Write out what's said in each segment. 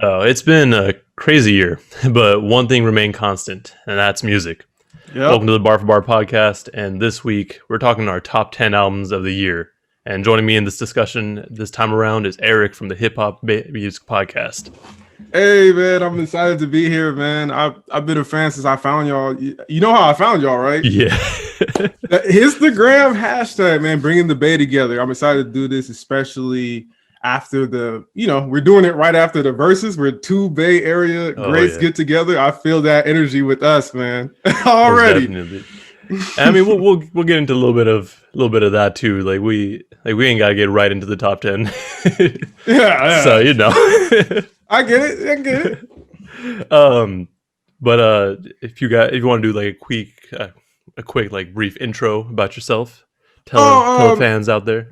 It's been a crazy year, but one thing remained constant, and that's music. Welcome Yep. to the Bar for Bar podcast, and this week we're talking our top 10 albums of the year. And joining me in this discussion this time around is Eric from the Hip Hop Music Podcast. Hey man, I'm excited to be here, man. I've been a fan since I found y'all. You know how I found y'all, right? Yeah. The Instagram hashtag, man, bringing the Bay together. I'm excited to do this, especially after we're doing it right after the verses where two Bay Area greats get together. I feel that energy with us, man. Already. Most definitely. I mean, we'll get into a little bit of that too. Like we ain't gotta get right into the top 10. Yeah. So I get it. But if you want to do like a quick like brief intro about yourself, tell the fans out there.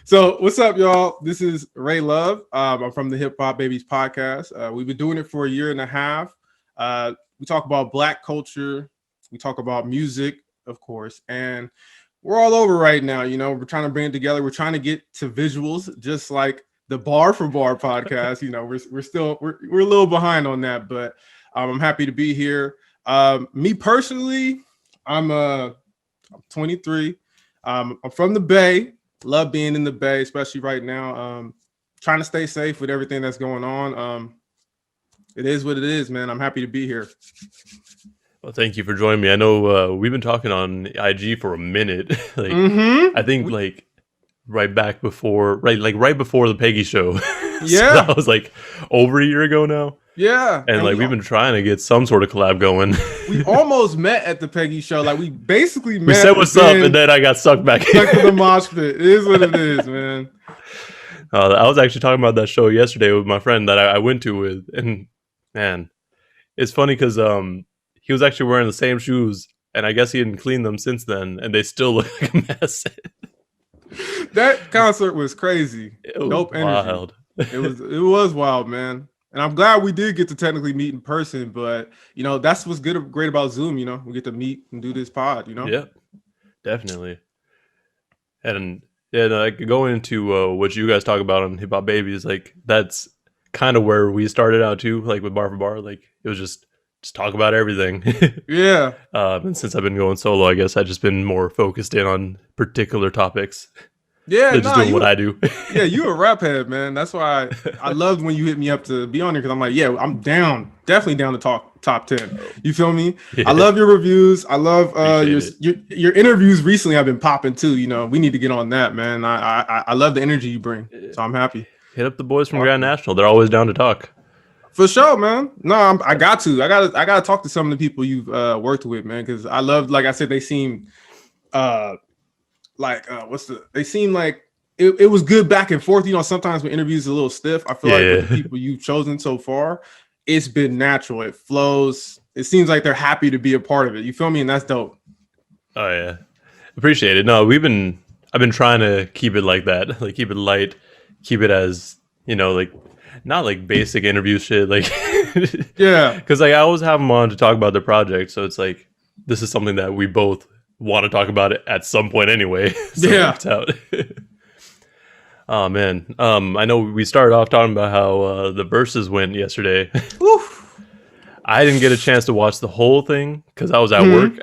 So what's up, y'all? This is Ray Love. I'm from the Hip Hop Babies podcast. We've been doing it for a year and a half. We talk about Black culture. We talk about music, of course, and we're all over right now. We're trying to bring it together. We're trying to get to visuals, just like the Bar for Bar podcast. We're a little behind on that, but I'm happy to be here. Me personally, I'm 23. I'm from the Bay. Love being in the Bay, especially right now. Trying to stay safe with everything that's going on. It is what it is, man. I'm happy to be here. Well, thank you for joining me. I know we've been talking on IG for a minute. I think right before the Peggy show. Yeah. So that was like over a year ago now. Yeah. And we've been trying to get some sort of collab going. We almost met at the Peggy show. Like we basically met. We said what's up, and then I got sucked back in. Back to the mosh pit. It is what it is, man. I was actually talking about that show yesterday with my friend that I went to with, and man, it's funny because he was actually wearing the same shoes, and I guess he didn't clean them since then, and they still look like a mess. That concert was crazy. Dope energy. Wild. It was wild, man. And I'm glad we did get to technically meet in person, but that's what's great about Zoom. We get to meet and do this pod. Yeah, definitely. And going into what you guys talk about on Hip Hop Babies, like that's kind of where we started out too. Like with Bar for Bar, like it was just talk about everything. Yeah. And since I've been going solo, I guess I've just been more focused in on particular topics. Yeah, just doing what I do. Yeah, you a rap head, man. That's why I loved when you hit me up to be on here, because I'm like, yeah, I'm definitely down to talk top 10. You feel me? Yeah. I love your reviews. I love your interviews recently have been popping too. We need to get on that, man. I love the energy you bring, so I'm happy. Hit up the boys from Grand National. They're always down to talk. For sure, man. No, I got to talk to some of the people you've worked with, man, because I love, like I said, they seem they seem like it was good back and forth. Sometimes when interviews are a little stiff, I feel like with the people you've chosen so far, it's been natural. It flows. It seems like they're happy to be a part of it. You feel me? And that's dope. Oh yeah, appreciate it. No, I've been trying to keep it like that, like keep it light, keep it as like not like basic interview shit, like yeah, because I always have them on to talk about their project, so it's like this is something that we both want to talk about it at some point anyway. So yeah, it's out. Oh man, I know we started off talking about how the verses went yesterday. I didn't get a chance to watch the whole thing because I was at work.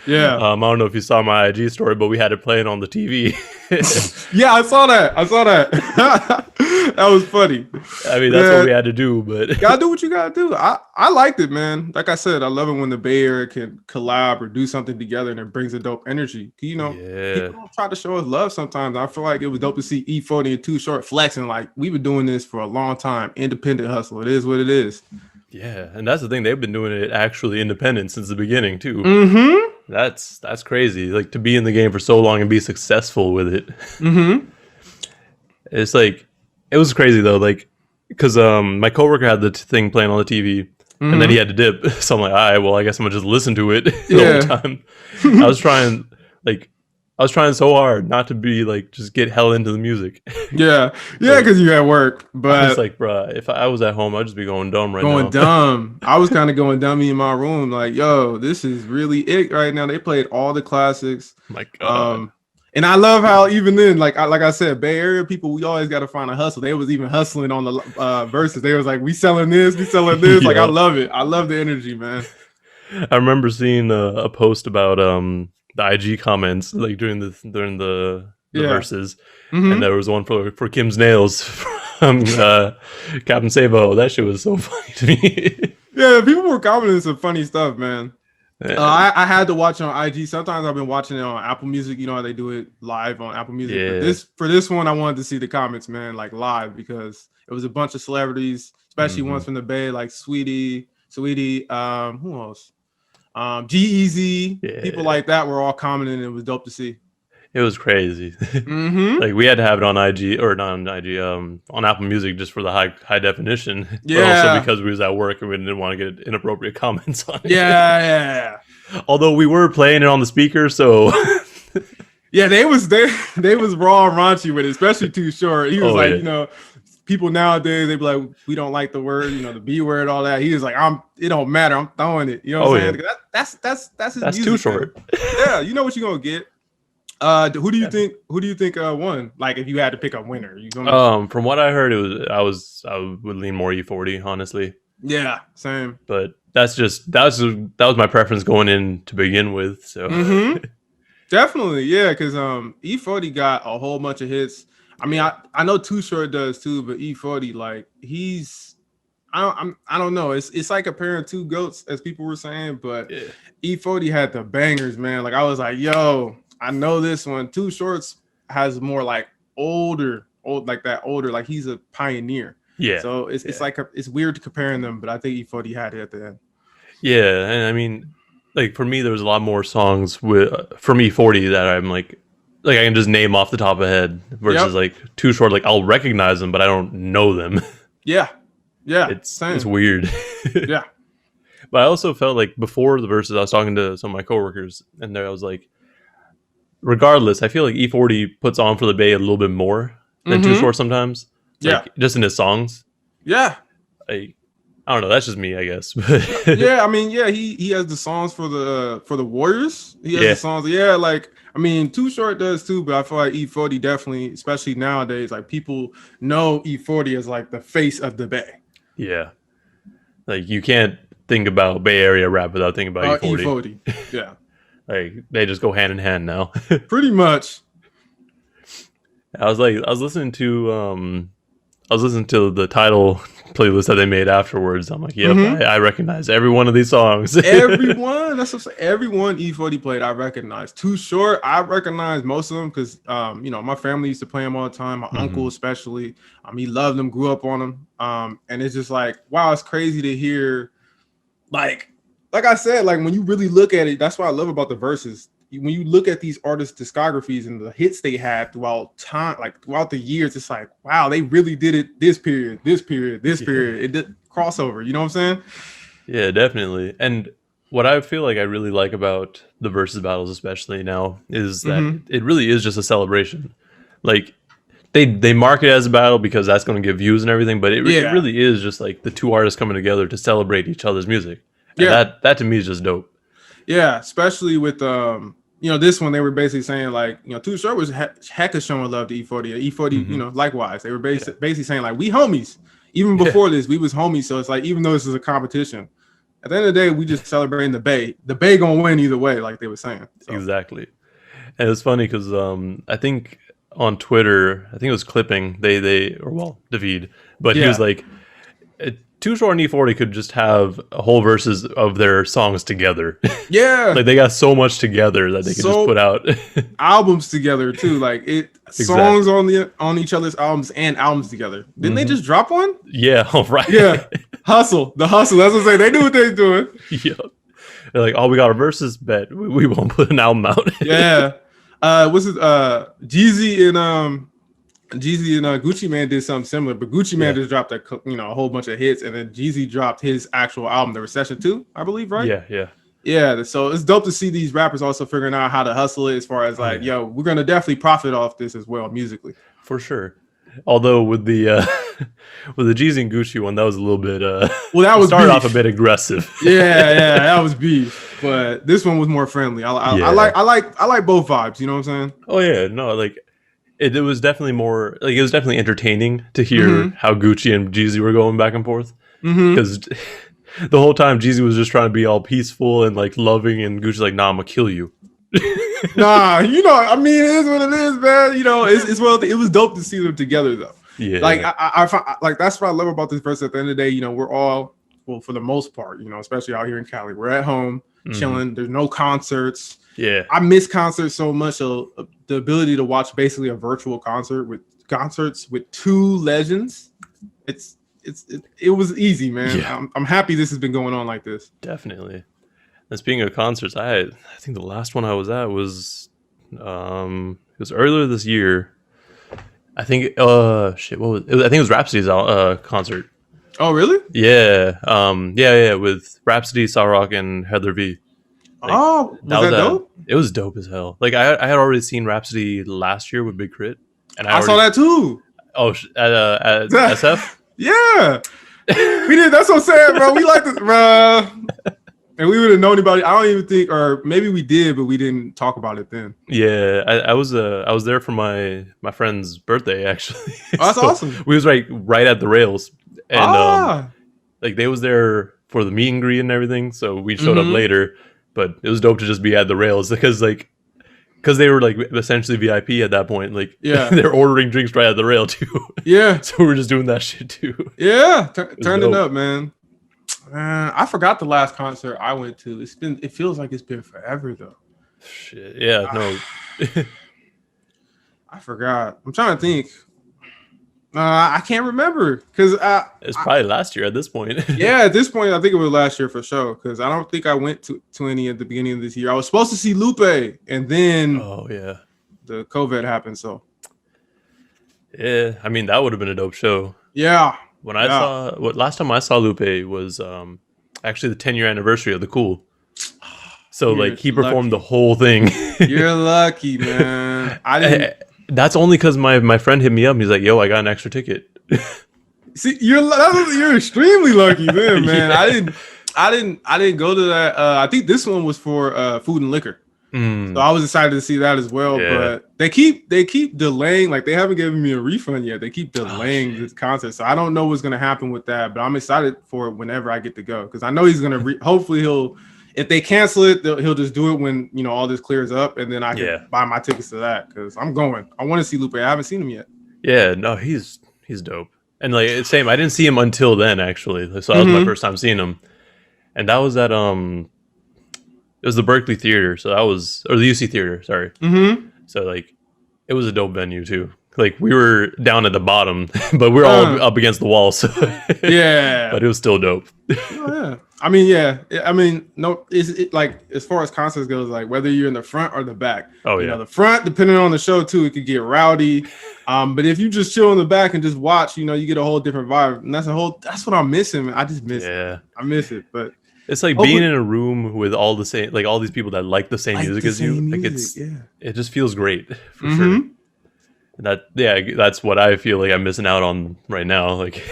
Yeah. I don't know if you saw my IG story, but we had it playing on the TV. Yeah, I saw that. That was funny. I mean, that's what we had to do, but you gotta do what you gotta do. I liked it, man. Like I said, I love it when the Bay Area can collab or do something together and it brings a dope energy. People don't try to show us love sometimes. I feel like it was dope to see E40 and Too Short flexing. Like we've been doing this for a long time. Independent hustle. It is what it is. Yeah, and that's the thing. They've been doing it actually independent since the beginning too. Mm-hmm. That's crazy. Like to be in the game for so long and be successful with it. Mm-hmm. It's like it was crazy though. Like because my coworker had the thing playing on the TV, and then he had to dip. So I'm like, all right, well, I guess I'm gonna just listen to it the whole time. I was trying so hard not to be like just get hell into the music. Yeah, because you're at work. But I was like, bro, if I was at home, I'd just be going dumb now. Going dumb. I was kind of going dummy in my room, like, yo, this is really it right now. They played all the classics. My God. And I love how even then, like I said, Bay Area people, we always got to find a hustle. They was even hustling on the verses. They was like, we selling this, we selling this. Like, I love it. I love the energy, man. I remember seeing a post about the IG comments like during the verses, and there was one for Kim's nails from Captain Sabo. That shit was so funny to me. Yeah, people were commenting some funny stuff, man. I had to watch it on IG. Sometimes I've been watching it on Apple Music. You know how they do it live on Apple Music. Yeah. But for this one, I wanted to see the comments, man, like live, because it was a bunch of celebrities, especially ones from the Bay, like Sweetie, who else? G-Eazy, people like that were all commenting. It was dope to see. It was crazy. Like we had to have it on IG or not on IG, on Apple Music just for the high definition. Yeah. But also because we was at work and we didn't want to get inappropriate comments on it. Yeah. Although we were playing it on the speaker, so yeah, they was raw and raunchy with it, especially Too Short. He was you know, people nowadays they be like, we don't like the word, you know, the B word, all that. He was like, it don't matter, I'm throwing it. You know what I'm saying? Yeah. That's his music, Too Short. Yeah, you know what you're gonna get. Who do you think won? Like, if you had to pick a winner, you gonna... From what I heard, I would lean more E40, honestly. Yeah, same. But that was my preference going in to begin with. So definitely, yeah, because E40 got a whole bunch of hits. I mean, I know Too Short does too, but E40, like, I don't know. It's like comparing two goats, as people were saying, but E40 had the bangers, man. Like, I was like, yo, I know this one. Too Shorts has more like older, like he's a pioneer. Yeah. So it's like it's weird to comparing them, but I think E40 had it at the end. Yeah, and I mean, like for me, there was a lot more songs from E40 that I'm like I can just name off the top of the head versus like Too Short. Like I'll recognize them, but I don't know them. Yeah. It's weird. Yeah. But I also felt like before the verses, I was talking to some of my coworkers, and I was like, regardless, I feel like E40 puts on for the Bay a little bit more than Too Short sometimes. Like, just in his songs. Yeah. Like, I don't know. That's just me, I guess. Yeah, I mean, yeah, he has the songs for the Warriors. He has the songs. Yeah, like, I mean, Too Short does too, but I feel like E40 definitely, especially nowadays, like people know E40 as like the face of the Bay. Yeah. Like you can't think about Bay Area rap without thinking about E40. E40. Yeah. Like they just go hand in hand now. Pretty much. I was listening to the title playlist that they made afterwards. I'm like, yep, I recognize every one of these songs. Everyone, that's what I'm saying. Everyone E40 played, I recognize. Too Short, I recognize most of them because you know, my family used to play them all the time. My uncle especially, he loved them, grew up on them. And it's just like, wow, it's crazy to hear. Like I said, like when you really look at it, that's what I love about the verses. When you look at these artists' discographies and the hits they had throughout time, like throughout the years, it's like, wow, they really did it this period. It did crossover. You know what I'm saying? Yeah, definitely. And what I feel like I really like about the versus battles, especially now, is that it really is just a celebration. Like they mark it as a battle because that's going to give views and everything, but it really is just like the two artists coming together to celebrate each other's music. And that to me is just dope. Yeah, especially with you know, this one they were basically saying like, you know, Too Short was heck of showing love to E40. E40, you know, likewise, they were basically saying like, we homies. Even before this, we was homies. So it's like, even though this is a competition, at the end of the day, we just celebrating the Bay. The Bay gonna win either way, like they were saying. So. Exactly. And it's funny because I think on Twitter, I think it was Clipping, David, but he was like, Too Short and E40 could just have a whole verses of their songs together. Yeah. Like they got so much together that they could just put out albums together too. Like songs on each other's albums and albums together. Didn't they just drop one? Yeah, right. Yeah. The hustle. That's what I'm saying. They knew what they were doing. Yeah. They're like, oh, we got a versus bet. We won't put an album out. Yeah. What's it? Jeezy and Gucci Mane did something similar, but Gucci Mane just dropped a whole bunch of hits, and then Jeezy dropped his actual album, The Recession 2, I believe, right? Yeah. So it's dope to see these rappers also figuring out how to hustle it as far as like, yo, we're gonna definitely profit off this as well musically. For sure. Although with the with the Jeezy and Gucci one, that was a little bit well, that was started beef. off a bit aggressive. yeah, that was beef. But this one was more friendly. I like both vibes. You know what I'm saying? Oh yeah, no, like it was definitely more like it was definitely entertaining to hear how Gucci and Jeezy were going back and forth because the whole time Jeezy was just trying to be all peaceful and like loving, and Gucci's like, "Nah, I'm gonna kill you." Nah, I mean, it is what it is, man. It's well, it was dope to see them together though. Yeah, like I find, like that's what I love about this verse. At the end of the day, we're all, well, for the most part, especially out here in Cali, we're at home chilling. There's no concerts. Yeah, I miss concerts so much. So the ability to watch basically a virtual concerts with two legends, it was easy, man. Yeah. I'm happy this has been going on like this. Definitely. And speaking of concerts, I think the last one I was at was it was earlier this year. I think shit, what was it? I think it was Rhapsody's concert. Oh really? Yeah. Yeah, with Rhapsody, Rock, and Heather V. Like, was that dope? It was dope as hell. Like I had already seen Rhapsody last year with Big Crit, and I saw that too. Oh, at SF. Yeah, we did. That's what I'm saying, bro. We like this, bro. And we would have known anybody. I don't even think, or maybe we did, but we didn't talk about it then. Yeah, I was there for my friend's birthday actually. Oh, that's awesome. We was right at the rails, and like they was there for the meet and greet and everything. So we showed up later, but it was dope to just be at the rails because they were like essentially VIP at that point. Like they're ordering drinks right at the rail too. Yeah, so we're just doing that shit too. Yeah, turned it up, man. I forgot the last concert I went to. It feels like it's been forever though. Shit. Yeah, no. I forgot. I'm trying to think. I can't remember because it's probably last year at this point. Yeah, at this point, I think it was last year for sure. Because I don't think I went to any at the beginning of this year. I was supposed to see Lupe, and then the COVID happened. So yeah, I mean that would have been a dope show. Yeah. When I saw last time I saw Lupe was actually the 10-year anniversary of the Cool. So like he performed the whole thing. You're lucky, man. I didn't. That's only because my friend hit me up. He's like, "Yo, I got an extra ticket." See, you're extremely lucky, then, man. I didn't go to that. I think this one was for Food and Liquor. So I was excited to see that as well. But they keep delaying. Like they haven't given me a refund yet. They keep delaying this concert. So I don't know what's gonna happen with that. But I'm excited for it whenever I get to go because I know he's gonna. Hopefully he'll. If they cancel it, he'll just do it when all this clears up, and then I can buy my tickets to that because I'm going. I want to see Lupe. I haven't seen him yet. Yeah, no, he's dope. And like it's same. I didn't see him until then actually. So that was my first time seeing him, and that was at it was the Berkeley Theater. So that was or the UC Theater. Sorry. So like it was a dope venue too. Like we were down at the bottom, but we're all up against the wall. So yeah, but it was still dope. Yeah. I mean, no, is like as far as concerts goes, like whether you're in the front or the back. Oh yeah, the front, depending on the show too, it could get rowdy. But if you just chill in the back and just watch, you get a whole different vibe, and that's what I'm missing. I just miss it. I miss it, but it's like being in a room with all the same, like all these people that like the same music as you. Like it just feels great for sure. That's what I feel like I'm missing out on right now. Like.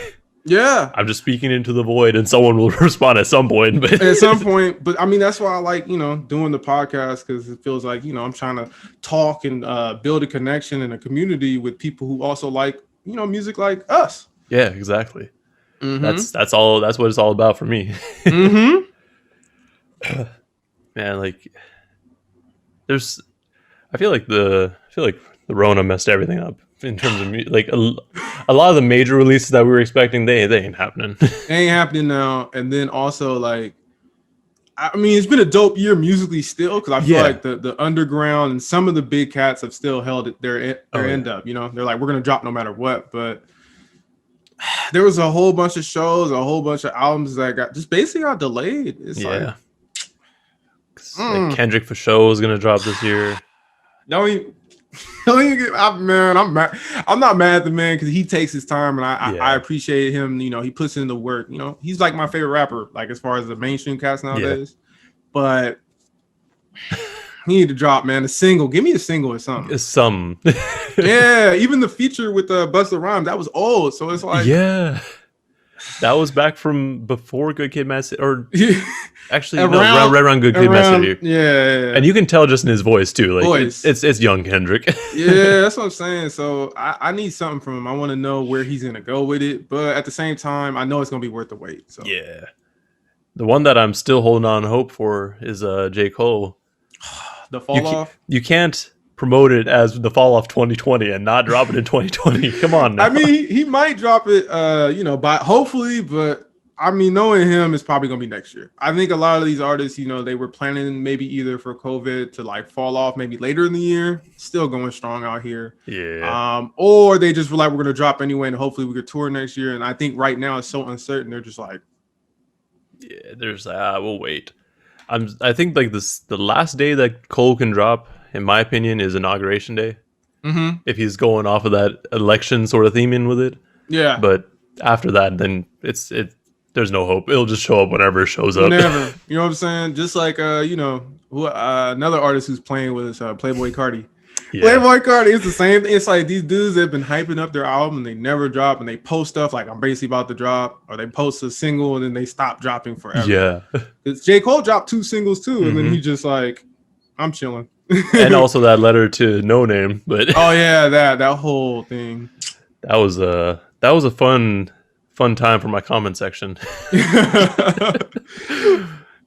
Yeah, I'm just speaking into the void, and someone will respond at some point. But at some point, but I mean that's why I like doing the podcast because it feels like I'm trying to talk and build a connection and a community with people who also like music like us. Yeah, exactly. That's all. That's what it's all about for me. Man, like I feel like the Rona messed everything up. In terms of like a lot of the major releases that we were expecting, they ain't happening. They ain't happening now. And then also like, I mean, it's been a dope year musically still because I feel like the underground and some of the big cats have still held their end up. They're like, we're gonna drop no matter what. But there was a whole bunch of shows, a whole bunch of albums that got delayed. It's like Kendrick for show was gonna drop this year. Man, I'm mad. I'm not mad at the man because he takes his time, and I appreciate him. He puts in the work. He's like my favorite rapper, like as far as the mainstream cast nowadays. But He need to drop, man, a single. Give me a single or something. Some. Yeah, even the feature with Busta Rhymes, that was old. So it's like, yeah, that was back from before Good Kid, Mad City, or actually no, right around Good Kid, Mad City. Yeah, and you can tell just in his voice too. Like it's young Kendrick. Yeah, that's what I'm saying. So I need something from him. I want to know where he's gonna go with it, but at the same time, I know it's gonna be worth the wait. So yeah, the one that I'm still holding on hope for is J. Cole. The fall off. You can't promote it as the fall off 2020 and not drop it in 2020. Come on now. I mean, he might drop it, by hopefully, but I mean, knowing him, it's probably gonna be next year. I think a lot of these artists, they were planning maybe either for COVID to like fall off maybe later in the year, still going strong out here. Yeah. Or they just were like, we're gonna drop anyway, and hopefully we could tour next year. And I think right now it's so uncertain. They're just like, yeah, there's we'll wait. I think like the last day that Cole can drop, in my opinion, is Inauguration Day. Mm-hmm. If he's going off of that election sort of theming with it. Yeah. But after that, then there's no hope. It'll just show up whenever it shows up. Never. You know what I'm saying? Just like another artist who's playing with us, Playboy Cardi. Yeah. Playboy Cardi is the same thing. It's like these dudes have been hyping up their album and they never drop, and they post stuff like I'm basically about to drop, or they post a single and then they stop dropping forever. Yeah. J. Cole dropped 2 singles too, and then he just like, I'm chilling. And also that letter to No Name, but oh yeah, that whole thing. That was a fun time for my comment section.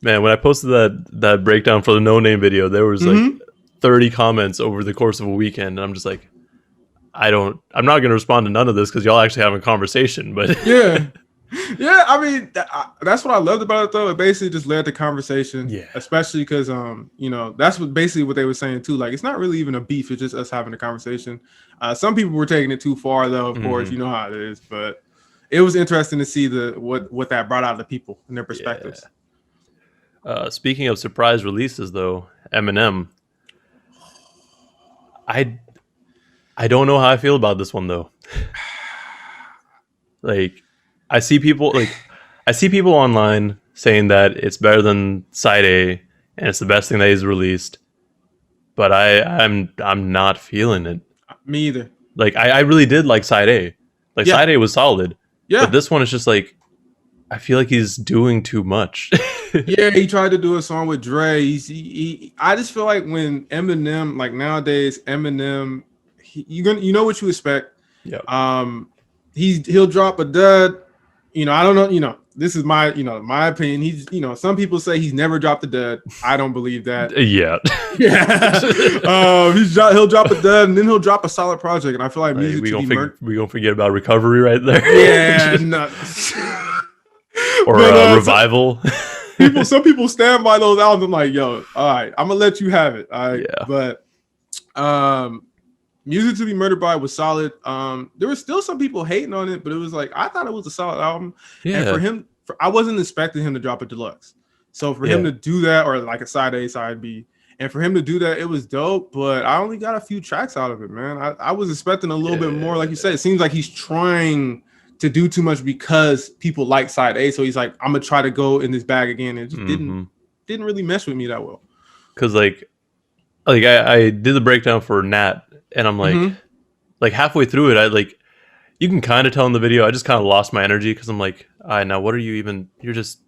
Man, when I posted that breakdown for the No Name video, there was like 30 comments over the course of a weekend, and I'm just like, I'm not going to respond to none of this because y'all actually having a conversation. But yeah, I mean, that's what I loved about it though. It basically just led to conversation. Yeah, especially because that's basically what they were saying too. Like, it's not really even a beef; it's just us having a conversation. Some people were taking it too far though. Of course, you know how it is. But it was interesting to see what that brought out of the people and their perspectives. Yeah. Speaking of surprise releases, though, Eminem. I don't know how I feel about this one though. Like, I see people online saying that it's better than Side A and it's the best thing that he's released, but I'm not feeling it. Me either. Like, I really did like Side A. Like, Side A was solid. Yeah. But this one is just like, I feel like he's doing too much. Yeah, he tried to do a song with Dre. I just feel like when Eminem, like nowadays, Eminem, you know what you expect. Yeah. He'll drop a dud. I don't know. This is my opinion. He's, some people say he's never dropped a dud. I don't believe that. Yeah. Yeah. He'll drop a dud and then he'll drop a solid project. And I feel like music we gonna forget about Recovery right there. Yeah. No. Or Revival. Some people stand by those albums. I'm like, yo, all right, I'm gonna let you have it. All right. Yeah. But Music to Be Murdered By was solid. There were still some people hating on it, but it was like, I thought it was a solid album. Yeah. And for him, I wasn't expecting him to drop a deluxe. So for him to do that, or like a side A, side B, and for him to do that, it was dope. But I only got a few tracks out of it, man. I was expecting a little bit more. Like you said, it seems like he's trying to do too much because people like side A. So he's like, I'm gonna try to go in this bag again. And it just didn't really mess with me that well. Cause like I did the breakdown for Nat, and I'm like halfway through it, you can kind of tell in the video, I just kind of lost my energy because I'm like, all right, now what are you even? You're just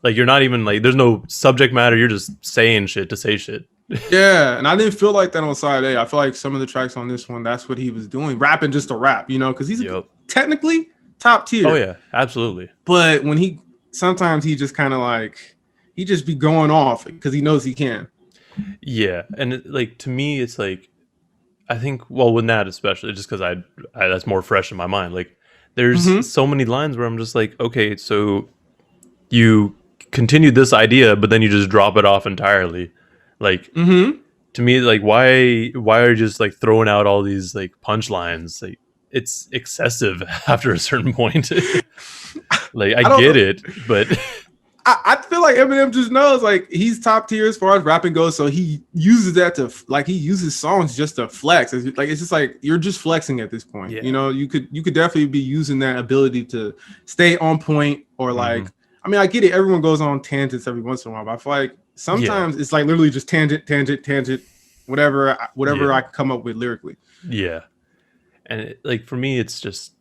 like, you're not even like, there's no subject matter. You're just saying shit to say shit. Yeah, and I didn't feel like that on side A. I feel like some of the tracks on this one, that's what he was doing, rapping just to rap, because he's technically top tier. Oh yeah, absolutely. But when sometimes he just kind of like, he just be going off because he knows he can. Yeah, and to me, it's like, I think, well, with Nat especially, just because I that's more fresh in my mind. Like, there's so many lines where I'm just like, okay, so you continued this idea, but then you just drop it off entirely. Like, to me, like, why are you just like throwing out all these like punchlines? Like, it's excessive after a certain point. Like, I get it, but I feel like Eminem just knows, like, he's top tier as far as rapping goes, so he uses that to, like, he uses songs just to flex. It's just like, you're just flexing at this point. Yeah. You could definitely be using that ability to stay on point, or like, I mean, I get it. Everyone goes on tangents every once in a while, but I feel like Sometimes it's like literally just tangent, whatever I could come up with lyrically. Yeah. And like for me, it's just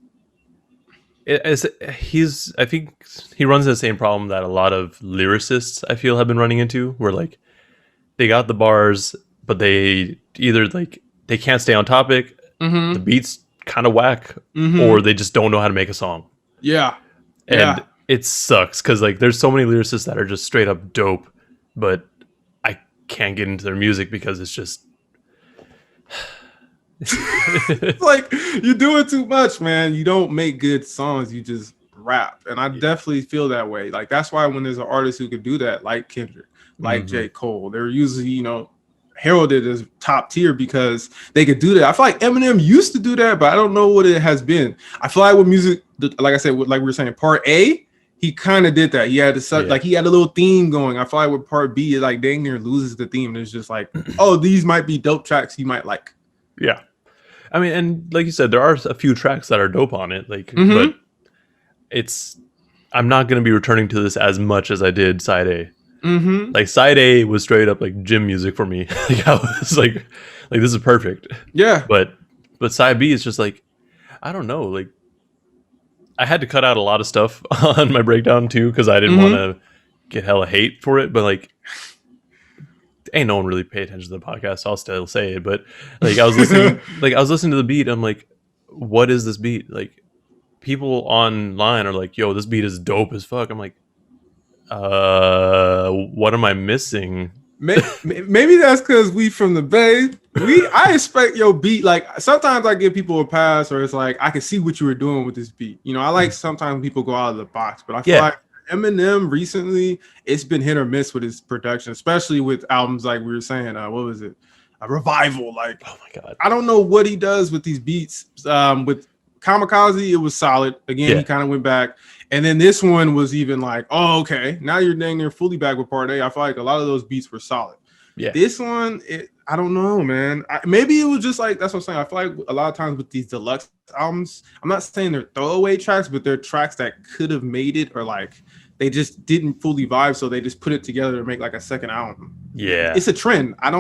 I think he runs the same problem that a lot of lyricists I feel have been running into, where like they got the bars, but they either like they can't stay on topic, the beats kind of whack, or they just don't know how to make a song. Yeah. And it sucks because like there's so many lyricists that are just straight up dope, but I can't get into their music because it's just like you're doing too much, man. You don't make good songs, you just rap. And I definitely feel that way. Like that's why when there's an artist who could do that, like Kendrick, like J. Cole, they're usually, you know, heralded as top tier because they could do that. I feel like Eminem used to do that, but I don't know what it has been. I feel like with music, like I said, like we were saying, part A, he kind of did that. He had to like he had a little theme going. I feel like with part B, it like dang near loses the theme. It's just like, oh, these might be dope tracks you might like. Yeah. I mean, and like you said, there are a few tracks that are dope on it. Like, but I'm not going to be returning to this as much as I did side A. Like side A was straight up like gym music for me. Like I was like this is perfect. Yeah. But side B is just like, I don't know. Like I had to cut out a lot of stuff on my breakdown too because I didn't want to get hella hate for it. But like, ain't no one really pay attention to the podcast, so I'll still say it. But like I was listening to the beat. I'm like, what is this beat? Like people online are like, yo, this beat is dope as fuck. I'm like, what am I missing? Maybe that's because we from the Bay. I expect your beat. Like sometimes I give people a pass, or it's like I can see what you were doing with this beat. You know, I like sometimes people go out of the box, but I feel like Eminem recently, it's been hit or miss with his production, especially with albums like we were saying. What was it? A Revival. Like, oh my god, I don't know what he does with these beats. With Kamikaze, it was solid. Again, he kind of went back. And then this one was even like, oh, okay, now you're dang near fully back with part A. I feel like a lot of those beats were solid. Yeah. This one, I don't know, man. Maybe it was just like, that's what I'm saying. I feel like a lot of times with these deluxe albums, I'm not saying they're throwaway tracks, but they're tracks that could have made it, or like they just didn't fully vibe, so they just put it together to make like a second album. Yeah. It's a trend. I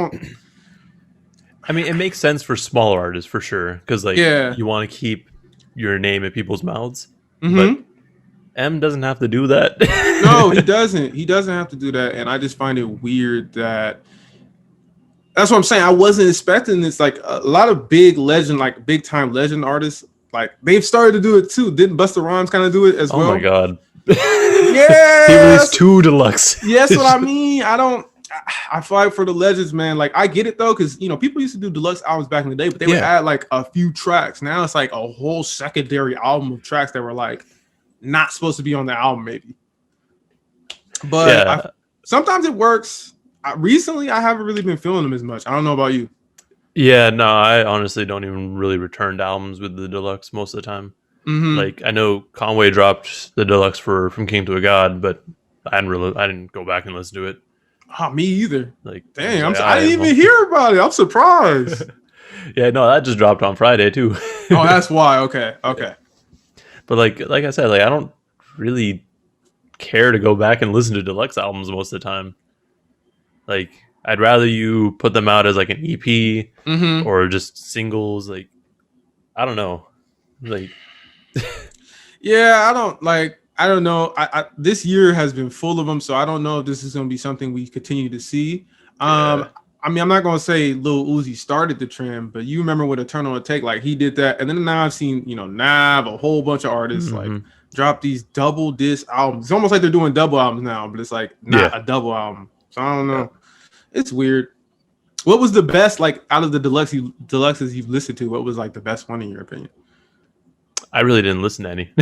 mean, it makes sense for smaller artists for sure, because like you want to keep your name in people's mouths. But M doesn't have to do that. No, he doesn't. He doesn't have to do that. And I just find it weird that's what I'm saying. I wasn't expecting this. Like a lot of big legend, like big time legend artists, like they've started to do it too. Didn't Busta Rhymes kind of do it as well? Oh my god. Yeah. He released 2 deluxe. Yeah, that's what I mean. I fight for the legends, man. Like I get it though, because you know people used to do deluxe albums back in the day, but they would add like a few tracks. Now it's like a whole secondary album of tracks that were like not supposed to be on the album, maybe. But sometimes it works. Recently, I haven't really been feeling them as much. I don't know about you. Yeah, no, I honestly don't even really return to albums with the deluxe most of the time. Like I know Conway dropped the deluxe from King to a God, but I didn't go back and listen to it. Oh, me either. Like, dang, I didn't even hear about it. I'm surprised. Yeah, no, that just dropped on Friday too. Oh, that's why. Okay. But like I said, like I don't really care to go back and listen to deluxe albums most of the time. Like I'd rather you put them out as like an EP or just singles. Like I don't know. Like yeah, I don't know. This year has been full of them, so I don't know if this is going to be something we continue to see. I mean, I'm not going to say Lil Uzi started the trend, but you remember what Eternal Would Take, like he did that. And then now I've seen, Nav, a whole bunch of artists like drop these double disc albums. It's almost like they're doing double albums now, but it's like not a double album. So I don't know. It's weird. What was the best, like out of the deluxes you've listened to? What was like the best one in your opinion? I really didn't listen to any.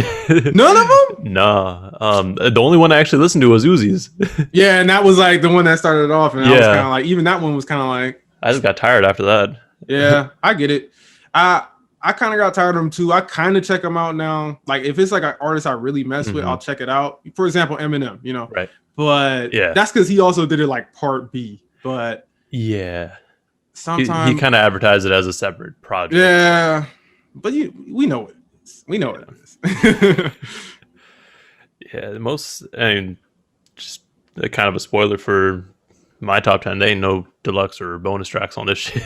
None of them? No. The only one I actually listened to was Uzi's. Yeah, and that was like the one that started it off. And I was kind of like, even that one was kind of like. I just got tired after that. Yeah, I get it. I kind of got tired of them too. I kind of check them out now. Like if it's like an artist I really mess with, I'll check it out. For example, Eminem, Right. But that's because he also did it like part B. But yeah. Sometimes he kind of advertised it as a separate project. Yeah. But we know it. We know what it is. Yeah, just kind of a spoiler for my top 10. There ain't no deluxe or bonus tracks on this shit.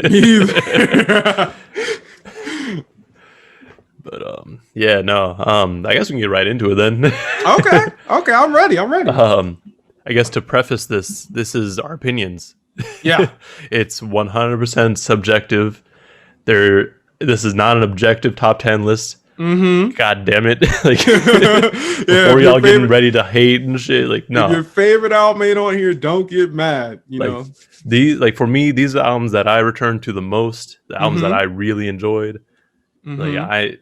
Me either. But yeah, no. I guess we can get right into it then. Okay, I'm ready. I guess to preface this is our opinions. Yeah. It's 100% subjective. This is not an objective top 10 list. Mm-hmm. God damn it. Like, before y'all getting ready to hate and shit, like, no. If your favorite album ain't on here, don't get mad, you know. For me, these are albums that I return to the most, the albums that I really enjoyed. Like,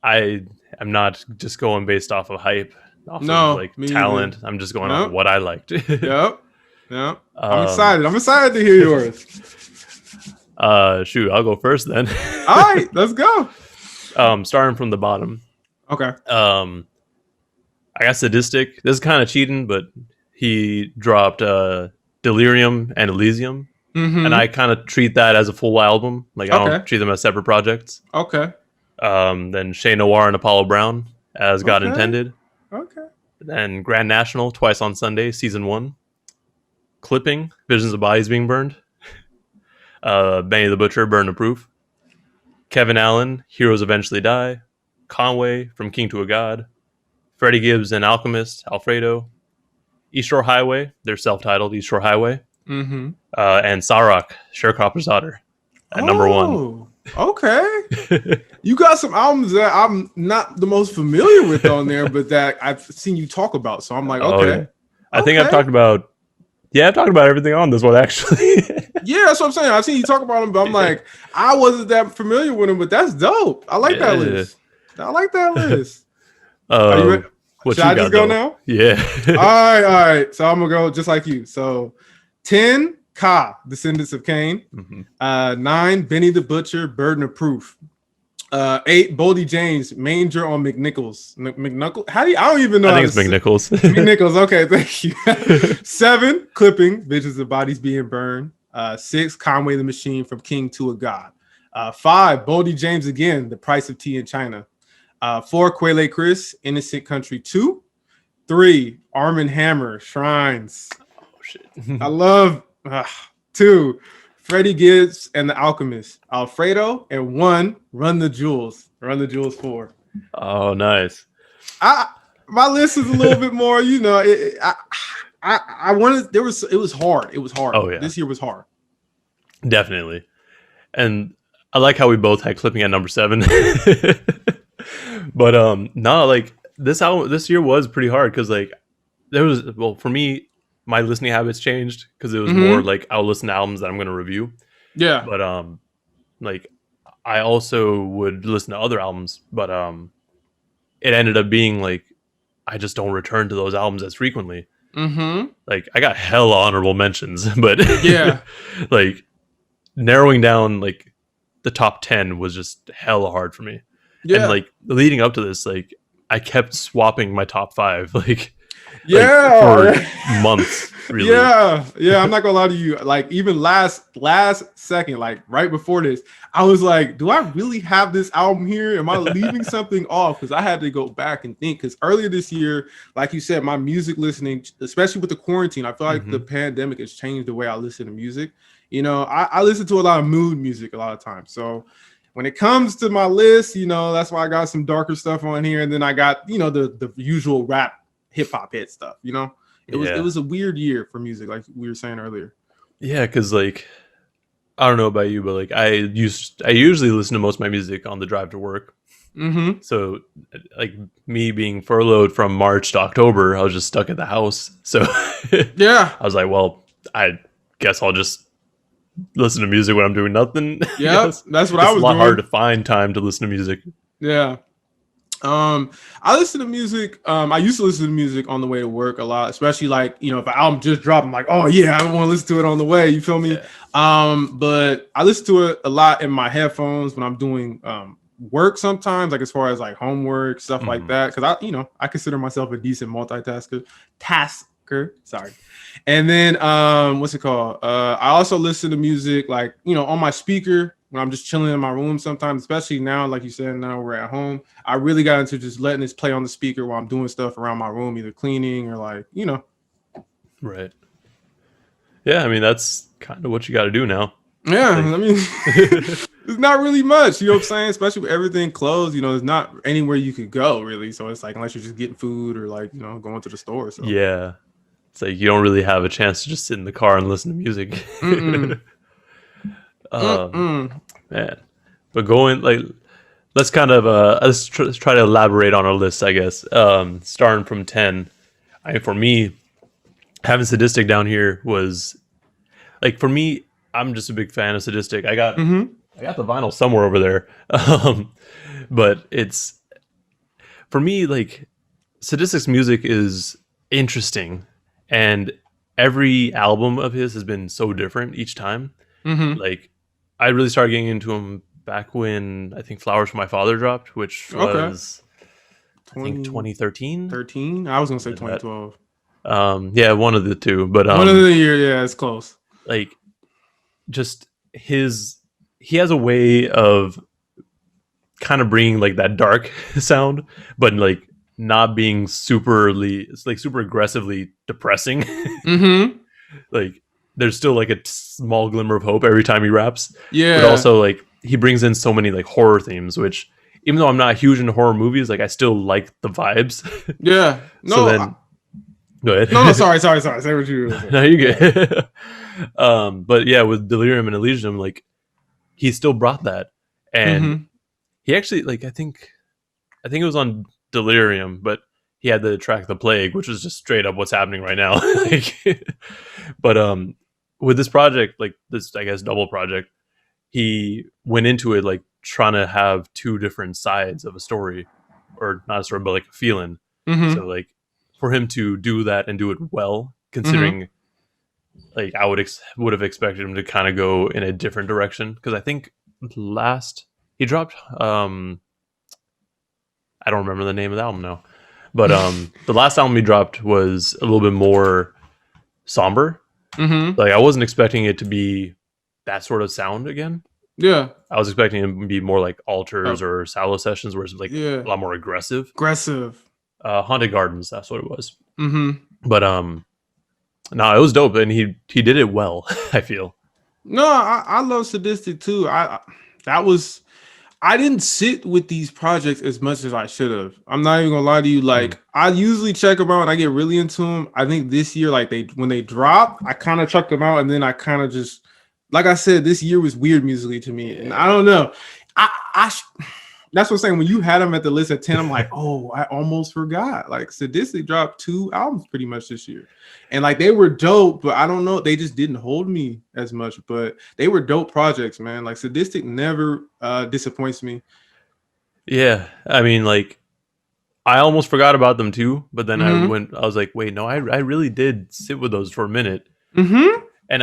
I am not just going based off of hype, off of like talent. I'm just going off of what I liked. Yep. I'm excited. I'm excited to hear yours. Shoot, I'll go first then. All right, let's go. Starting from the bottom. Okay. I got Sadistic. This is kind of cheating, but he dropped Delirium and Elysium. And I kind of treat that as a full album. Like, I don't treat them as separate projects. Okay. Then Chez Noir and Apollo Brown as God Intended. Okay. Then Grand National, Twice on Sunday, Season 1. Clipping, Visions of Bodies Being Burned. Benny the Butcher, Burn of Proof. Kevin Allen, Heroes Eventually Die. Conway, From King to a God. Freddie Gibbs and Alchemist, Alfredo. East Shore Highway, they're self-titled, East Shore Highway. And Sarok, Sharecropper's Daughter, at number 1. Okay. You got some albums that I'm not the most familiar with on there, but that I've seen you talk about. So I'm like, okay. Yeah. I think I've talked about everything on this one, actually. Yeah, that's what I'm saying. I've seen you talk about them, but I'm like, I wasn't that familiar with them, but that's dope. I like that list. I like that list. Are you ready? Should I just go now? Yeah. All right. So I'm going to go just like you. So 10, Ka, Descendants of Cain. 9, Benny the Butcher, Burden of Proof. 8, Boldy James, Manger on McNichols. McNuckle? How do you? I don't even know. I think it's McNichols. McNichols. Okay, thank you. 7, Clipping, Visions of Bodies Being Burned. 6, Conway the Machine, From King to a God. 5, Boldy James again, The Price of Tea in China. 4, Quelle Chris, Innocent Country 2. 3, Arm & Hammer, Shrines. Oh shit! I love 2, Freddie Gibbs and the Alchemist, Alfredo, and 1, Run the Jewels 4. Oh, nice. My list is a little bit more, you know. I wanted. It was hard. Oh yeah, this year was hard. Definitely, and I like how we both had Clipping at number 7. But no, like this album this year was pretty hard because like there was for me. My listening habits changed because it was more like I'll listen to albums that I'm going to review. Yeah. But like I also would listen to other albums, but it ended up being like I just don't return to those albums as frequently. Like I got hella honorable mentions, but yeah, like narrowing down like the top 10 was just hella hard for me. Yeah. And like leading up to this, like I kept swapping my top 5. Like for months, really. Yeah. I'm not gonna lie to you. Like even last second, like right before this, I was like, do I really have this album here? Am I leaving something off? Because I had to go back and think. Because earlier this year, like you said, my music listening, especially with the quarantine, I feel like the pandemic has changed the way I listen to music. You know, I listen to a lot of mood music a lot of times. So when it comes to my list, you know, that's why I got some darker stuff on here, and then I got, you know, the usual rap hip hop hit stuff, you know. It was a weird year for music, like we were saying earlier. Yeah, because like I don't know about you, but like I usually listen to most of my music on the drive to work. So like me being furloughed from March to October, I was just stuck at the house. So yeah, I was like, well, I guess I'll just listen to music when I'm doing nothing. Yeah, that's what I was doing. It's a lot hard to find time to listen to music. Yeah. I listen to music. I used to listen to music on the way to work a lot, especially like, you know, if an album just dropped, I'm like, oh yeah, I want to listen to it on the way. You feel me? Yeah. But I listen to it a lot in my headphones when I'm doing work sometimes, like as far as like homework, stuff like that. Cause I consider myself a decent multitasker. Sorry. And then what's it called? I also listen to music like, you know, on my speaker when I'm just chilling in my room sometimes, especially now, like you said, now we're at home. I really got into just letting this play on the speaker while I'm doing stuff around my room, either cleaning or like, you know. Right. Yeah, I mean that's kind of what you got to do now. Yeah, Like, I mean, it's not really much, you know what I'm saying? Especially with everything closed, you know, there's not anywhere you could go really. So it's like unless you're just getting food or like, you know, going to the store. So yeah, it's like you don't really have a chance to just sit in the car and listen to music. mm-mm. um, Mm-mm. man, but going like let's kind of let's try to elaborate on our list, I guess. Starting from 10. I mean, for me, having Sadistic down here was like for me. I'm just a big fan of Sadistic. Mm-hmm. I got the vinyl somewhere over there, but it's for me like Sadistic's music is interesting, and every album of his has been so different each time. Mm-hmm. Like I really started getting into him back when I think Flowers for My Father dropped, which Okay. was I think 2013. 13. I was gonna say Did that. 2012. Yeah, one of the two, but One of the year, yeah, it's close. like just he has a way of kind of bringing like that dark sound, but like not being it's like super aggressively depressing. Mm-hmm. Like there's still like a small glimmer of hope every time he raps, but Yeah. also like he brings in so many like horror themes, which even though I'm not huge into horror movies, like I still like the vibes. Yeah. So No, then go ahead. no, sorry. Say what you were saying. No, you get. But yeah, with Delirium and Elysium, like he still brought that, and Mm-hmm. he actually like I think it was on Delirium, but he had the track The Plague, which was just straight up what's happening right now. Like, but with this project, like this I guess double project, he went into it like trying to have two different sides of a story, or not a story, but like a feeling. Mm-hmm. So like for him to do that and do it well, Mm-hmm. considering like I would have expected him to kind of go in a different direction, because I think last he dropped I don't remember the name of the album now, but the last album he dropped was a little bit more somber. Mm-hmm. Like I wasn't expecting it to be that sort of sound again. Yeah. I was expecting it to be more like Oh, altars or shallow sessions, where it's like yeah. a lot more aggressive. Aggressive. Haunted Gardens, that's what it was. Mm-hmm. But no, it was dope, and he did it well. I feel. No, I love Sadistic too. That was I didn't sit with these projects as much as I should have. I'm not even gonna lie to you. Mm. Like I usually check them out and I get really into them. I think this year, like when they dropped, I kind of checked them out and then I kind of just, like I said, this year was weird musically to me, and I don't know. That's what I'm saying. When you had them at the list at 10, I'm like, oh, I almost forgot. Like Sadistic dropped 2 albums pretty much this year. And like they were dope, but I don't know, they just didn't hold me as much. But they were dope projects, man. Like Sadistic never disappoints me. Yeah, I mean, like I almost forgot about them too, but then Mm-hmm. I was like, wait, no, I really did sit with those for a minute, Mm-hmm. and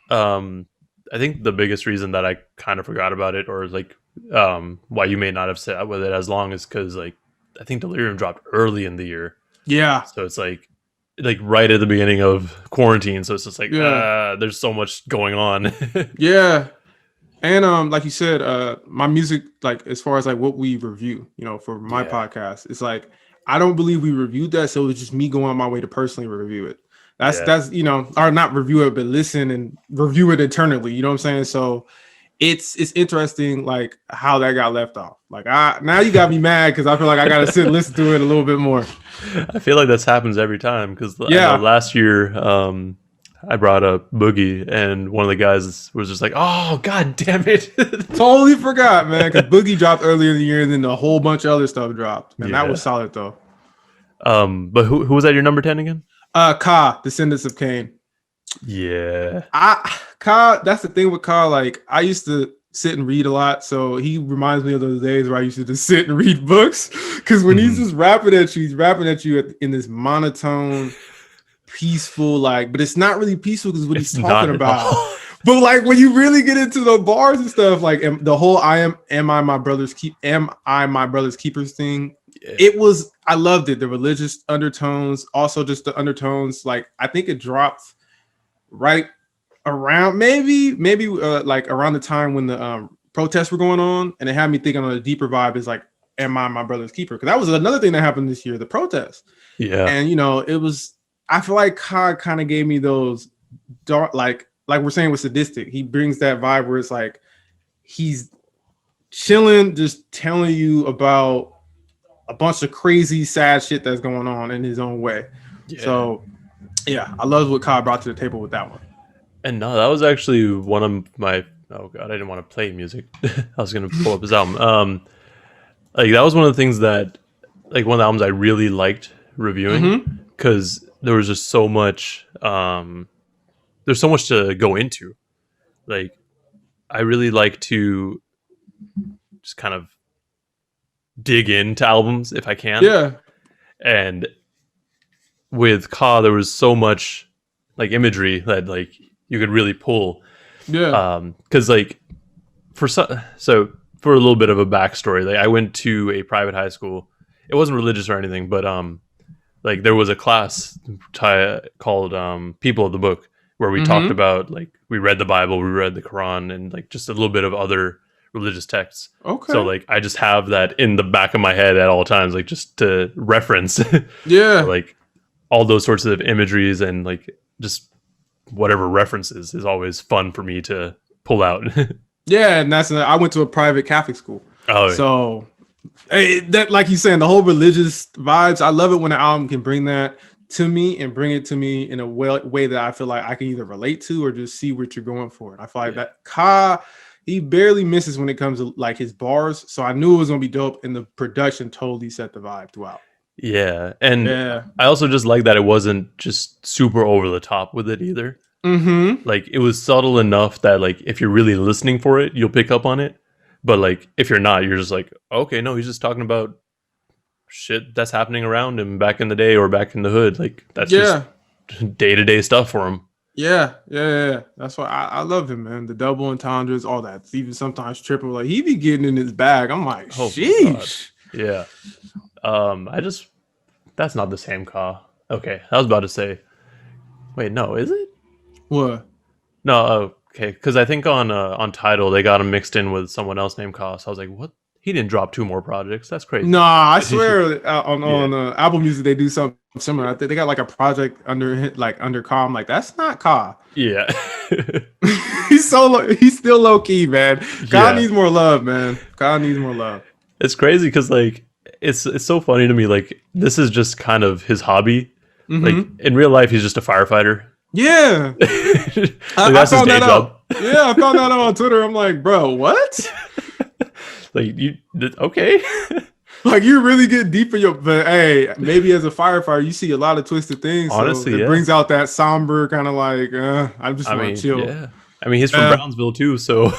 um, I think the biggest reason that I kind of forgot about it, or like why you may not have sat with it as long, is because like I think Delirium dropped early in the year, Yeah. so it's like right at the beginning of quarantine, so it's just like Yeah. there's so much going on. Yeah. And like you said, my music, like as far as like what we review, you know, for my Yeah, podcast, it's like I don't believe we reviewed that, so it's just me going on my way to personally review it. yeah, That's you know, or not review it, but listen and review it internally. You know what I'm saying? So it's interesting, like how that got left off. Like now you got me mad because I feel like I got to sit and listen to it a little bit more. I feel like this happens every time, because I know Yeah, last year I brought up Boogie, and one of the guys was just like, "Oh, god damn it!" totally forgot, man. Because Boogie dropped earlier in the year, and then a whole bunch of other stuff dropped, and that was Yeah. solid though. But who was at your number 10 again? Ka, Descendants of Cain. Yeah. Ka, that's the thing with Ka. Like I used to sit and read a lot, so he reminds me of those days where I used to just sit and read books. Because when he's Mhm. just rapping at you, he's rapping at you in this monotone, peaceful, like, but it's not really peaceful because what It's he's not talking at about. all. But like when you really get into the bars and stuff, like the whole am I my brother's keepers thing, Yeah. it was, I loved it. The religious undertones, also just the undertones. Like I think it dropped right around maybe like around the time when the protests were going on, and it had me thinking on a deeper vibe is like, am I my brother's keeper? Because that was another thing that happened this year, the protests. Yeah. And you know, it was, I feel like Kai kind of gave me those dark, like we're saying with sadistic. He brings that vibe where it's like he's chilling, just telling you about a bunch of crazy, sad shit that's going on in his own way. Yeah. So, yeah, I love what Kyle brought to the table with that one. And no, that was actually one of my. Oh god, I didn't want to play music. I was gonna pull up his album. Like that was one of the things that, like one of the albums I really liked reviewing because there was just so much. There's so much to go into. Like, I really like to just kind of dig into albums if I can. Yeah. And with Ka, there was so much like imagery that like you could really pull. Yeah. Because like so for a little bit of a backstory, like I went to a private high school. It wasn't religious or anything, but like there was a class called People of the Book where we talked about like we read the Bible, we read the Quran, and like just a little bit of other religious texts. Okay. So like I just have that in the back of my head at all times, like just to reference. Yeah. Like all those sorts of imageries and like just whatever references is always fun for me to pull out. Yeah, and I went to a private Catholic school. Oh, so that, like you're saying, the whole religious vibes. I love it when an album can bring that to me and bring it to me in a way that I feel like I can either relate to or just see what you're going for. And I feel like that Ka, he barely misses when it comes to like his bars. So I knew it was gonna be dope, and the production totally set the vibe throughout. Yeah, and I also just like that it wasn't just super over the top with it either. Like it was subtle enough that like if you're really listening for it, you'll pick up on it. But like if you're not, you're just like, okay, no, he's just talking about shit that's happening around him back in the day or back in the hood. Like that's just day-to-day stuff for him. Yeah. That's why I love him, man. The double entendres, all that. It's even sometimes triple. Like he be getting in his bag. I'm like, sheesh. Yeah. That's not the same Ka. Okay, I was about to say. Wait, no, is it? What? No, okay, because I think on Tidal they got him mixed in with someone else named Ka. So I was like, what? He didn't drop 2 more projects. That's crazy. Nah, I swear on Apple Music they do something similar. I think they got like a project under Ka. I'm like, that's not Ka. Yeah. He's still low key, man. Ka needs more love, man. Ka needs more love. It's crazy because like it's so funny to me. Like this is just kind of his hobby. Like in real life, he's just a firefighter. Yeah. That's his day job. Yeah, I found that out on Twitter. I'm like, bro, what? Like okay. Like you really get deep in but hey, maybe as a firefighter, you see a lot of twisted things. Honestly, so it brings out that somber kind of like, I just want to chill. Yeah. I mean, he's from Brownsville too, so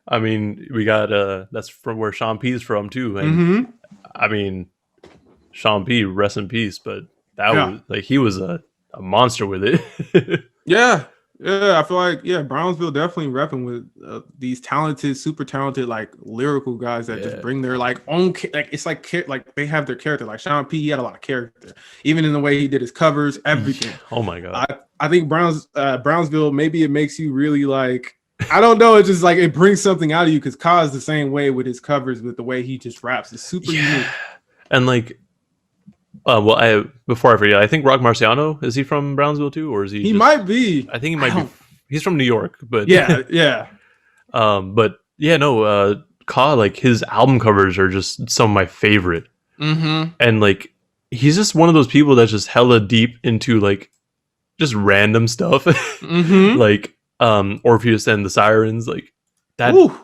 I mean, we got that's from where Sean P is from too, and I mean, Sean P, rest in peace. But that was like he was a monster with it. Yeah, I feel like Brownsville definitely repping with these talented, super talented, like lyrical guys that just bring their like own like it's like they have their character. Like Sean P, he had a lot of character, even in the way he did his covers, everything. Oh my god! I think Brownsville, maybe it makes you really like. I don't know. It's just like it brings something out of you because Ka is the same way with his covers, with the way he just raps. It's super unique. And like, before I forget, I think Rock Marciano, is he from Brownsville too, or is he? He might be. I think he might be. He's from New York, but yeah. But yeah, no. Ka, like his album covers are just some of my favorite, and like he's just one of those people that's just hella deep into like just random stuff, like. Orpheus and the Sirens, like that. Ooh,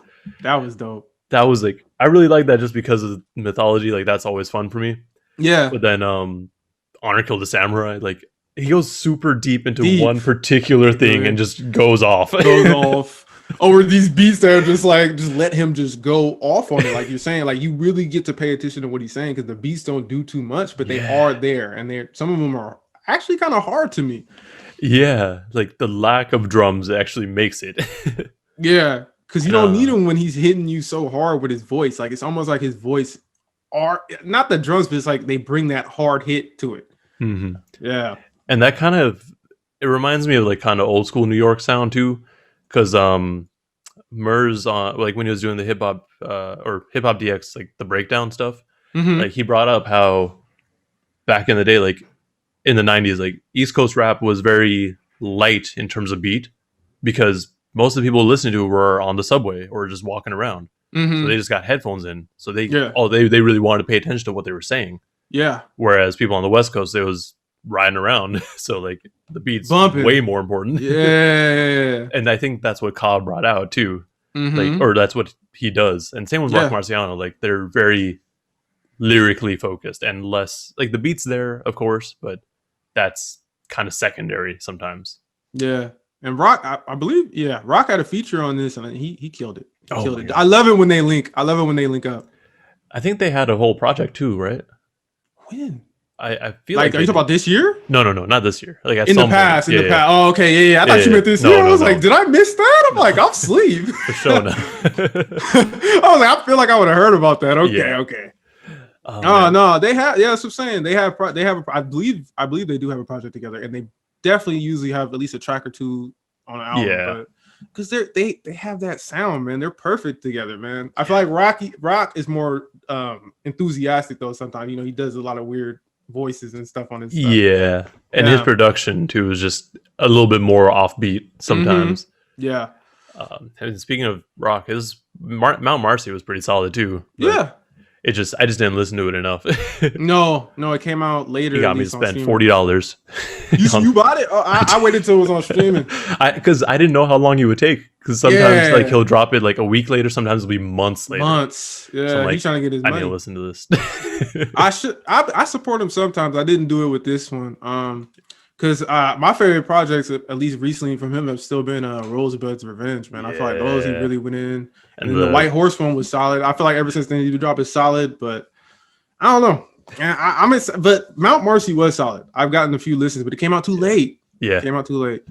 that was dope. That was like I really like that just because of mythology. Like that's always fun for me. Yeah. But then Honor Killed the Samurai, like he goes super deep into one particular thing and just goes off. Over these beats that are just let him just go off on it. Like you're saying, like you really get to pay attention to what he's saying because the beats don't do too much, but they are there, and some of them are actually kind of hard to me. Yeah, like the lack of drums actually makes it. Yeah, because you don't need him when he's hitting you so hard with his voice. Like it's almost like his voice are not the drums, but it's like they bring that hard hit to it. Yeah, and that kind of it reminds me of like kind of old school New York sound too, because Murs like when he was doing the hip hop or Hip Hop DX, like the breakdown stuff, like he brought up how back in the day, like in the 90s, like East Coast rap was very light in terms of beat because most of the people listening to it were on the subway or just walking around. So they just got headphones in. So they really wanted to pay attention to what they were saying. Yeah. Whereas people on the West Coast, they was riding around. So like the beat's bumping. Way more important. Yeah. And I think that's what Cobb brought out too. Like, or that's what he does. And same with Rock Marciano. Like they're very lyrically focused and less like the beat's there, of course, but that's kind of secondary sometimes. Yeah. And Rock, I believe, Rock had a feature on this and he killed it. Killed it. God. I love it when they link. I love it when they link up. I think they had a whole project too, right? When? I feel like are you talking about this year? No, not this year. Like in the past. Oh, okay, yeah. I thought you meant this year. I was like, did I miss that? I'm like, I'm asleep. For sure. No. I was like, I feel like I would have heard about that. Okay. No, they have. Yeah, that's what I'm saying. They have. I believe they do have a project together, and they definitely usually have at least a track or two on an album. Yeah. Because they have that sound, man. They're perfect together, man. I feel like Rock is more enthusiastic though. Sometimes he does a lot of weird voices and stuff on his stuff. Yeah, and his production too is just a little bit more offbeat sometimes. Yeah. And speaking of Rock, his Mount Marcy was pretty solid too. Yeah. I just didn't listen to it enough. No, it came out later. He got me to spend $40. You bought it? Oh, I waited till it was on streaming. Because I didn't know how long he would take. Because sometimes like he'll drop it like a week later. Sometimes it'll be months later. Yeah, so like, he's trying to get his money. I need to listen to this. I support him sometimes. I didn't do it with this one. Because my favorite projects, at least recently from him, have still been Rosebud's Revenge, man. I feel like those he really went in. And the White Horse one was solid. I feel like ever since then, he dropped is solid, but I don't know. And but Mount Marcy was solid. I've gotten a few listens, but it came out too late. Yeah. It came out too late.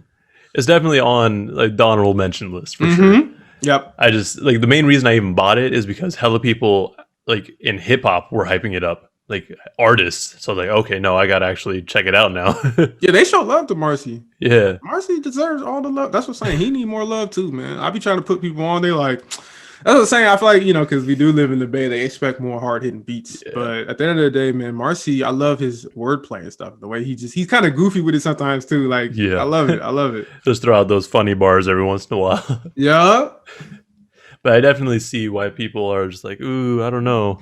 It's definitely on like the honorable mention list for sure. Yep. I just like the main reason I even bought it is because hella people like in hip hop were hyping it up. Like artists, so like okay, no, I gotta actually check it out now. Yeah, they show love to Marcy. Yeah, Marcy deserves all the love. That's what I'm saying. He need more love too, man. I be trying to put people on. They like that's what I'm saying. I feel like because we do live in the Bay, they expect more hard hitting beats. Yeah. But at the end of the day, man, Marcy, I love his wordplay and stuff. The way he's kind of goofy with it sometimes too. Like I love it. Just throw out those funny bars every once in a while. Yeah, but I definitely see why people are just like, ooh, I don't know.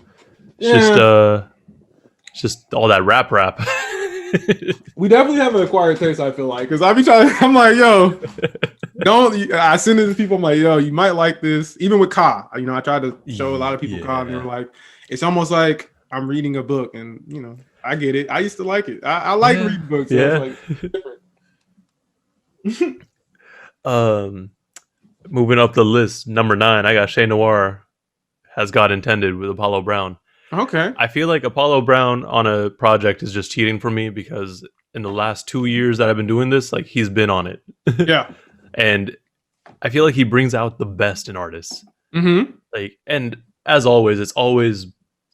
It's just all that rap. We definitely have an acquired taste, I feel like, because I'm like, yo, I send it to people, I'm like, yo, you might like this. Even with Ka, I tried to show a lot of people Ka, and they were like, it's almost like I'm reading a book, and I get it. I used to like it. I like reading books. So it's like moving up the list, number 9, I got Shay Noir, Has God Intended with Apollo Brown. Okay. I feel like Apollo Brown on a project is just cheating for me because in the last 2 years that I've been doing this, like he's been on it. Yeah. And I feel like he brings out the best in artists. Mm-hmm. Like, and as always, it's always,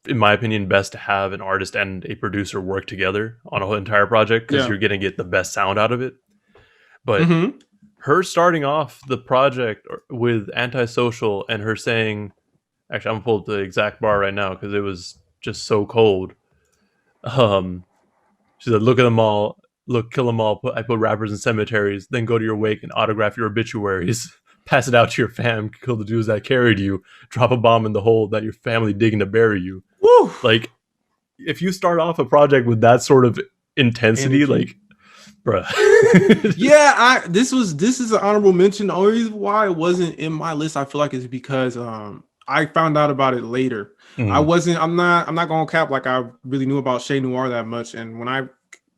in my opinion, best to have an artist and a producer work together on a whole entire project because you're going to get the best sound out of it. But her starting off the project with Antisocial and her saying, actually, I'm gonna pull up the exact bar right now because it was just so cold. She said, "Look at them all. Look, kill them all. I put rappers in cemeteries. Then go to your wake and autograph your obituaries. Pass it out to your fam. Kill the dudes that carried you. Drop a bomb in the hole that your family digging to bury you." Woo! Like, if you start off a project with that sort of intensity, like, bruh. Yeah, this is an honorable mention. The only reason why it wasn't in my list, I feel like, is because I found out about it later. I'm not gonna cap, like I really knew about Shay Noir that much. And when I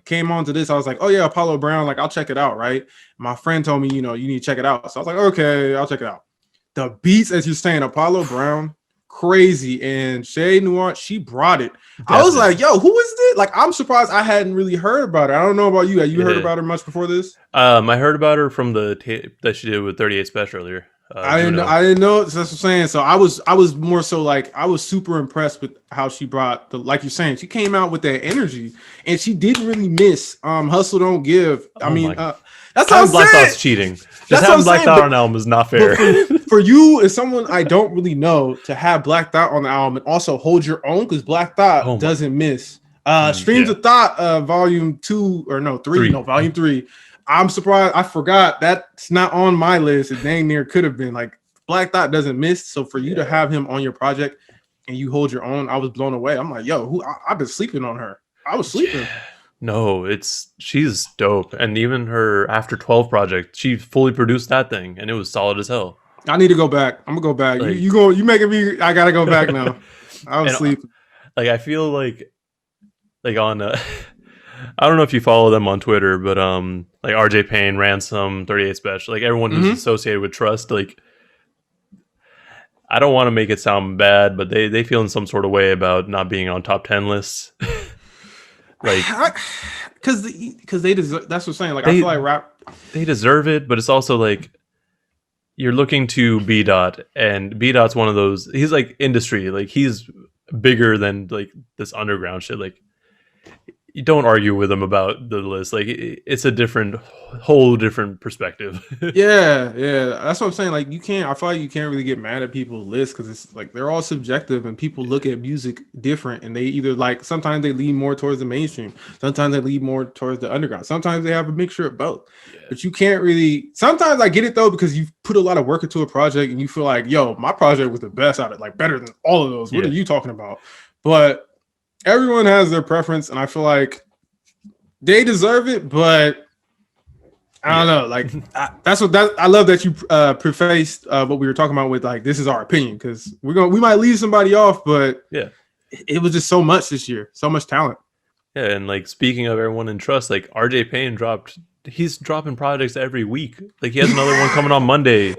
came onto this, I was like, oh yeah, Apollo Brown, like I'll check it out, right? My friend told me, you need to check it out. So I was like, okay, I'll check it out. The beats, as you're saying, Apollo Brown, crazy. And Shay Noir, she brought it. Definitely. I was like, yo, who is this? Like, I'm surprised I hadn't really heard about her. I don't know about you. Have you heard about her much before this? I heard about her from the tape that she did with 38 Special earlier. I didn't know. That's what I'm saying. So I was more so like I was super impressed with how she brought like you're saying, she came out with that energy and she didn't really miss Hustle Don't Give. I mean, that's what I'm Black saying. Thought's cheating. Just having Black Thought on an album is not fair. For you, as someone I don't really know, to have Black Thought on the album and also hold your own, because Black Thought doesn't miss. Streams of Thought, volume 2 or no 3, no volume 3. I'm surprised. I forgot that's not on my list. It dang near could have been. Like Black Thought doesn't miss. So for you to have him on your project and you hold your own, I was blown away. I'm like, yo, I've been sleeping on her. I was sleeping. Yeah. No, she's dope. And even her After 12 project, she fully produced that thing and it was solid as hell. I need to go back. I'm gonna go back. Like, you making me. I gotta go back now. I was sleeping. Like I feel like on I don't know if you follow them on Twitter, but like RJ Payne, Ransom, 38 Special, like everyone who's associated with Trust, like I don't want to make it sound bad, but they feel in some sort of way about not being on top 10 lists. Like because they deserve. That's what I'm saying. Like I feel like rap. They deserve it, but it's also like you're looking to B Dot, and B Dot's one of those. He's like industry, like he's bigger than like this underground shit. Like you don't argue with him about the list. Like it's a whole different perspective. yeah, that's what I'm saying. Like I feel like you can't really get mad at people's lists because it's like they're all subjective and people look at music different and they either like sometimes they lean more towards the mainstream, sometimes they lean more towards the underground, sometimes they have a mixture of both. Yeah. But you can't really. Sometimes I get it though because you put a lot of work into a project and you feel like, yo, my project was the best out of it, like better than all of those. What are you talking about? But everyone has their preference, and I feel like they deserve it, but I don't know. Like I love that you prefaced what we were talking about with like this is our opinion because we might leave somebody off, but yeah, it was just so much this year, so much talent. Yeah, and like speaking of everyone in Trust, like RJ Payne he's dropping projects every week. Like he has another one coming on Monday.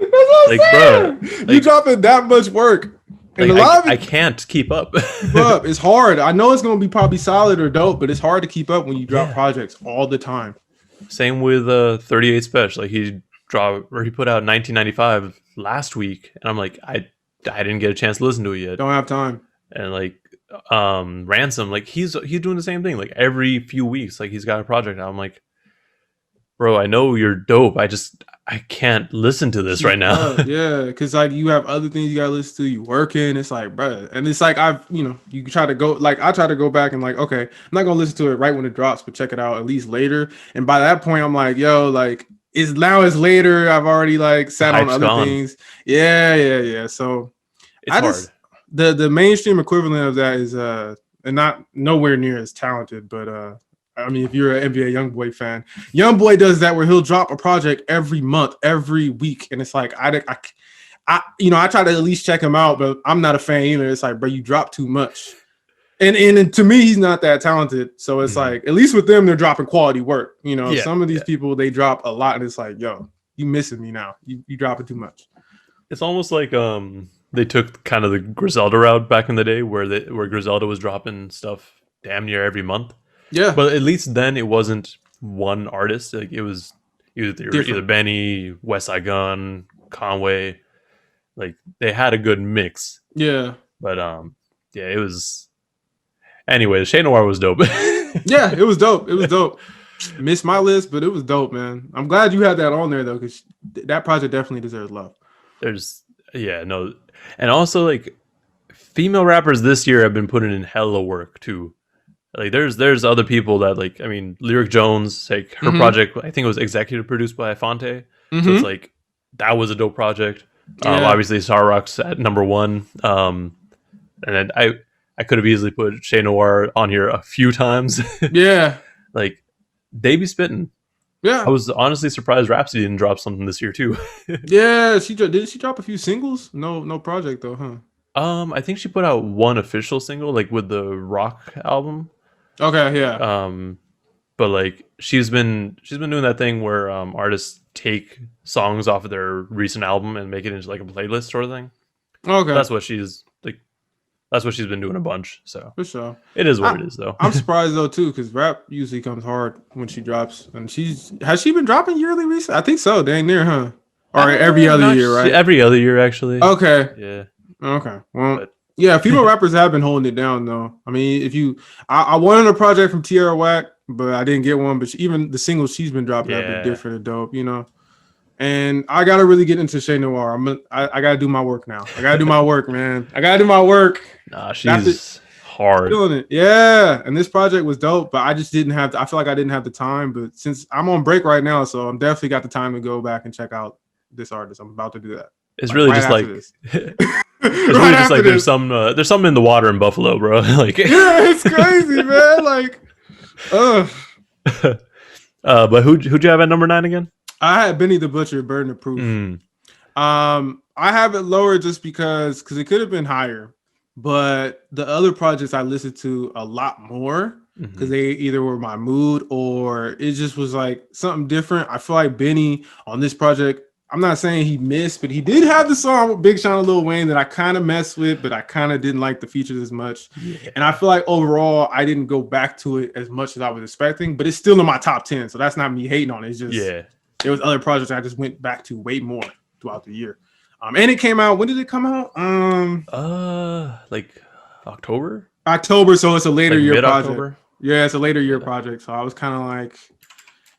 Like, bro, like, you dropping that much work. And like, a lot of it, I can't keep up. It's hard. I know it's going to be probably solid or dope, but it's hard to keep up when you drop projects all the time. Same with 38 Special. Like he put out 1995 last week, and I'm like, I didn't get a chance to listen to it yet. Don't have time. And like Ransom, like he's doing the same thing. Like every few weeks, like he's got a project out. I'm like, bro, I know you're dope. I can't listen to this right now. Yeah, because like you have other things you gotta listen to. You working, it's like, bro, and it's like you try to go. Like I try to go back and like, okay, I'm not gonna listen to it right when it drops, but check it out at least later. And by that point, I'm like, yo, like it's later. I've already like sat on other things. Yeah. So it's hard. The mainstream equivalent of that is and not nowhere near as talented, but I mean, if you're an NBA YoungBoy fan, YoungBoy does that where he'll drop a project every month, every week, and it's like I try to at least check him out, but I'm not a fan either. It's like, bro, you drop too much, and to me, he's not that talented. So it's like at least with them, they're dropping quality work. Some of these people they drop a lot, and it's like, yo, you missing me now. You dropping too much. It's almost like they took kind of the Griselda route back in the day, where Griselda was dropping stuff damn near every month. Yeah, but at least then it wasn't one artist. Like it was either Benny, West Side Gun, Conway. Like they had a good mix. Yeah, but it was. Anyway, Shea Noir was dope. Yeah, it was dope. Missed my list, but it was dope, man. I'm glad you had that on there though, because that project definitely deserves love. And also like female rappers this year have been putting in hella work too. Like there's other people that like, I mean, Lyric Jones, like her project, I think it was executive produced by Fonte. So it's like that was a dope project. Obviously Star Rock's at number 1. And then I could have easily put Shea Noir on here a few times. Yeah. Like they be spitting. Yeah. I was honestly surprised Rhapsody didn't drop something this year too. Yeah, did she drop a few singles? No project though, huh? I think she put out one official single, like with the Rock album. Okay, yeah. But like she's been doing that thing where artists take songs off of their recent album and make it into like a playlist sort of thing. Okay, that's what she's been doing a bunch. So for sure, it is what it is though. I'm surprised though too, because rap usually comes hard when she drops, and has she been dropping yearly recently? I think so, dang near, huh? Or every other year, right? Every other year, actually. Okay. Yeah. Okay. Well. Yeah, female rappers have been holding it down though. I mean, I wanted a project from Tierra Whack, but I didn't get one. But even the singles she's been dropping have been different and dope, And I gotta really get into Shea Noir. I gotta do my work now. I gotta do my work, man. I gotta do my work. Nah, she's hard. Feeling it. Yeah. And this project was dope, but I just didn't have I feel like I didn't have the time. But since I'm on break right now, so I'm definitely got the time to go back and check out this artist. I'm about to do that. It's really right just after like this. it's really just like there's something in the water in Buffalo, bro. Like yeah, it's crazy, man. Like, but who'd you have at number 9 again? I had Benny the Butcher, Burden of Proof. I have it lower just because it could have been higher, but the other projects I listened to a lot more because they either were my mood or it just was like something different. I feel like Benny on this project, I'm not saying he missed, but he did have the song with Big Sean and Lil Wayne that I kind of messed with, but I kind of didn't like the features as much. Yeah. And I feel like overall, I didn't go back to it as much as I was expecting, but it's still in my top 10. So that's not me hating on it. It's just, there was other projects I just went back to way more throughout the year. And it came out, when did it come out? Like October? October, so it's a later like year mid-October? project. Yeah, it's a later year project. So I was kind of like,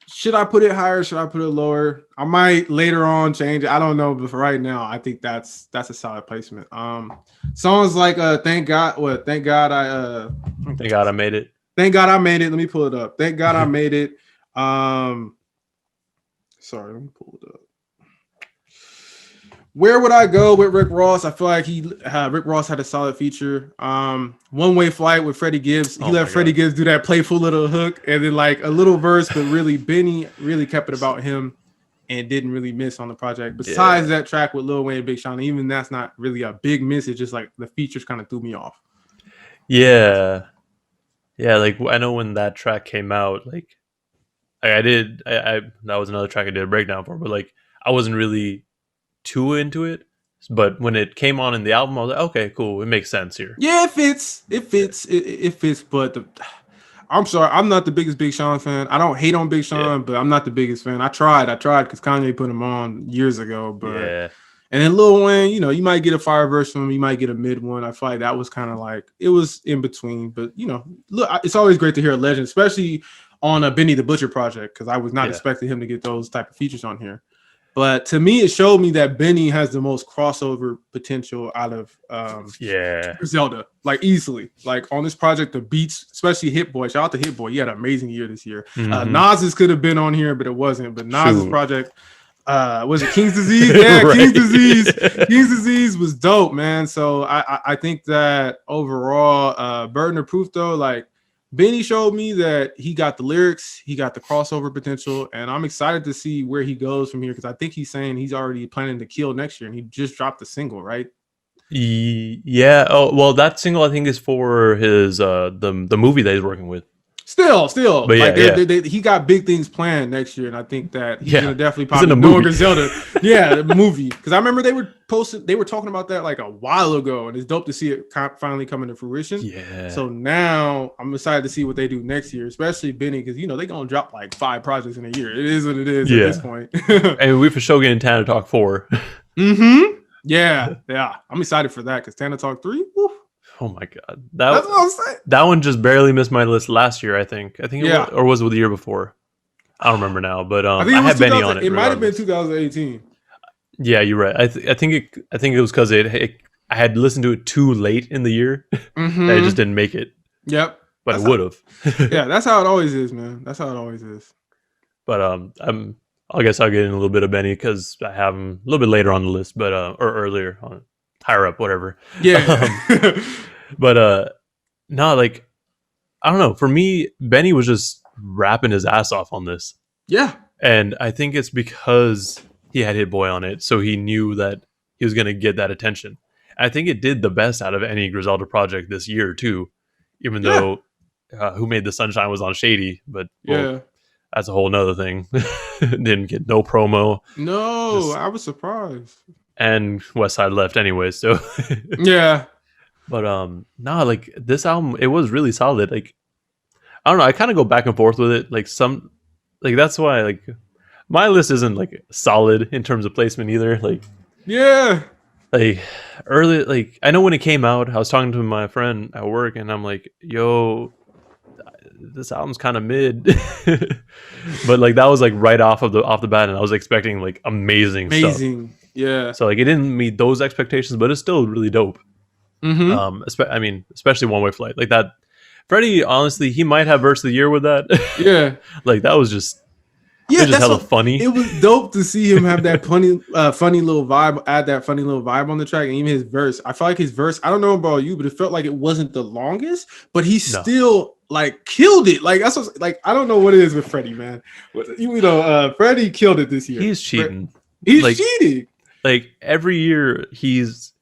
should I put it higher? Should I put it lower? I might later on change it. I don't know, but for right now, I think that's a solid placement. Songs like Thank God I Made It. Thank God I Made It. Let me pull it up. Thank God I Made It. Sorry, let me pull it up. Where would I go with Rick Ross? I feel like Rick Ross had a solid feature. One Way Flight with Freddie Gibbs. He let Freddie Gibbs do that playful little hook and then like a little verse, but really Benny really kept it about him and didn't really miss on the project. Besides that track with Lil Wayne and Big Sean, even that's not really a big miss. It's just like the features kind of threw me off. Yeah. Yeah, like I know when that track came out, like I that was another track I did a breakdown for, but like I wasn't really too into it, but when it came on in the album, I was like, okay, cool, it makes sense here. Yeah, it fits. But I'm sorry, I'm not the biggest Big Sean fan. I don't hate on Big Sean, but I'm not the biggest fan. I tried because Kanye put him on years ago, but and then Lil Wayne, you might get a fire verse from him, you might get a mid one. I feel like that was kind of like it was in between, but look, it's always great to hear a legend, especially on a Benny the Butcher project, because I was not expecting him to get those type of features on here. But to me, it showed me that Benny has the most crossover potential out of Zelda, like easily. Like on this project, the beats, especially Hit Boy. Shout out to Hit Boy. He had an amazing year this year. Nas's could have been on here, but it wasn't. But Nas's project, was it King's Disease? Yeah, right. King's Disease. King's Disease was dope, man. So I think that overall, Burden of Proof, though, like, Benny showed me that he got the lyrics, he got the crossover potential, and I'm excited to see where he goes from here because I think he's saying he's already planning to kill next year, and he just dropped the single, right? Yeah. Oh, well, that single I think is for his the movie that he's working with. Still, but like he got big things planned next year, and I think that he's gonna definitely pop in no Griselda. The movie, because I remember they were talking about that like a while ago, and it's dope to see it finally coming to fruition. Yeah. So now I'm excited to see what they do next year, especially Benny, because they're gonna drop like 5 projects in a year. It is what it is at this point. And we for sure getting Tana Talk 4. Yeah. I'm excited for that because Tana Talk 3. Woo. Oh my god, that's what I'm saying. That one just barely missed my list last year. I think it was the year before. I don't remember now, but I had Benny on it. It might have been 2018. Yeah, you're right. I think it was because I had listened to it too late in the year that it just didn't make it. Yep, but it would have. Yeah, that's how it always is, man. That's how it always is. But I guess I'll get in a little bit of Benny because I have him a little bit later on the list, but or earlier on. Higher up, whatever. Yeah. But no, like I don't know. For me, Benny was just rapping his ass off on this. Yeah. And I think it's because he had Hit Boy on it, so he knew that he was gonna get that attention. I think it did the best out of any Griselda project this year too. Even though Who Made the Sunshine was on Shady, but that's a whole nother thing. Didn't get no promo. No, I was surprised. And Westside left anyway, so yeah. But no, like this album, it was really solid. Like I don't know, I kind of go back and forth with it. Like that's why like my list isn't like solid in terms of placement either. Like like early, like I know when it came out, I was talking to my friend at work, and I'm like, "Yo, this album's kind of mid," but like that was like right off the bat, and I was expecting like amazing stuff. Yeah. So like it didn't meet those expectations, but it's still really dope. I mean, especially One Way Flight, like that. Freddie, honestly, he might have verse of the year with that. Yeah. Like that was just, it Yeah, was just that's hella what funny. it was dope to see him have that funny little vibe, add that funny little vibe on the track, and even his verse. I felt like his verse, I don't know about you, but it felt like it wasn't the longest, but he No. still like killed it. Like that's what, like I don't know what it is with Freddie, man. Freddie killed it this year. He's cheating. He's Like, cheating. like every year he's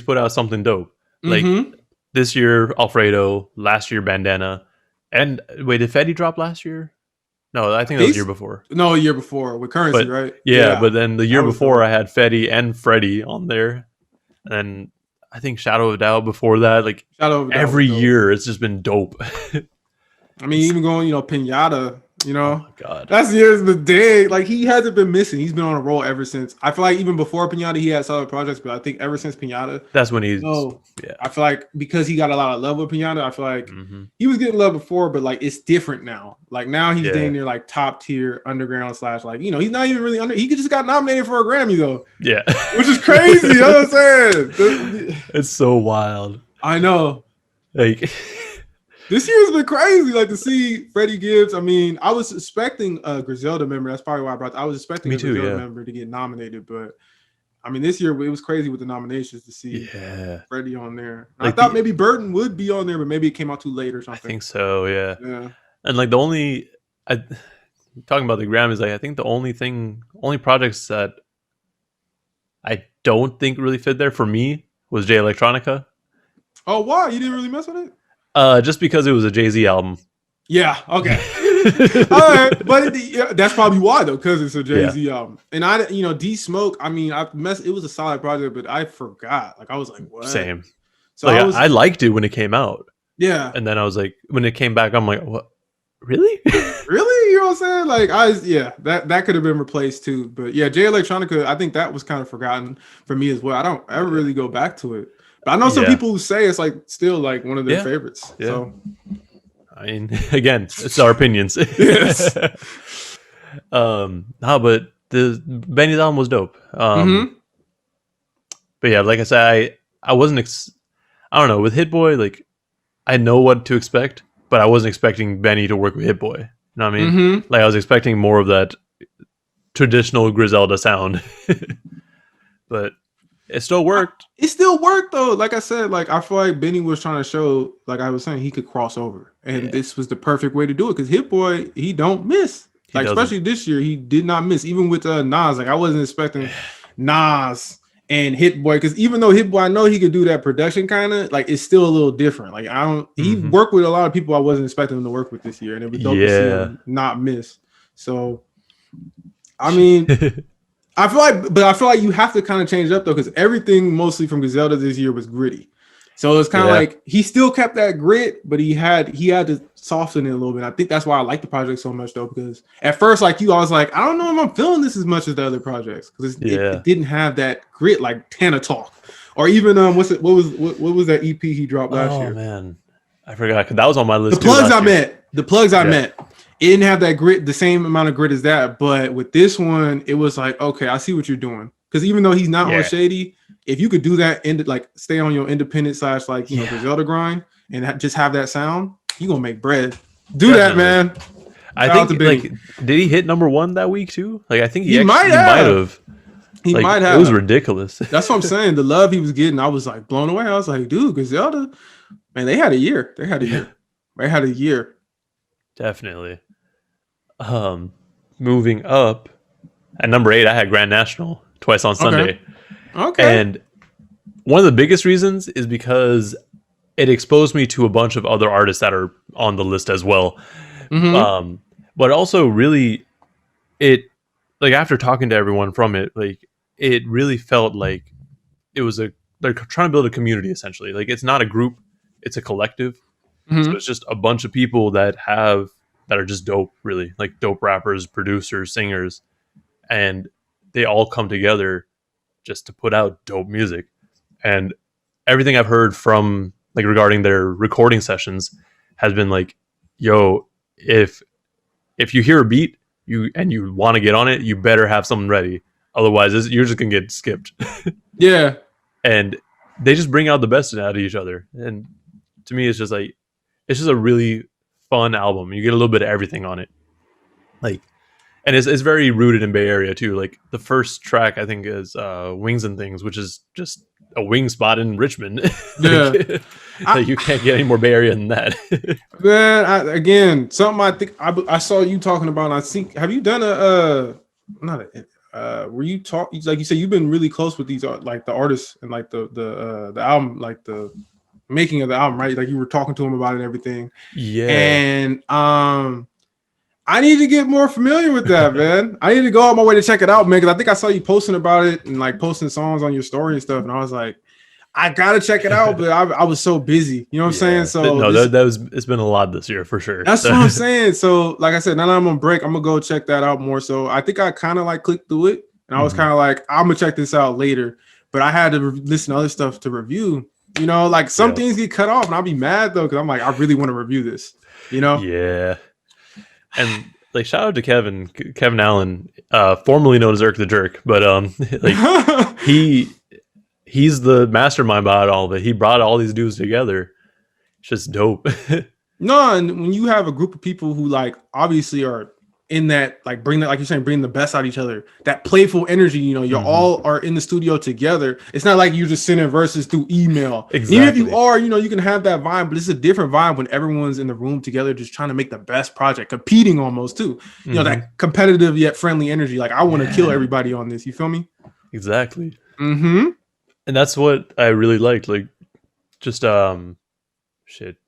put out something dope. Like this year Alfredo, last year Bandana, and wait, did Fetty drop last year? No, I think that was the year before. No, a year before with Currency, but, right? Yeah, but then the year before I had Fetty and Freddie on there, and I think Shadow of Doubt before that. Like every year, it's just been dope. I mean, even going, Pinata, oh my God, that's years the day. Like he hasn't been missing. He's been on a roll ever since. I feel like even before Pinata, he had solid projects, but I think ever since Pinata, that's when he's. Yeah, I feel like because he got a lot of love with Pinata, I feel like he was getting love before, but like it's different now. Like now he's getting near like top tier underground / like he's not even really under. He just got nominated for a Grammy though. Yeah, which is crazy. You know what I'm saying? It's so wild. I know. Like. This year's been crazy, like to see Freddie Gibbs. I mean, I was expecting a Griselda member. That's probably why I brought. I was expecting a Griselda member to get nominated, but I mean, this year it was crazy with the nominations to see Freddie on there. Like I thought maybe Burton would be on there, but maybe it came out too late or something. I think so. Yeah. And like talking about the Grammys, like I think the only projects that I don't think really fit there for me was Jay Electronica. Oh, why? You didn't really mess with it? Just because it was a Jay-Z album. Yeah. Okay. All right, but that's probably why though, because it's a Jay-Z album. And I, D Smoke. I mean, it was a solid project, but I forgot. Like I was like, what? Same. So like, I liked it when it came out. Yeah. And then I was like, when it came back, I'm like, what? Really? Really? You know what I'm saying? Like that could have been replaced too. But yeah, Jay Electronica. I think that was kind of forgotten for me as well. I don't ever really go back to it. But I know some people who say it's like still like one of their favorites. Yeah. So I mean, again, it's our opinions. Yes. But the Benny's album was dope. But yeah, like I said, I wasn't. I don't know, with Hit Boy, like I know what to expect, but I wasn't expecting Benny to work with Hit Boy. You know what I mean? Like I was expecting more of that traditional Griselda sound, but. It still worked. It still worked though. Like I said, like I feel like Benny was trying to show, like I was saying, he could cross over, and this was the perfect way to do it. Because Hit Boy, he don't miss. Like especially this year, he did not miss. Even with Nas, like I wasn't expecting Nas and Hit Boy, because even though Hit Boy, I know he could do that production kind of, like it's still a little different. Like I don't. He worked with a lot of people I wasn't expecting him to work with this year, and it was dope to see him not miss. So, I mean. I feel like you have to kind of change it up though, because everything mostly from Griselda this year was gritty. So it's kind of like he still kept that grit, but he had to soften it a little bit. I think that's why I like the project so much though, because at first, like you, I was like, I don't know if I'm feeling this as much as the other projects, because it didn't have that grit like Tana Talk, or even what was that EP he dropped last year? Oh man, I forgot. That was on my list. The plugs I met. It didn't have that grit, the same amount of grit as that. But with this one, it was like, okay, I see what you're doing. Because even though he's not on Shady, if you could do that and like stay on your independent / like Griselda grind and just have that sound, you gonna make bread. Do that, man. I think like, did he hit #1 that week too? Like I think he might have. He might have. It was ridiculous. That's what I'm saying. The love he was getting, I was like blown away. I was like, dude, Griselda, man, they had a year. They had a year. Definitely. Moving up at #8, I had Grand National Twice on Sunday. Okay. And one of the biggest reasons is because it exposed me to a bunch of other artists that are on the list as well. But also really it, like after talking to everyone from it, like it really felt like it was they're trying to build a community essentially. Like it's not a group, it's a collective. So it's just a bunch of people that are just dope, really, like dope rappers, producers, singers, and they all come together just to put out dope music. And everything I've heard from like regarding their recording sessions has been like, yo, if you hear a beat and you want to get on it, you better have something ready. Otherwise, you're just gonna get skipped. Yeah. And they just bring out the best out of each other. And to me, it's just like it's just a really fun album. You get a little bit of everything on it, like, and it's very rooted in Bay Area too. Like the first track I think is "Wings and Things," which is just a wing spot in Richmond. Yeah, like you can't get any more Bay Area than that. man. Again, something I think I saw you talking about. I think have you done not a were you talk like you said you've been really close with these like the artists and like the album, like the making of the album, right? Like you were talking to him about it and everything. Yeah. And I need to get more familiar with that, man. I need to go out my way to check it out, man, because I think I saw you posting about it and like posting songs on your story and stuff. And I was like, I gotta check it out, but I was so busy. You know what I'm saying? So no, it's been a lot this year for sure. That's what I'm saying. So like I said, now that I'm on break, I'm gonna go check that out more. So I think I kind of like clicked through it, and I was kind of like, I'm gonna check this out later. But I had to listen to other stuff to review. You know, like some things get cut off, and I'll be mad though because I'm like, I really want to review this. You know? Yeah. And like shout out to Kevin Allen, formerly known as Irk the Jerk, but like he's the mastermind behind all of it. He brought all these dudes together. It's just dope. No, and when you have a group of people who like obviously are in that, like bring that, like you're saying, bring the best out of each other, that playful energy, you know, you all are in the studio together. It's not like you're just sending verses through email. Exactly. Even if you are, you know, you can have that vibe, but it's a different vibe when everyone's in the room together, just trying to make the best project, competing almost too. You know, that competitive yet friendly energy. Like I want to kill everybody on this. You feel me? Exactly. And that's what I really liked. Like just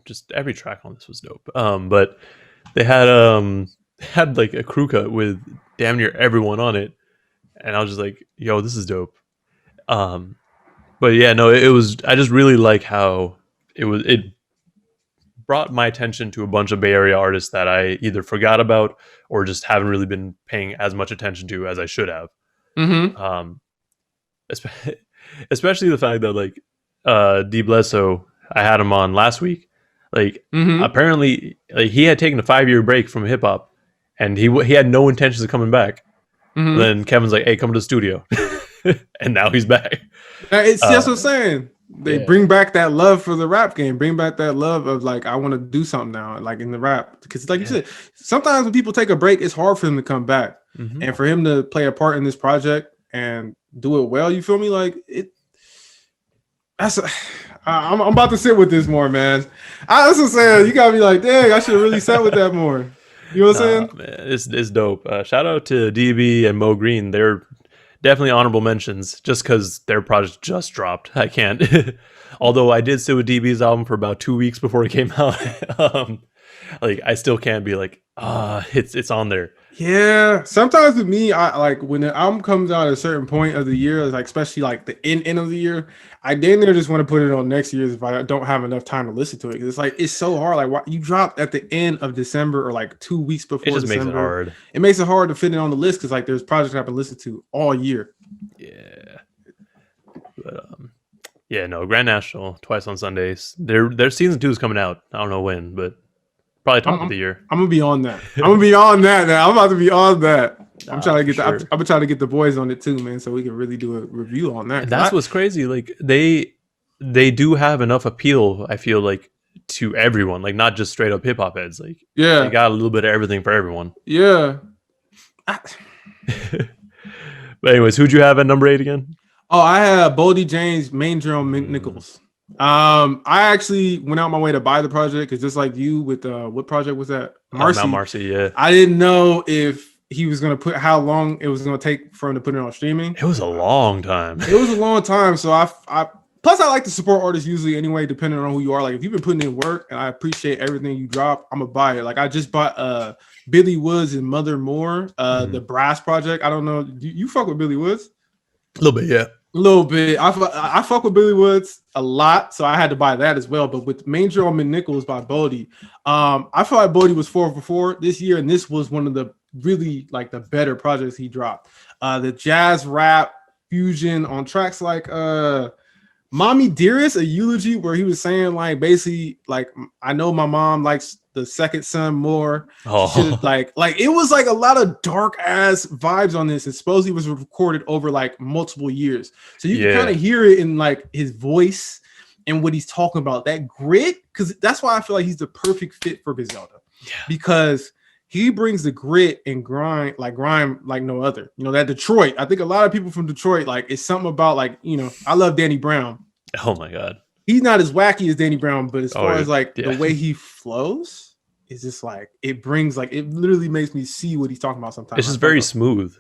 just every track on this was dope. But they had like a crew cut with damn near everyone on it, and I was just like, yo, this is dope. But yeah, no, it was, I just really like how it brought my attention to a bunch of Bay Area artists that I either forgot about or just haven't really been paying as much attention to as I should have. Especially the fact that like D Bledsoe, I had him on last week. Like apparently like, he had taken a 5-year break from hip hop, and he had no intentions of coming back. Then Kevin's like, "Hey, come to the studio," and now he's back. It's just what I'm saying. They bring back that love for the rap game. Bring back that love of like, I want to do something now, like in the rap. Because like you said, sometimes when people take a break, it's hard for them to come back, and for him to play a part in this project and do it well. You feel me? Like it. I'm about to sit with this more, man. That's what I'm saying. You gotta be like, dang, I should have really sat with that more. You know what I'm saying? Man, it's dope. Shout out to DB and Mo Green. They're definitely honorable mentions just because their project just dropped. I can't. Although I did sit with DB's album for about 2 weeks before it came out. Like I still can't be like, it's on there. Yeah. Sometimes with me, I like when the album comes out at a certain point of the year, like especially like the end of the year, I damn near just want to put it on next year's if I don't have enough time to listen to it. Cause it's like it's so hard. Like why, you drop at the end of December or like 2 weeks before it just December. Makes it hard. It makes it hard to fit it on the list because like there's projects I've been listening to all year. Yeah. But yeah, no, Grand National twice on Sundays. Their season 2 is coming out. I don't know when, but probably top of the year. I'm gonna be on that. I'm gonna be on that now. I'm about to be on that. I'm trying to get I'm gonna try to get the boys on it too, man, so we can really do a review on that. And that's what's crazy. Like they do have enough appeal, I feel like, to everyone, like not just straight up hip hop heads. Like they got a little bit of everything for everyone. Yeah. But anyways, who'd you have at number 8 again? Oh, I had Boldy James, Main Drill, Nichols. I actually went out my way to buy the project because just like you with what project was that? Mount Marcy, yeah. I didn't know if he was gonna put how long it was gonna take for him to put it on streaming. It was a long time. It was a long time. So I plus I like to support artists usually anyway, depending on who you are. Like if you've been putting in work and I appreciate everything you drop, I'm gonna buy it. Like I just bought Billy Woods and Mother Moore, the Brass project. I don't know. You fuck with Billy Woods? A little bit, yeah. A little bit. I fuck with Billy Woods a lot, so I had to buy that as well. But with Main Drill Nichols by Boldy, I felt like Boldy was 4 for 4 this year, and this was one of the really like the better projects he dropped. The jazz rap fusion on tracks like Mommy Dearest, a eulogy where he was saying like basically like I know my mom likes the second son more. Oh, Like it was like a lot of dark ass vibes on this. It supposedly was recorded over like multiple years, so you can kind of hear it in like his voice and what he's talking about. That grit, because that's why I feel like he's the perfect fit for Griselda, because he brings the grit and grind like no other. You know, that Detroit. I think a lot of people from Detroit, like, it's something about, like, you know, I love Danny Brown. oh my God. He's not as wacky as Danny Brown, but as far as like yeah. the way he flows, is just like, it brings, like, it literally makes me see what he's talking about sometimes. It's just very smooth,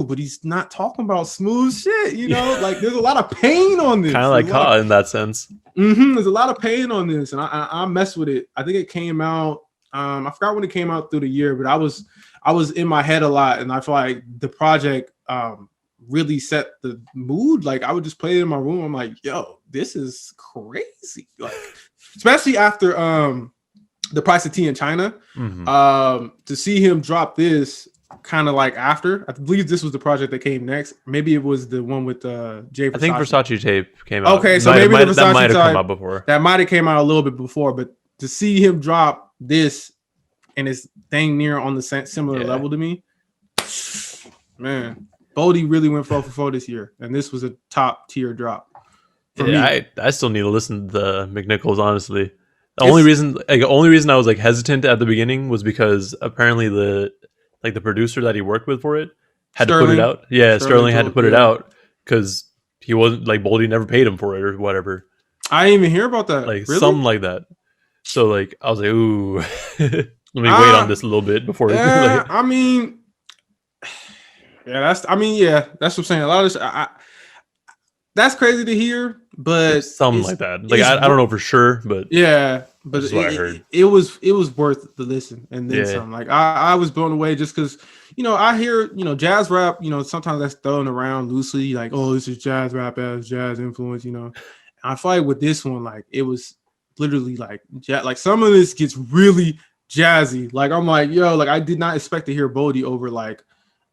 but he's not talking about smooth shit, you know. Like, there's a lot of pain on this. Kind of like Ka in that sense. There's a lot of pain on this, and I mess with it. I think it came out. I forgot when it came out through the year, but I was in my head a lot, and I feel like the project really set the mood. Like, I would just play it in my room. I'm like, yo, this is crazy. Like, especially after the price of tea in China. To see him drop this kind of like after, I believe this was the project that came next. Maybe it was the one with Jay Versace. I think Versace tape came out. Okay, so maybe the Versace that might have type, come out before. That might have came out a little bit before, but to see him drop this and it's dang near on the similar level to me, man, Boldy really went 4 for 4 this year, and this was a top tier drop for me. I still need to listen to the McNichols, honestly. The only reason I was like hesitant at the beginning was because apparently the producer that he worked with for it had to put it out. Yeah, Sterling had to put it out because he wasn't, like, Boldy never paid him for it or whatever. I didn't even hear about that. Like, really? something like that. So, like, I was like, ooh, let me wait on this a little bit before. Yeah, like, I mean, that's what I'm saying. A lot of this, that's crazy to hear, but something like that. Like, I don't know for sure, but yeah, but that's what I heard. It was worth the listen, and then some. Like, I was blown away just because, you know, I hear, you know, jazz rap, you know, sometimes that's thrown around loosely, like, oh, this is jazz rap as jazz influence, you know. And I feel like with this one, like, it was literally like some of this gets really jazzy. Like, I'm like, yo, like, I did not expect to hear Boldy over like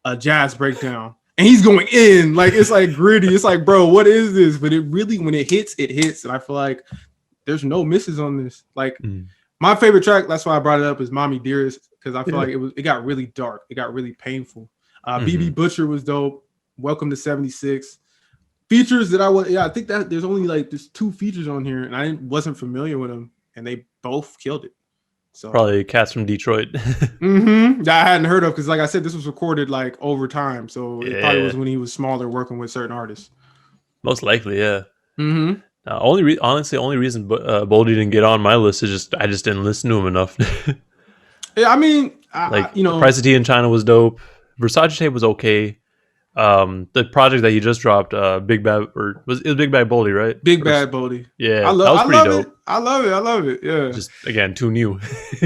a jazz breakdown, and he's going in, like, it's like gritty. It's like, bro, what is this? But it really, when it hits, and I feel like there's no misses on this. Like, my favorite track, that's why I brought it up, is Mommy Dearest, because I feel like it got really dark, it got really painful. BB Butcher was dope. Welcome to 76. Features that I think that there's only like there's 2 features on here, and I wasn't familiar with them, and they both killed it. So probably cats from Detroit. That I hadn't heard of, because, like I said, this was recorded like over time, so it probably was when he was smaller, working with certain artists. Most likely, yeah. Only reason Boldy didn't get on my list is I just didn't listen to him enough. Yeah, I mean, you know, Price of Tea in China was dope. Versace tape was okay. The project that he just dropped, Big Bad, or was it Big Bad Boldy, right? Bad Boldy. Yeah, that was pretty dope. I love it. Yeah, just again too new.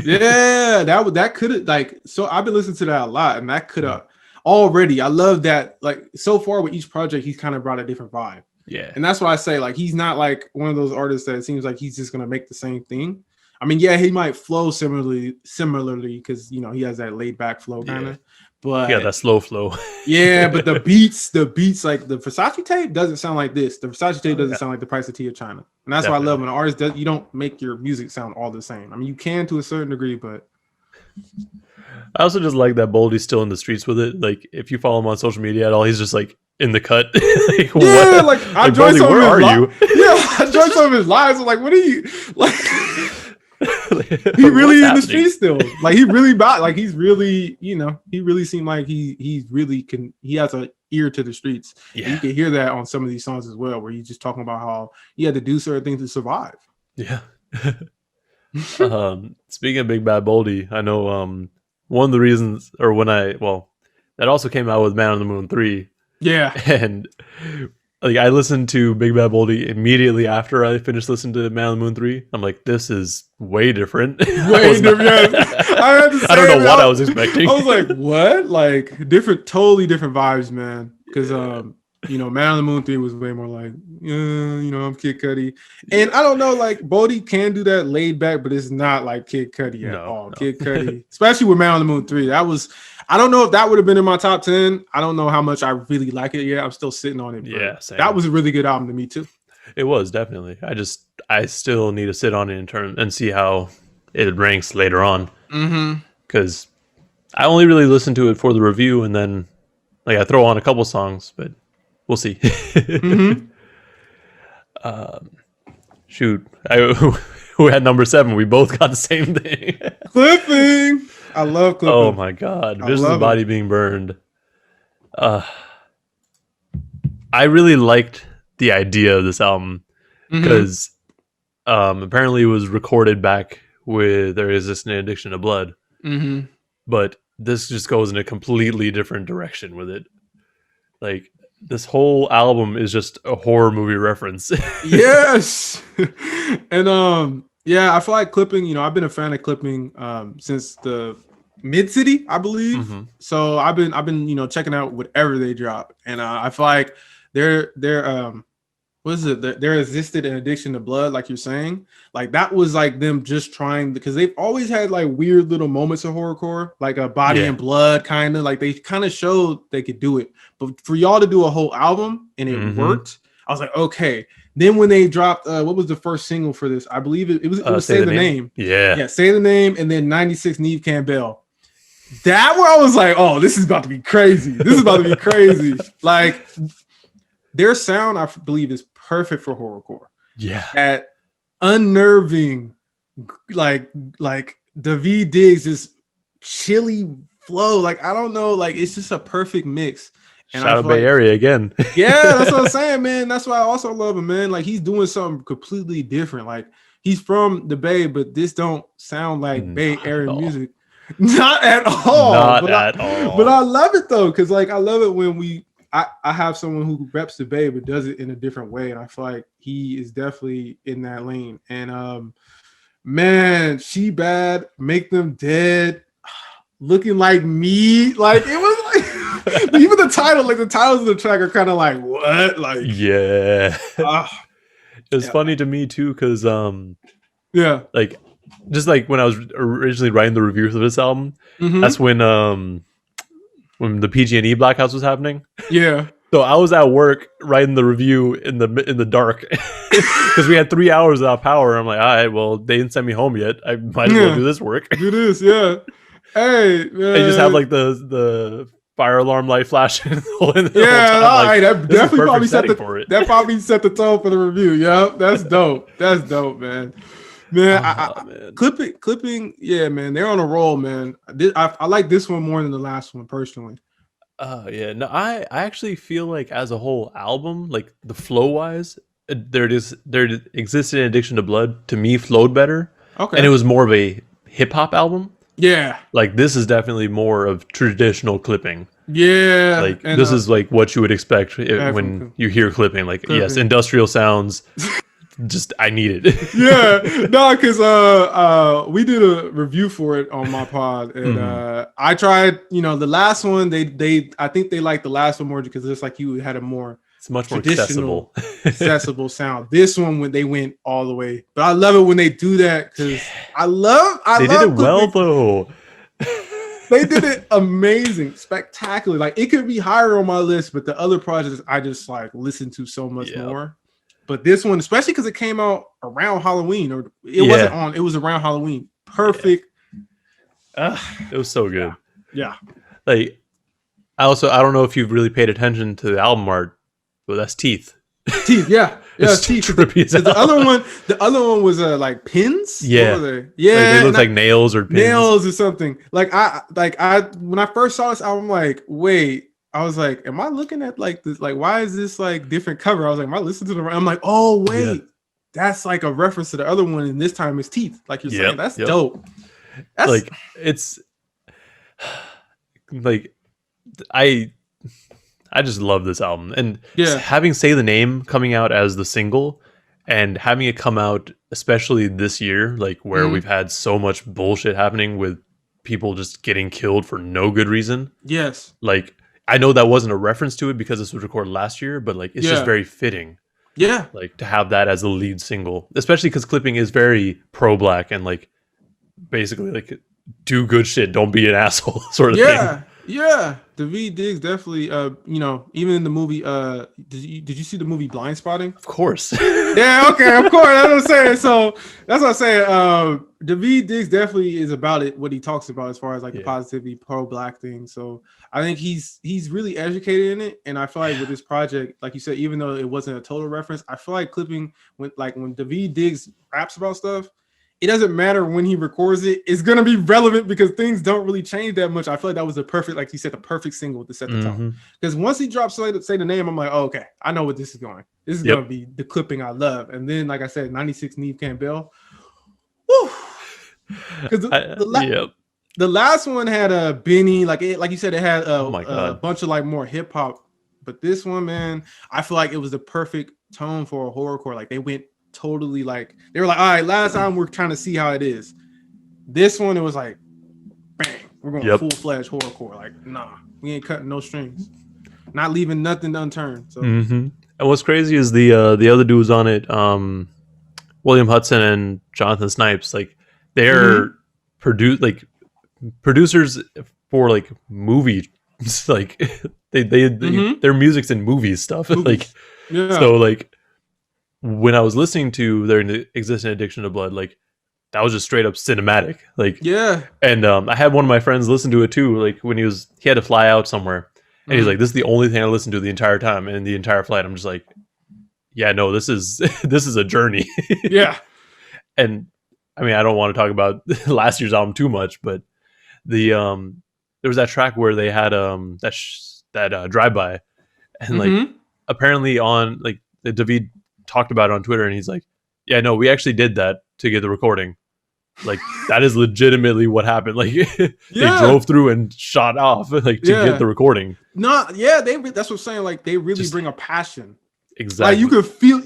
Yeah, that could have, like, so I've been listening to that a lot, and that could have already. I love that. Like, so far with each project, he's kind of brought a different vibe. Yeah, and that's why I say, like, he's not like one of those artists that it seems like he's just gonna make the same thing. I mean, yeah, he might flow similarly because, you know, he has that laid back flow kind of. But that slow flow. Yeah, but the beats, like the Versace tape doesn't sound like this. The Versace tape doesn't sound like the Price of Tea of China. And that's why I love when an artist does, you don't make your music sound all the same. I mean, you can to a certain degree, but I also just like that Boldy's still in the streets with it. Like, if you follow him on social media at all, he's just like in the cut. Like, yeah, what? Like, I joined some of his you? Yeah, I joined some of his lives. I'm like, what are you like? He really in the street still. Like, he really like, he's really, you know, he really seemed like he really can, he has an ear to the streets. Yeah, you can hear that on some of these songs as well, where he's just talking about how he had to do certain things to survive. Yeah. Speaking of Big Bad Boldy, I know one of the reasons, or that also came out with Man on the Moon 3. Yeah. And like, I listened to Big Bad Boldy immediately after I finished listening to Man on the Moon 3. I'm like, this is way different. Way different. I don't know what I was expecting. I was like, what? Like, totally different vibes, man. Because you know, Man on the Moon 3 was way more like, you know, I'm Kid Cudi. And I don't know, like, Boldy can do that laid back, but it's not like Kid Cudi at all. Kid Cudi, especially with Man on the Moon 3. That was, I don't know if that would have been in my top 10. I don't know how much I really like it yet. I'm still sitting on it. Yeah, same. That was a really good album to me too. It was, definitely. I still need to sit on it and see how it ranks later on. Mm-hmm. Because I only really listen to it for the review, and then like I throw on a couple songs, but we'll see. Mm-hmm. Shoot, who had number 7? We both got the same thing. Clipping. I love clipping. Oh my god, Visions of Body Being Burned. I really liked the idea of this album because apparently it was recorded back with There Exists an Addiction to Blood. Mm-hmm. But this just goes in a completely different direction with it. Like, this whole album is just a horror movie reference. Yes. And yeah, I feel like clipping, I've been a fan of clipping since the Mid City, I believe. Mm-hmm. So I've been checking out whatever they drop. And I feel like they're what is it? There existed an addiction to blood, like you're saying. Like that was like them just trying, because they've always had like weird little moments of horrorcore, like a body and blood kind of. Like they kind of showed they could do it, but for y'all to do a whole album and it worked, I was like, okay. Then when they dropped, what was the first single for this? I believe it was Say the Name. Yeah, Say the Name, and then 96 Neve Campbell. That where I was like, oh, this is about to be crazy. This is about to be crazy. Like their sound, I believe, is perfect for horrorcore. Yeah. That unnerving, like Daveed Diggs, this chilly flow. Like, I don't know, like it's just a perfect mix. And Shout out Bay Area again. Yeah, that's what I'm saying, man. That's why I also love him, man. Like he's doing something completely different. Like he's from the Bay, but this don't sound like Bay Area music. Not at all. Not at all. But I love it though, because like I love it when I have someone who reps the Bay but does it in a different way, and I feel like he is definitely in that lane. And man, She Bad, Make Them Dead, Looking Like Me, like it was like even the titles of the track are kind of like what, like yeah. It was funny to me too, because like just like when I was originally writing the review for this album, that's when the PG&E blackouts was happening. Yeah. So I was at work writing the review in the dark because we had 3 hours without power. I'm like, all right, well, they didn't send me home yet. I might as well do this work. Do this, yeah. Hey, man. They just have like the fire alarm light flashing. Yeah, all right. That definitely probably set the tone for the review. Yeah, that's dope. That's dope, man. Man, clipping, yeah, man, they're on a roll, man. I like this one more than the last one personally. Yeah, no, I actually feel like as a whole album, like the flow wise, there existed an Addiction to Blood to me flowed better. Okay, and it was more of a hip hop album. Yeah, like this is definitely more of traditional clipping. Yeah, like this is like what you would expect when you hear clipping. Like yes, industrial sounds. Just I need it. Yeah, no, because we did a review for it on my pod, and I tried. The last one I think they liked the last one more because it's like you had a more much more accessible sound. This one when they went all the way, but I love it when they do that because they did it well though. They did it amazing, spectacular. Like it could be higher on my list, but the other projects I just like listen to so much more. But this one, especially because it came out around Halloween, or it was around Halloween. Perfect. It was so good. Yeah. Like, I don't know if you've really paid attention to the album art, but that's teeth. Teeth, yeah. It's teeth. The other one was like pins. Yeah. Yeah. They look like nails or pins. Nails or something. Like I when I first saw this album, like, wait. I was like, am I looking at like this? Like, why is this like different cover? I was like, am I listening to the? I'm like, oh wait, that's like a reference to the other one, and this time it's teeth. Like you're saying, that's dope. That's like it's like I just love this album, and having Say the Name coming out as the single, and having it come out especially this year, like where we've had so much bullshit happening with people just getting killed for no good reason. Yes, like. I know that wasn't a reference to it because this was recorded last year, but like it's just very fitting. Yeah. Like to have that as the lead single, especially because clipping is very pro-black and like basically like do good shit, don't be an asshole sort of thing. Yeah. Daveed Diggs definitely even in the movie did you see the movie Blind Spotting? Of course. Yeah, okay, of course. That's what I'm saying. So that's what I'm saying. David Diggs definitely is about it, what he talks about as far as like the positivity, pro-black thing. So I think he's really educated in it. And I feel like with this project, like you said, even though it wasn't a total reference, I feel like clipping when David Diggs raps about stuff, it doesn't matter when he records it. It's gonna be relevant because things don't really change that much. I feel like that was the perfect, like you said, the perfect single to set the tone. Because once he drops say the name, I'm like, oh, okay, I know what this is going. This is gonna be the clipping I love. And then, like I said, 96 Neve Campbell. Woo! Because the last one had a Benny, like you said, it had a bunch of like more hip hop. But this one, man, I feel like it was the perfect tone for a horrorcore. Like they went totally like they were like, all right, last time we're trying to see how it is. This one, it was like, bang, we're going full-fledged horrorcore. Like, nah, we ain't cutting no strings, not leaving nothing unturned. So, and what's crazy is the other dudes on it, William Hudson and Jonathan Snipes. Like, they're producers for like movie, like their music's in movies stuff. Like, so like. When I was listening to their Existing Addiction to Blood, like that was just straight up cinematic. Like, and I had one of my friends listen to it too. Like when he had to fly out somewhere, and he's like, "This is the only thing I listened to the entire time." And the entire flight, I'm just like, "Yeah, no, this is this is a journey." And I mean, I don't want to talk about last year's album too much, but the there was that track where they had that drive by, and like apparently on like David talked about it on Twitter, and he's like, yeah, no, we actually did that to get the recording. Like that is legitimately what happened. Like they drove through and shot off like to get the recording. That's what I'm saying. Like they really bring a passion. Exactly. Like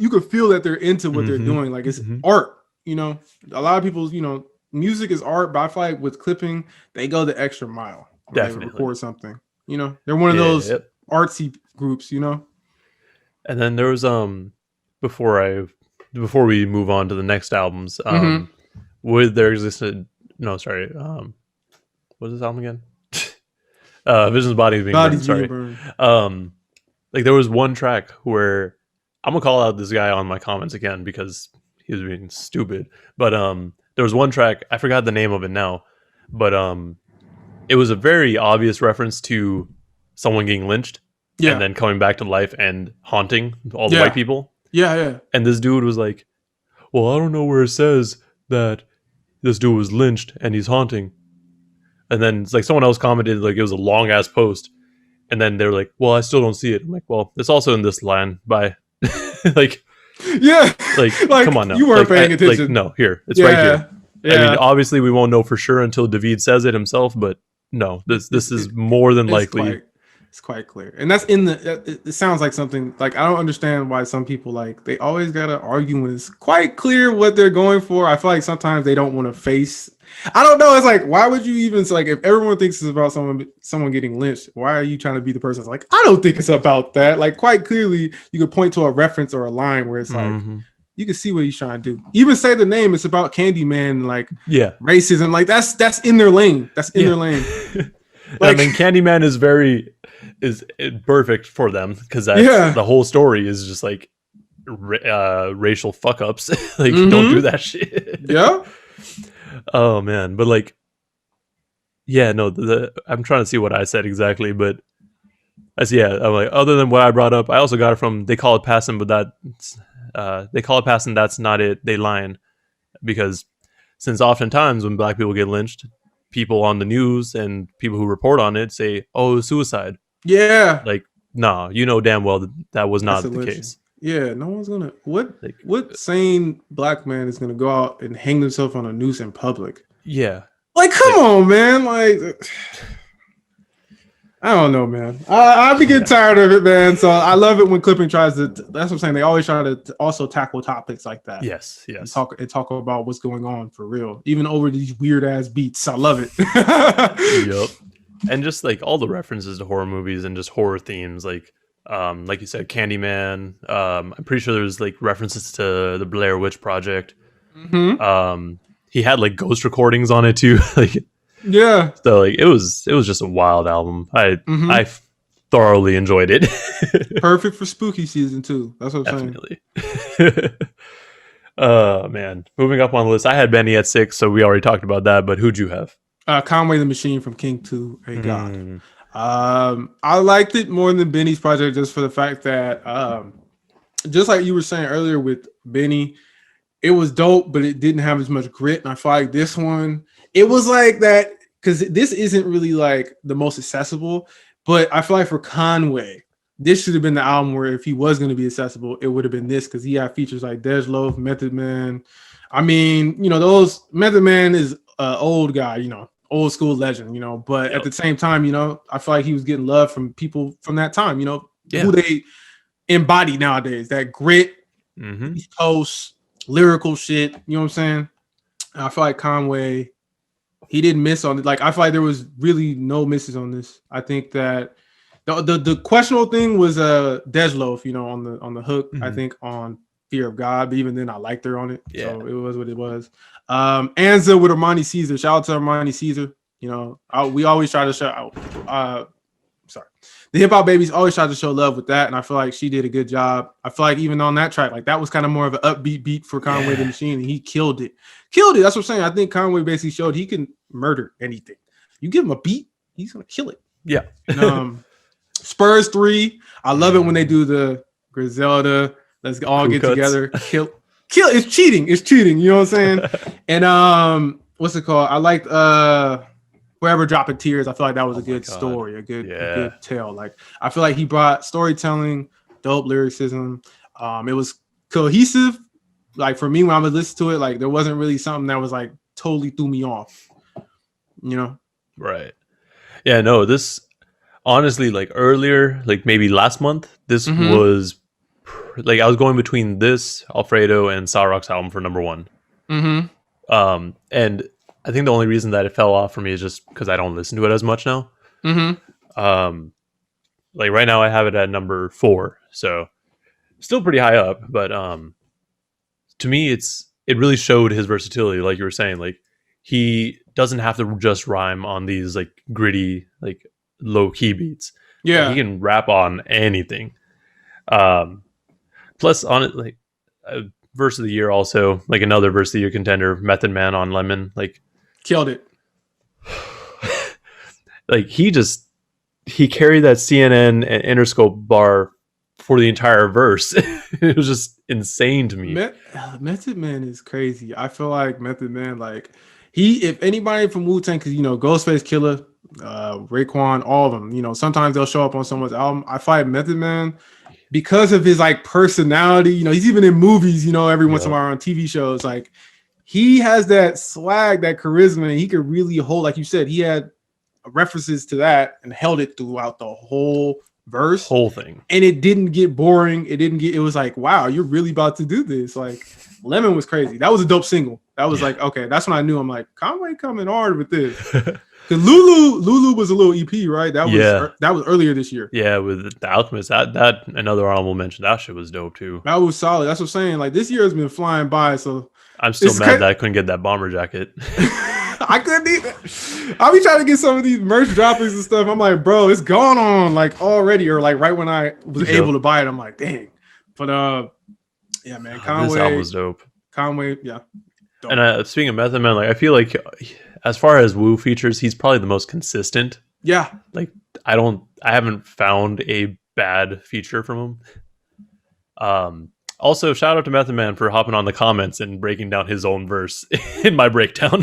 you could feel that they're into what they're doing. Like it's art, you know. A lot of people, you know, music is art, but I feel like with clipping, they go the extra mile. Definitely. They record something. You know, they're one of those artsy groups, you know. And then there was before we move on to the next albums, with their existed what's this album again? Vision's Bodies Being Burned. Sorry. Like there was one track where I'm gonna call out this guy on my comments again because he was being stupid. But there was one track, I forgot the name of it now, but it was a very obvious reference to someone getting lynched and then coming back to life and haunting all the white people. And this dude was like, well, I don't know where it says that this dude was lynched and he's haunting. And then it's like someone else commented like it was a long ass post. And then they're like, well, I still don't see it. I'm like, well, it's also in this line by like come on now. You weren't paying attention. Like, no, here. It's right here. I mean, obviously we won't know for sure until David says it himself, but no, this is more than likely. It's quite clear. And that's it sounds like something like I don't understand why some people like they always gotta argue when it's quite clear what they're going for. I feel like sometimes they don't want to face. I don't know. It's like, why would you even like if everyone thinks it's about someone getting lynched, why are you trying to be the person that's like, I don't think it's about that? Like quite clearly you could point to a reference or a line where it's like you can see what he's trying to do. Even say the name, it's about Candyman, like racism. Like that's in their lane. That's in their lane. Like, I mean, Candyman is perfect for them because the whole story is just like racial fuck ups. Like don't do that shit. Oh man, but like I'm trying to see what I said exactly, but I'm like, other than what I brought up, I also got it from They Call It Passing, but they call it passing, that's not it, they lying. Because since oftentimes when black people get lynched, people on the news and people who report on it say, oh, it was suicide. Like, nah, you know damn well that was not the case. No one's gonna what sane black man is gonna go out and hang himself on a noose in public? Like, come on, man. Like, I don't know, man. I be getting tired of it, man. So I love it when clipping tries to. That's what I'm saying. They always try to also tackle topics like that. Yes. And talk about what's going on for real, even over these weird ass beats. I love it. Yep. And just like all the references to horror movies and just horror themes, like you said, Candyman. I'm pretty sure there's like references to the Blair Witch Project. He had like ghost recordings on it too. Like. So like it was just a wild album. I thoroughly enjoyed it. Perfect for spooky season too. That's what I'm saying. Man. Moving up on the list, I had Benny at 6, so we already talked about that. But who'd you have? Conway the Machine from King to a God. Mm. I liked it more than Benny's project just for the fact that, just like you were saying earlier with Benny, it was dope, but it didn't have as much grit. And I feel like this one, it was like that because this isn't really like the most accessible. But I feel like for Conway, this should have been the album where if he was going to be accessible, it would have been this because he had features like Dej Loaf, Method Man. I mean, those Method Man is an old guy, old school legend, but at the same time, I feel like he was getting love from people from that time, who they embody nowadays, that grit, East Coast, lyrical shit, you know what I'm saying? And I feel like Conway, he didn't miss on it. Like, I feel like there was really no misses on this. I think that the questionable thing was Dej Loaf, on the hook, I think on Fear of God, but even then I liked her on it. Yeah. So it was what it was. Anza with Armani Caesar. Shout out to Armani Caesar. We always try to show the Hip Hop Babies always try to show love with that, and I feel like she did a good job. I feel like even on that track, like that was kind of more of an upbeat beat for Conway the Machine, and he killed it. That's what I'm saying. I think Conway basically showed he can murder anything. You give him a beat, he's gonna kill it. Yeah. And, Spurs 3. I love it when they do the Griselda. Let's all get together. Kill. It's cheating. You know what I'm saying? And what's it called? I liked Wherever Dropping Tears. I feel like that was a good story, a good tale. Like I feel like he brought storytelling, dope lyricism. It was cohesive. Like for me, when I would listen to it, like there wasn't really something that was like totally threw me off. Right. Yeah. No. This honestly, like earlier, like maybe last month, this was like I was going between this, Alfredo, and Sarok's album for number 1. And I think the only reason that it fell off for me is just because I don't listen to it as much now. Like right now I have it at number 4, so still pretty high up. But to me, it really showed his versatility. Like you were saying, like he doesn't have to just rhyme on these like gritty, like low key beats. Yeah, like, he can rap on anything. Plus on it, like verse of the year, also like another verse of the year contender, Method Man on Lemon, like killed it. Like he carried that CNN and Interscope bar for the entire verse. It was just insane to me. Method Man is crazy. I feel like Method Man, like if anybody from Wu-Tang, because Ghostface Killer, Raekwon, all of them, sometimes they'll show up on someone's album. I find Method Man because of his like personality, he's even in movies, every once in a while on TV shows. Like he has that swag, that charisma, and he could really hold, like you said, he had references to that and held it throughout the whole thing. And it didn't get boring. It was like, wow, you're really about to do this. Like Lemon was crazy. That was a dope single. That was like, okay, that's when I knew I'm like, Conway coming hard with this. Because Lulu was a little EP, right? That was earlier this year. Yeah, with The Alchemist. That another honorable mention. That shit was dope too. That was solid. That's what I'm saying. Like this year has been flying by. So I'm still mad that I couldn't get that bomber jacket. I couldn't either. I'll be trying to get some of these merch droppings and stuff. I'm like, bro, it's gone on like already, or like right when I was able to buy it. I'm like, dang. But yeah, man, Conway. This album was dope. Conway, yeah. Dope. And speaking of Method Man, like I feel like as far as Wu features, he's probably the most consistent. Yeah. Like I haven't found a bad feature from him. Also, shout out to Method Man for hopping on the comments and breaking down his own verse in my breakdown.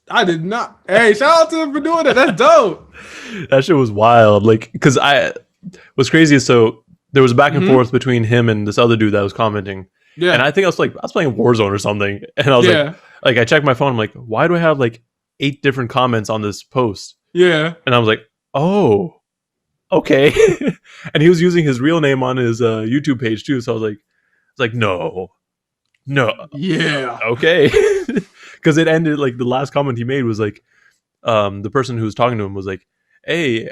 I did not. Hey, shout out to him for doing that. That's dope. That shit was wild. Like, because what's crazy is so there was a back and forth between him and this other dude that was commenting. Yeah. And I think I was playing Warzone or something. And I was like I checked my phone. I'm like, why do I have like 8 different comments on this post? Yeah. And I was like, oh, okay. And he was using his real name on his YouTube page too. So I was like, no. Yeah. Okay. Because it ended like the last comment he made was like, the person who was talking to him was like, hey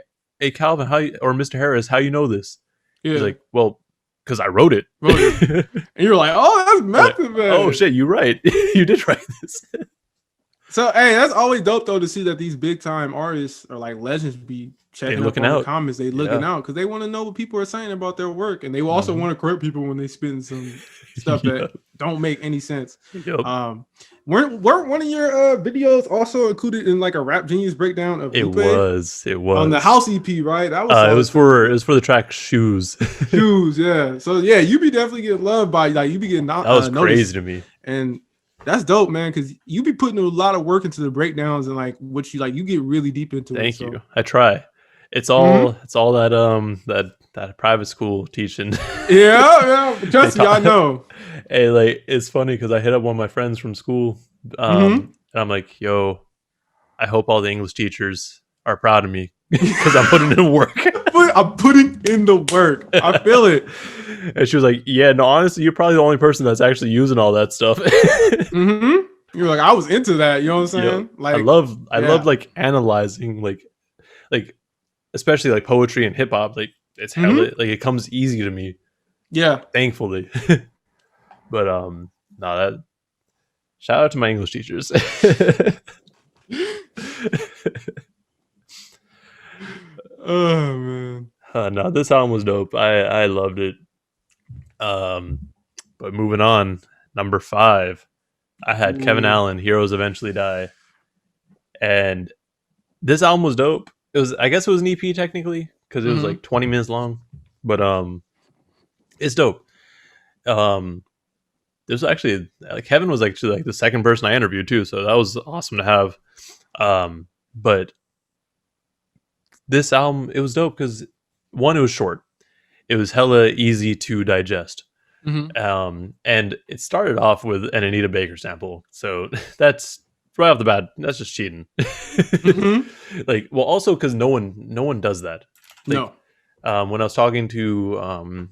Calvin, or Mr. Harris, how you know this? Yeah. He's like, well, because I wrote it. And you're like, oh, that's Method Man. Oh shit, you're right. You did write this. So hey, that's always dope though to see that these big time artists or like legends be checking up looking on the out. comments. They looking out because they want to know what people are saying about their work, and they will also want to correct people when they spitting some stuff that don't make any sense. Weren't one of your videos also included in like a Rap Genius breakdown of Lupe? It was on the House EP, right? That was it was for the track Shoes. Shoes, yeah. So yeah, you be definitely getting loved by, like, you be getting that was noticed. crazy to me, and that's dope, man, because you be putting a lot of work into the breakdowns and like what you like. You get really deep into it. Thank you. I try. It's all that private school teaching. Yeah. Trust me, I know. Hey, like, it's funny because I hit up one of my friends from school, and I'm like, "Yo, I hope all the English teachers are proud of me because I'm putting in work." I'm putting in the work. I feel it. And she was like, "Yeah, no, honestly, you're probably the only person that's actually using all that stuff." You're like, I was into that. You know what I'm saying? Like, I love like analyzing, like especially like poetry and hip hop. Like, it's hella, like, it comes easy to me. Yeah, thankfully. But no, that shout out to my English teachers. Oh man. No, this album was dope. I loved it. But moving on, number 5, I had Kevin Allen, Heroes Eventually Die. And this album was dope. I guess it was an EP technically, because it was like 20 minutes long. But it's dope. There's actually, Kevin was actually like the second person I interviewed too, so that was awesome to have. But this album, it was dope because, one, it was short. It was hella easy to digest. And it started off with an Anita Baker sample. So that's right off the bat, that's just cheating. Like, well, also because no one does that. Like, no. When I was talking to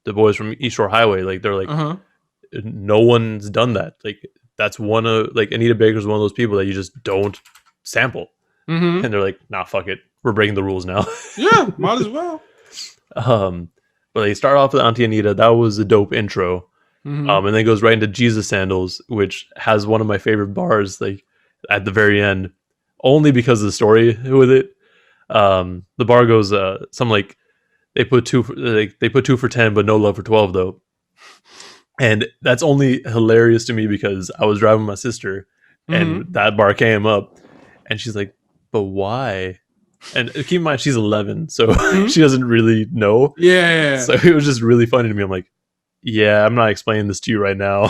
the boys from East Shore Highway, like, they're like, no one's done that. Like, that's one of, like, Anita Baker's one of those people that you just don't sample. And they're like, nah, fuck it, we're breaking the rules now. Yeah, might as well. But they start off with Auntie Anita. That was a dope intro. And then it goes right into Jesus Sandals, which has one of my favorite bars, like, at the very end, only because of the story with it. The bar goes something like, they put 2 for 10, but no love for 12 though. And that's only hilarious to me because I was driving with my sister, and that bar came up, and she's like, "But why?" And keep in mind, she's 11, so she doesn't really know. Yeah. So it was just really funny to me. I'm like, yeah, I'm not explaining this to you right now.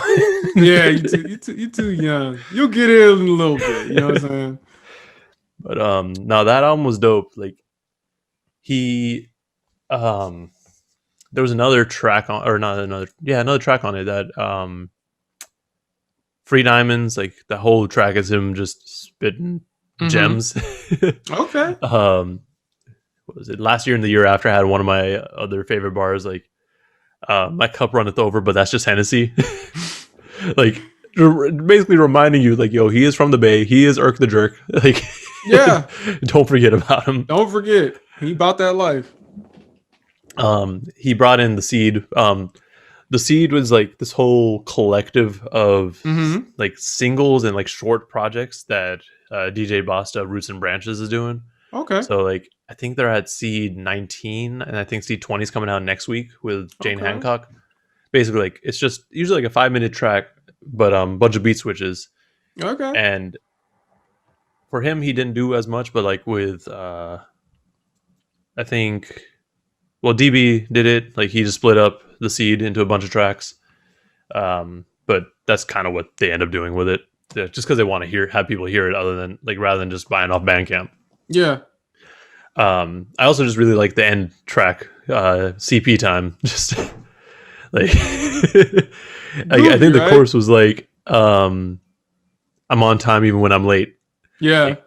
Yeah, you too young. You'll get it in a little bit. You know what I'm saying? But no, that album was dope. Like, he, there was another track on, or not another, yeah, another track on it that, Free Diamonds, like, the whole track is him just spitting gems. Okay. What was it? Last year and the year after, I had one of my other favorite bars, like, my cup runneth over, but that's just Hennessy. Like, basically reminding you, like, yo, he is from the Bay. He is Irk the Jerk. Like, yeah. Don't forget about him. Don't forget. He about that life. He brought in the Seed. The Seed was like this whole collective of like singles and like short projects that DJ Basta Roots and Branches is doing. Okay. So, like, I think they're at Seed 19, and I think Seed 20 is coming out next week with Jane Hancock. Basically, like, it's just usually like a 5-minute track, but bunch of beat switches. Okay. And for him, he didn't do as much, but like with I think, well, DB did it. Like, he just split up the Seed into a bunch of tracks. But that's kind of what they end up doing with it, just because they want to have people hear it, rather than just buying off Bandcamp. Yeah. I also just really like the end track, CP Time. Just like, I think the chorus was like, I'm on time even when I'm late. Yeah. Like,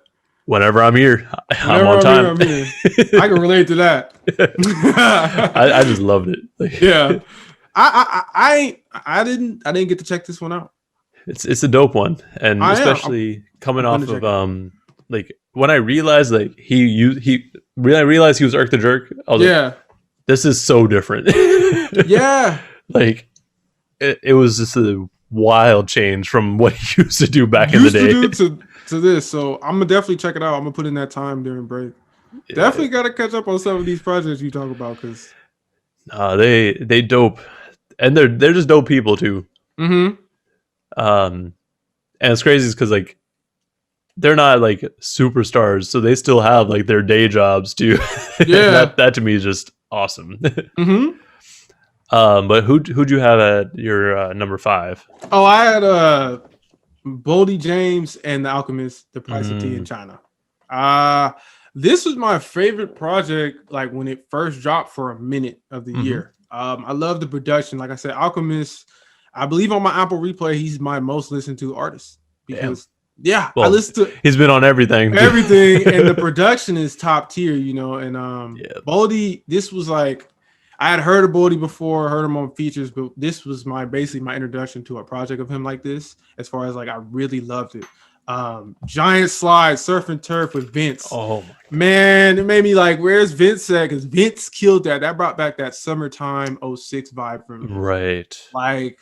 whenever I'm here, I'm on time. I can relate to that. I just loved it. Like, yeah. I didn't get to check this one out. It's a dope one, and especially coming off of like, when I realized, like, when I realized he was Irk the Jerk, I was like, this is so different. Yeah. Like, it was just a wild change from what he used to do back in the day. To this, so I'm gonna definitely check it out. I'm gonna put in that time during break. Definitely got to catch up on some of these projects you talk about because. They dope, and they're just dope people too. Mm-hmm. And it's crazy because like they're not like superstars, so they still have like their day jobs too. Yeah. that to me is just awesome. Mm-hmm. But who'd you have at your number 5? Oh, I had Boldy James and The Alchemist, The Price of Tea in Mm. China. This was my favorite project, like when it first dropped for a minute of the year. I love the production. Like I said, Alchemist, I believe on my Apple Replay, he's my most listened to artist because I Well, listen to he's been on everything. everything, and the production is top tier, you know. And Boldy, this was like I had heard of Boldy before, heard him on features, but this was basically my introduction to a project of him like this. As far as like, I really loved it. Giant slide, surf and turf with Vince. Oh man, it made me like, where's Vince at? Because Vince killed that. That brought back that summertime 06 vibe for me. Right. Like,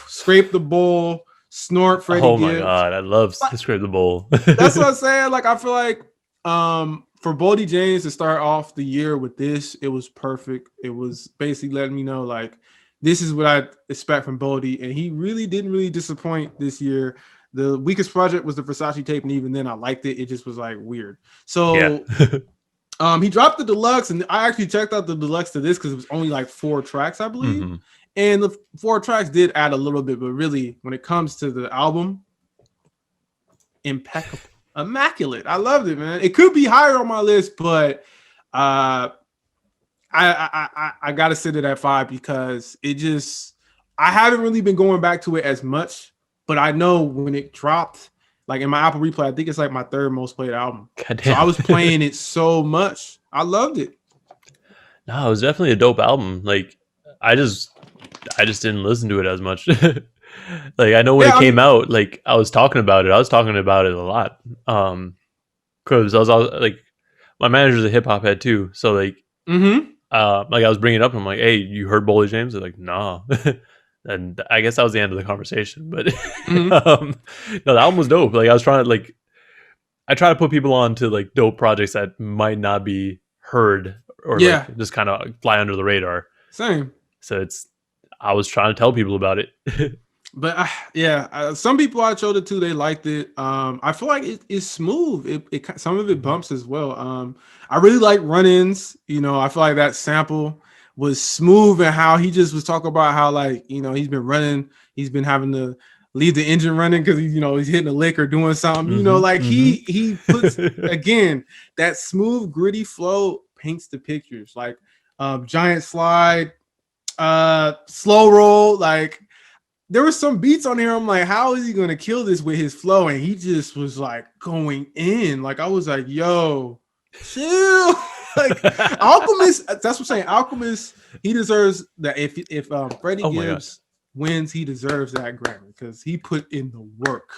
scrape the bowl, snort Freddie Oh my Gibbs. god, I love Scrape the Bowl. That's what I'm saying. Like, I feel like for Boldy James to start off the year with this, it was perfect. It was basically letting me know, like, this is what I expect from Boldy, and he really didn't disappoint this year. The weakest project was the Versace tape, and even then I liked it. It just was like weird. So he dropped the deluxe, and I actually checked out the deluxe to this because it was only like 4 tracks, I believe. And the 4 tracks did add a little bit, but really, when it comes to the album, impeccable, immaculate. I loved it, man. It could be higher on my list, but I gotta sit it at 5 because it just, I haven't really been going back to it as much, but I know when it dropped, like in my Apple Replay, I think it's like my 3rd most played album. So I was playing it so much. I loved it. No, it was definitely a dope album. Like I just didn't listen to it as much. Like I know when it came out, like I was talking about it. I was talking about it a lot. Because I was like, my manager's a hip hop head too. So like, like I was bringing it up. And I'm like, hey, you heard Boldy James? They're like, nah. And I guess that was the end of the conversation. But no, the album was dope. Like I was trying to I try to put people on to like dope projects that might not be heard or like just kind of fly under the radar. Same. So I was trying to tell people about it. But some people I showed it to, they liked it. I feel like it's smooth. It some of it bumps as well. I really like run-ins. You know, I feel like that sample was smooth, and how he just was talking about how, like, you know, he's been running, he's been having to leave the engine running because he's hitting a lick or doing something. You know, like he puts again that smooth, gritty flow paints the pictures. Like giant slide, slow roll, like. There were some beats on here. I'm like, how is he going to kill this with his flow? And he just was like going in. Like, I was like, yo, chill. Like, Alchemist, that's what I'm saying. Alchemist, he deserves that. If Freddie Gibbs wins, he deserves that Grammy because he put in the work.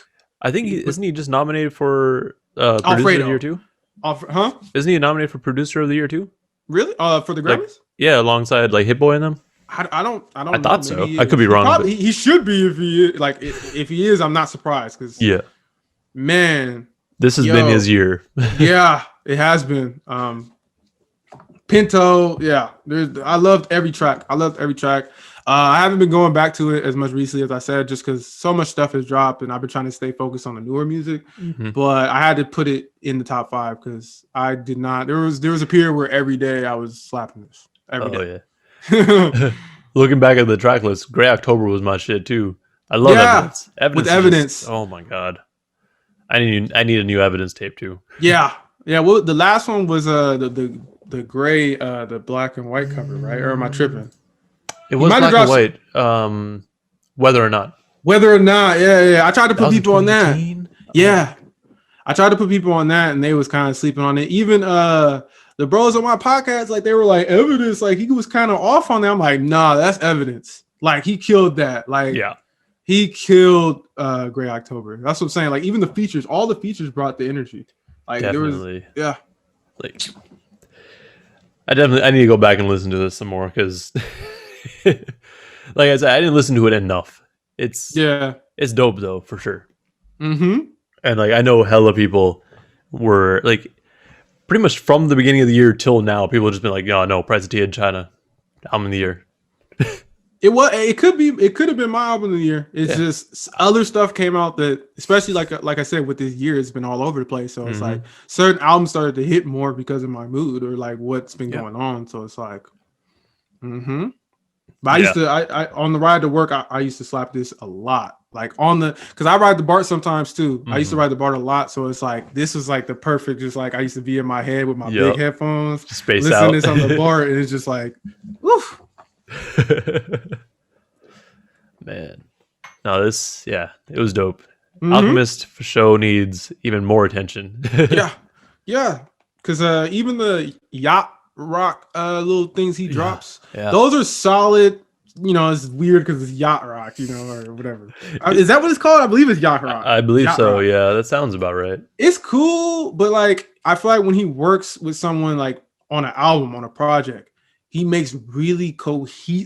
I think isn't he just nominated for producer Alfredo. of the year too? Huh? Isn't he nominated for producer of the year too? Really? For the Grammys? Like, yeah, alongside like Hit Boy and them. I don't. I thought so. I could be wrong. He should be if he is. Like if he is, I'm not surprised because man, this has been his year. Yeah, it has been. Pinto, I loved every track. I haven't been going back to it as much recently as I said, just because so much stuff has dropped, and I've been trying to stay focused on the newer music. But I had to put it in the top 5 because I did not. There was a period where every day I was slapping this every day. Yeah. Looking back at the track list, Grey October was my shit too. I love Evidence. With Evidence. Oh my god, I need a new Evidence tape too. Yeah. Well, the last one was the gray, the black and white cover, right? Or am I tripping? It was black and white. Whether or not. Yeah. I tried to put people on that. Yeah, I tried to put people on that, and they was kind of sleeping on it. Even the bros on my podcast, like they were like, Evidence, like he was kind of off on that. I'm like, nah, that's Evidence. Like he killed that. Like he killed Grey October. That's what I'm saying. Like even the features, all the features brought the energy. Like definitely. There was, like I need to go back and listen to this some more because, like I said, I didn't listen to it enough. It's dope though for sure. And like I know hella people were like. pretty much from the beginning of the year till now, people have just been like, "Oh no, Price of Tea in China, album of the year." It could have been my album of the year. It's just other stuff came out that, especially like I said, with this year, it's been all over the place. So it's like certain albums started to hit more because of my mood or like what's been going on. So it's like, But I used to, I on the ride to work, I used to slap this a lot. Like because I ride the BART sometimes too. I used to ride the BART a lot. So it's like, this was like the perfect, just like I used to be in my head with my big headphones, listen to this on the BART. And it's just like, woof. Man, no, it was dope. Alchemist for show needs even more attention. yeah, because even the yacht rock little things he drops, those are solid. You know, it's weird because it's yacht rock, you know, or whatever. Is that what it's called? I believe it's yacht rock. I believe yacht so. Rock. Yeah, that sounds about right. It's cool, but like I feel like when he works with someone like on an album, on a project, he makes really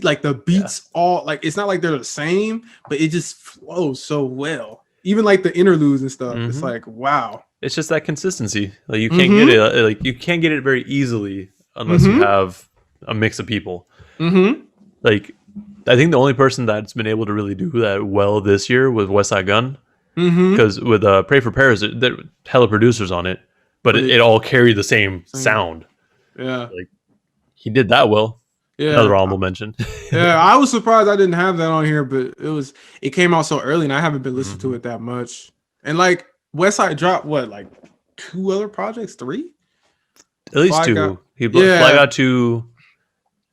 like the beats all like, it's not like they're the same, but it just flows so well. Even like the interludes and stuff. It's like, wow. It's just that consistency. Like you can't get it. Like you can't get it very easily unless you have a mix of people. Like I think the only person that's been able to really do that well this year was West Side Gun. Because with Pray for Paris, there were hella producers on it, but it all carried the same sound. Yeah. Like he did that well. Yeah. Another honorable mention. Yeah, I was surprised I didn't have that on here, but it came out so early and I haven't been listening to it that much. And like West Side dropped what, like 2 other projects, 3? At least 2. Fly got 2.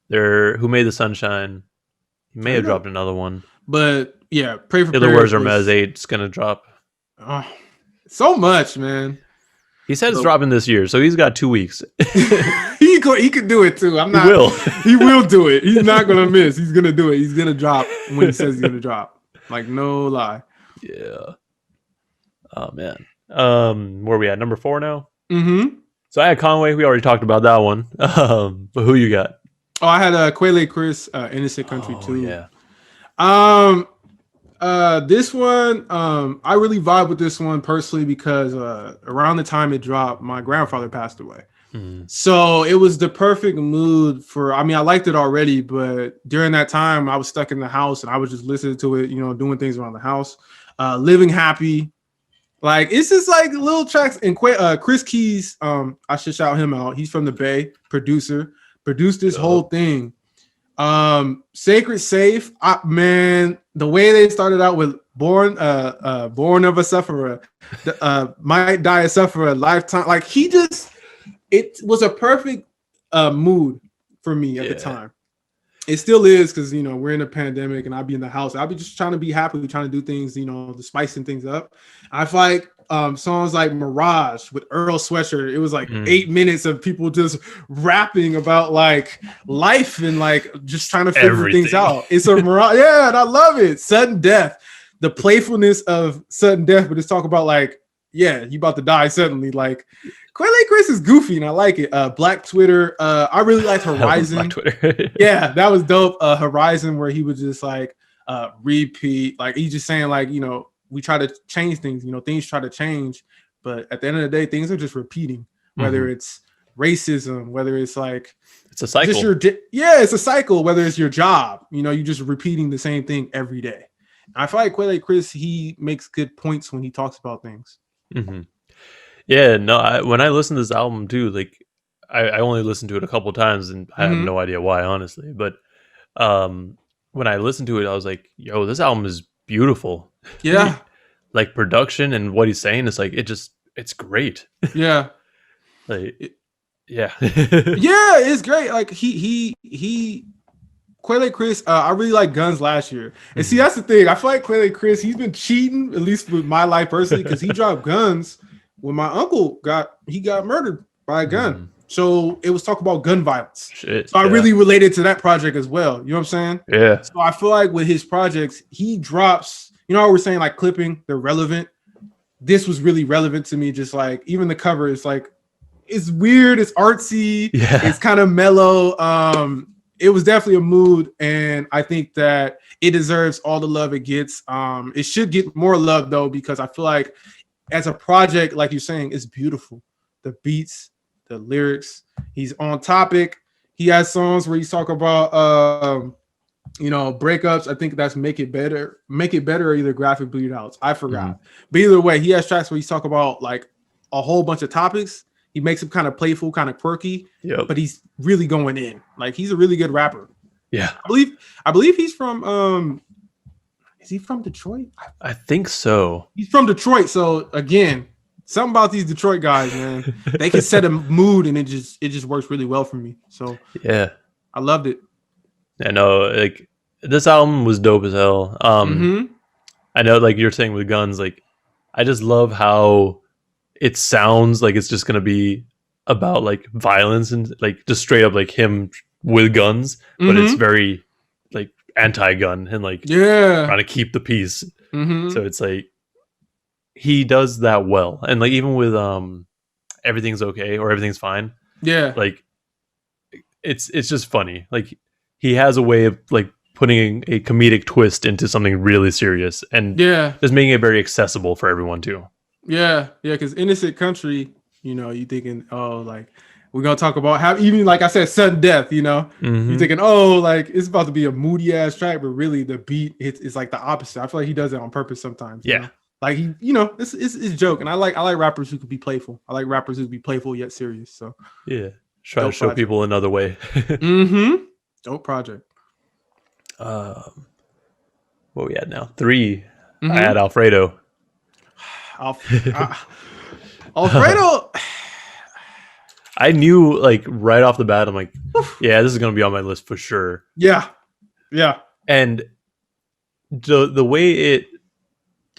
There, Who Made the Sunshine? He may have dropped another one. But yeah, Pray for Paris. The Words Are Mez 8's gonna drop. So much, man. He said it's dropping this year, so he's got 2 weeks. He could do it too. He will do it. He's not gonna miss. He's gonna do it. He's gonna drop when he says he's gonna drop. Like no lie. Yeah. Oh man. Where are we at? Number 4 now? So I had Conway. We already talked about that one. But who you got? Oh, I had Quelle Chris, Innocent Country 2. Yeah. This one, I really vibe with this one personally because around the time it dropped, my grandfather passed away. So it was the perfect mood I liked it already, but during that time I was stuck in the house and I was just listening to it, you know, doing things around the house, living happy. Like it's just like little tracks. And Chris Keys, I should shout him out. He's from the Bay, produced this whole thing. Sacred Safe, the way they started out with born of a sufferer, might die a sufferer, lifetime. Like it was a perfect mood for me at the time. It still is because, you know, we're in a pandemic and I'll be in the house. I'll be just trying to be happy, trying to do things, you know, the spicing things up. I feel like songs like Mirage with Earl Sweatshirt, it was like 8 minutes of people just rapping about like life and like just trying to figure things out. It's a Mirage. Yeah, and I love it. Sudden death, the playfulness of sudden death, but it's talk about like, yeah, you about to die suddenly. Like Quelle Chris is goofy and I like it. Black Twitter. I really liked Horizon. Yeah, that was dope. Horizon, where he would just like repeat, like he's just saying like, you know, we try to change things, you know, things try to change, but at the end of the day, things are just repeating, whether it's racism, whether it's like, it's a cycle. It's a cycle, whether it's your job, you know, you're just repeating the same thing every day. I feel like Quelle Chris, he makes good points when he talks about things. Yeah, no, when I listened to this album too, like I only listened to it a couple times and I have no idea why, honestly, but when I listened to it, I was like, yo, this album is beautiful. Yeah. Like production and what he's saying is like, it's great. Yeah. Like, yeah. Yeah, it's great. Like Quelle Chris, I really like Guns last year. And see, that's the thing. I feel like Quelle Chris, he's been cheating, at least with my life personally, because he dropped Guns when my uncle got murdered by a gun. So it was talk about gun violence. So I really related to that project as well. You know what I'm saying? Yeah. So I feel like with his projects, he drops, you know how we're saying like clipping, they're relevant. This was really relevant to me. Just like even the cover is like, it's weird, it's artsy, it's kind of mellow. It was definitely a mood, and I think that it deserves all the love it gets. It should get more love though, because I feel like as a project, like you're saying, it's beautiful. The beats, the lyrics. He's on topic. He has songs where he's talk about breakups. I think that's Make It Better, or either Graphic Bleed Outs. I forgot. But either way, he has tracks where he's talk about like a whole bunch of topics. He makes them kind of playful, kind of quirky, but he's really going in. Like he's a really good rapper. Yeah. I believe he's from is he from Detroit? I think so. He's from Detroit. So again, something about these Detroit guys, man. They can set a mood and it just works really well for me. So yeah. I loved it. I know, like this album was dope as hell. I know, like you're saying with Guns, like I just love how it sounds like it's just gonna be about like violence and like just straight up like him with guns, but it's very like anti-gun and like trying to keep the peace. So it's like he does that well, and like even with Everything's Okay or Everything's Fine, like it's just funny. Like he has a way of like putting a comedic twist into something really serious and just making it very accessible for everyone too. Because Innocent Country, you thinking, oh, like we're gonna talk about how even like I said, sudden death, you're thinking, oh, like it's about to be a moody ass track, but really the beat it's like the opposite. I feel like he does it on purpose sometimes. Like he, it's joke, and I like rappers who could be playful. I like rappers who could be playful yet serious. So try to show people another way. Dope project. What we at now? 3. I had Alfredo. Alfredo. I knew like right off the bat, I'm like, yeah, this is gonna be on my list for sure. Yeah. And the way it,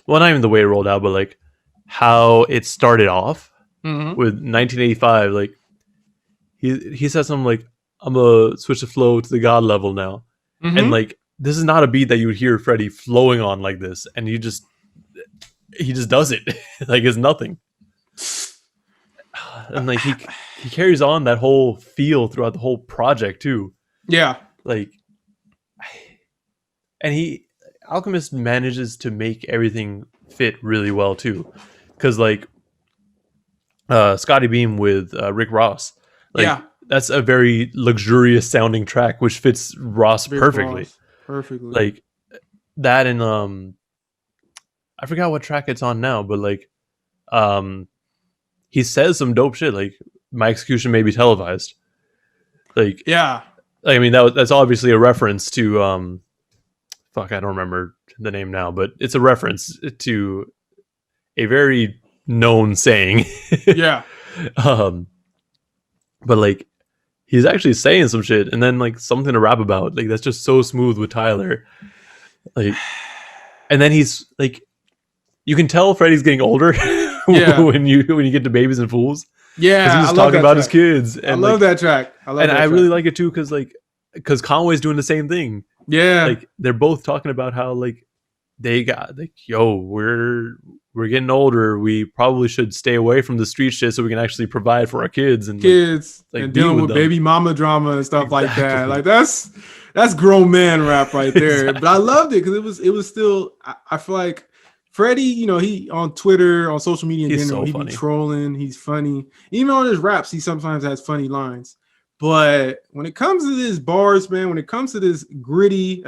well, not even the way it rolled out, but like how it started off with 1985. Like he said something like, "I'm gonna switch the flow to the God level now," and like this is not a beat that you would hear Freddie flowing on like this, and he just does it like it's nothing. And like he carries on that whole feel throughout the whole project too. Like, and Alchemist manages to make everything fit really well too, because like Scotty Beam with Rick Ross, like that's a very luxurious sounding track which fits Ross perfectly. Like that, and I forgot what track it's on now, but like he says some dope shit like my execution may be televised. Like I mean that's obviously a reference to I don't remember the name now, but it's a reference to a very known saying. But like he's actually saying some shit and then like something to rap about. Like that's just so smooth with Tyler. Like, and then he's like, you can tell Freddie's getting older when you get to Babies and Fools. Yeah, he's just talking about his kids. And I love that track. I really like it too because Conway's doing the same thing. Like they're both talking about how like they got like, yo, we're getting older. We probably should stay away from the street shit so we can actually provide for our kids and like and dealing with baby mama drama and stuff like that. Like that's grown man rap right there. But I loved it because it was still. I feel like Freddie, he on Twitter, on social media in general, he be trolling. He's funny. Even on his raps, he sometimes has funny lines. But when it comes to this bars, man, when it comes to this gritty,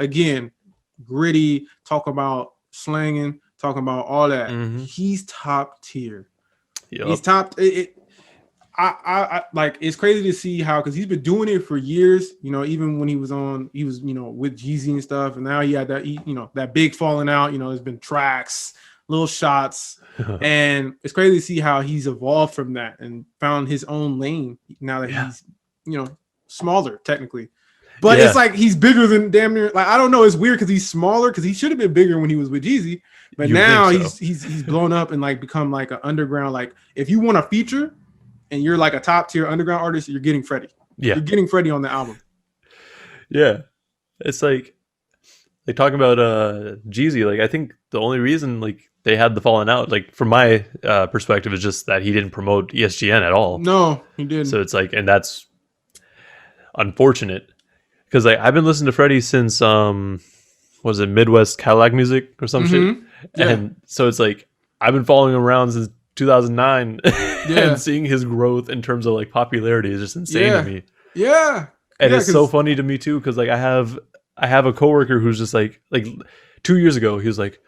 talk about slanging, talking about all that, he's top tier. He's top. I like, it's crazy to see how, because he's been doing it for years, even when he was with Jeezy and stuff, and now he had that, that big falling out, there's been tracks, little shots, and it's crazy to see how he's evolved from that and found his own lane now that he's, smaller technically. But it's like he's bigger than damn near, like, I don't know, it's weird because he's smaller, because he should have been bigger when he was with Jeezy, but now he's blown up and like become like an underground, like if you want a feature and you're like a top tier underground artist, you're getting Freddie. You're getting Freddie on the album. It's like talking about Jeezy, like I think the only reason like they had the falling out, like from my perspective, is just that he didn't promote ESGN at all. No, he didn't. So it's like, and that's unfortunate because like I've been listening to Freddie since was it Midwest Cadillac Music or some shit, and so it's like I've been following him around since 2009 and seeing his growth in terms of like popularity is just insane to me. Yeah. And it's so funny to me too, because like I have a coworker who's just like 2 years ago, he was like,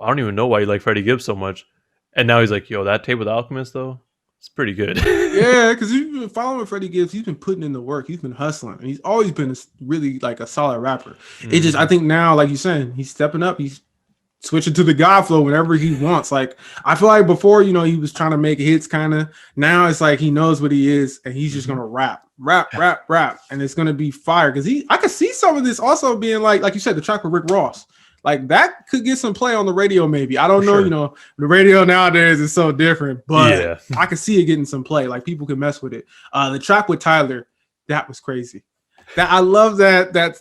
I don't even know why you like Freddie Gibbs so much. And now he's like, yo, that tape with Alchemist though, it's pretty good. Yeah, because you've been following Freddie Gibbs, he's been putting in the work, he's been hustling, and he's always been really like a solid rapper. It just, I think now, like you're saying, he's stepping up, he's switching to the God flow whenever he wants. Like, I feel like before, he was trying to make hits kind of. Now it's like he knows what he is, and he's just gonna rap, and it's gonna be fire. Because I could see some of this also being like you said, the track with Rick Ross. Like that could get some play on the radio, maybe. I don't know. Sure. The radio nowadays is so different, but I could see it getting some play. Like people can mess with it. The track with Tyler, that was crazy. That I love that.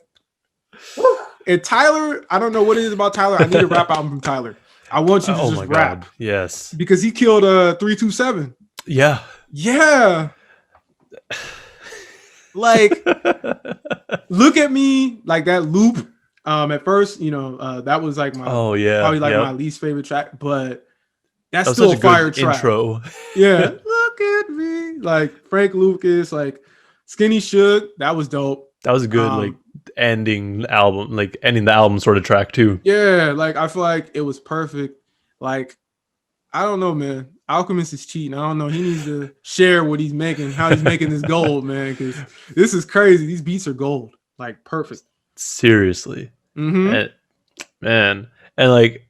And Tyler, I don't know what it is about Tyler. I need a rap album from Tyler. I want you to just rap. God. Yes. Because he killed 327. Yeah. Yeah. Like, look at me, like that loop. At first, that was like my probably like my least favorite track, but that's still a fire track. Intro. Yeah. Look at me. Like Frank Lucas, like Skinny Shook. That was dope. That was a good ending the album sort of track too. Yeah, like I feel like it was perfect. Like, I don't know, man. Alchemist is cheating. I don't know. He needs to share what he's making, how he's making this gold, man. Because this is crazy. These beats are gold. Like perfect. Seriously. Mm-hmm. And like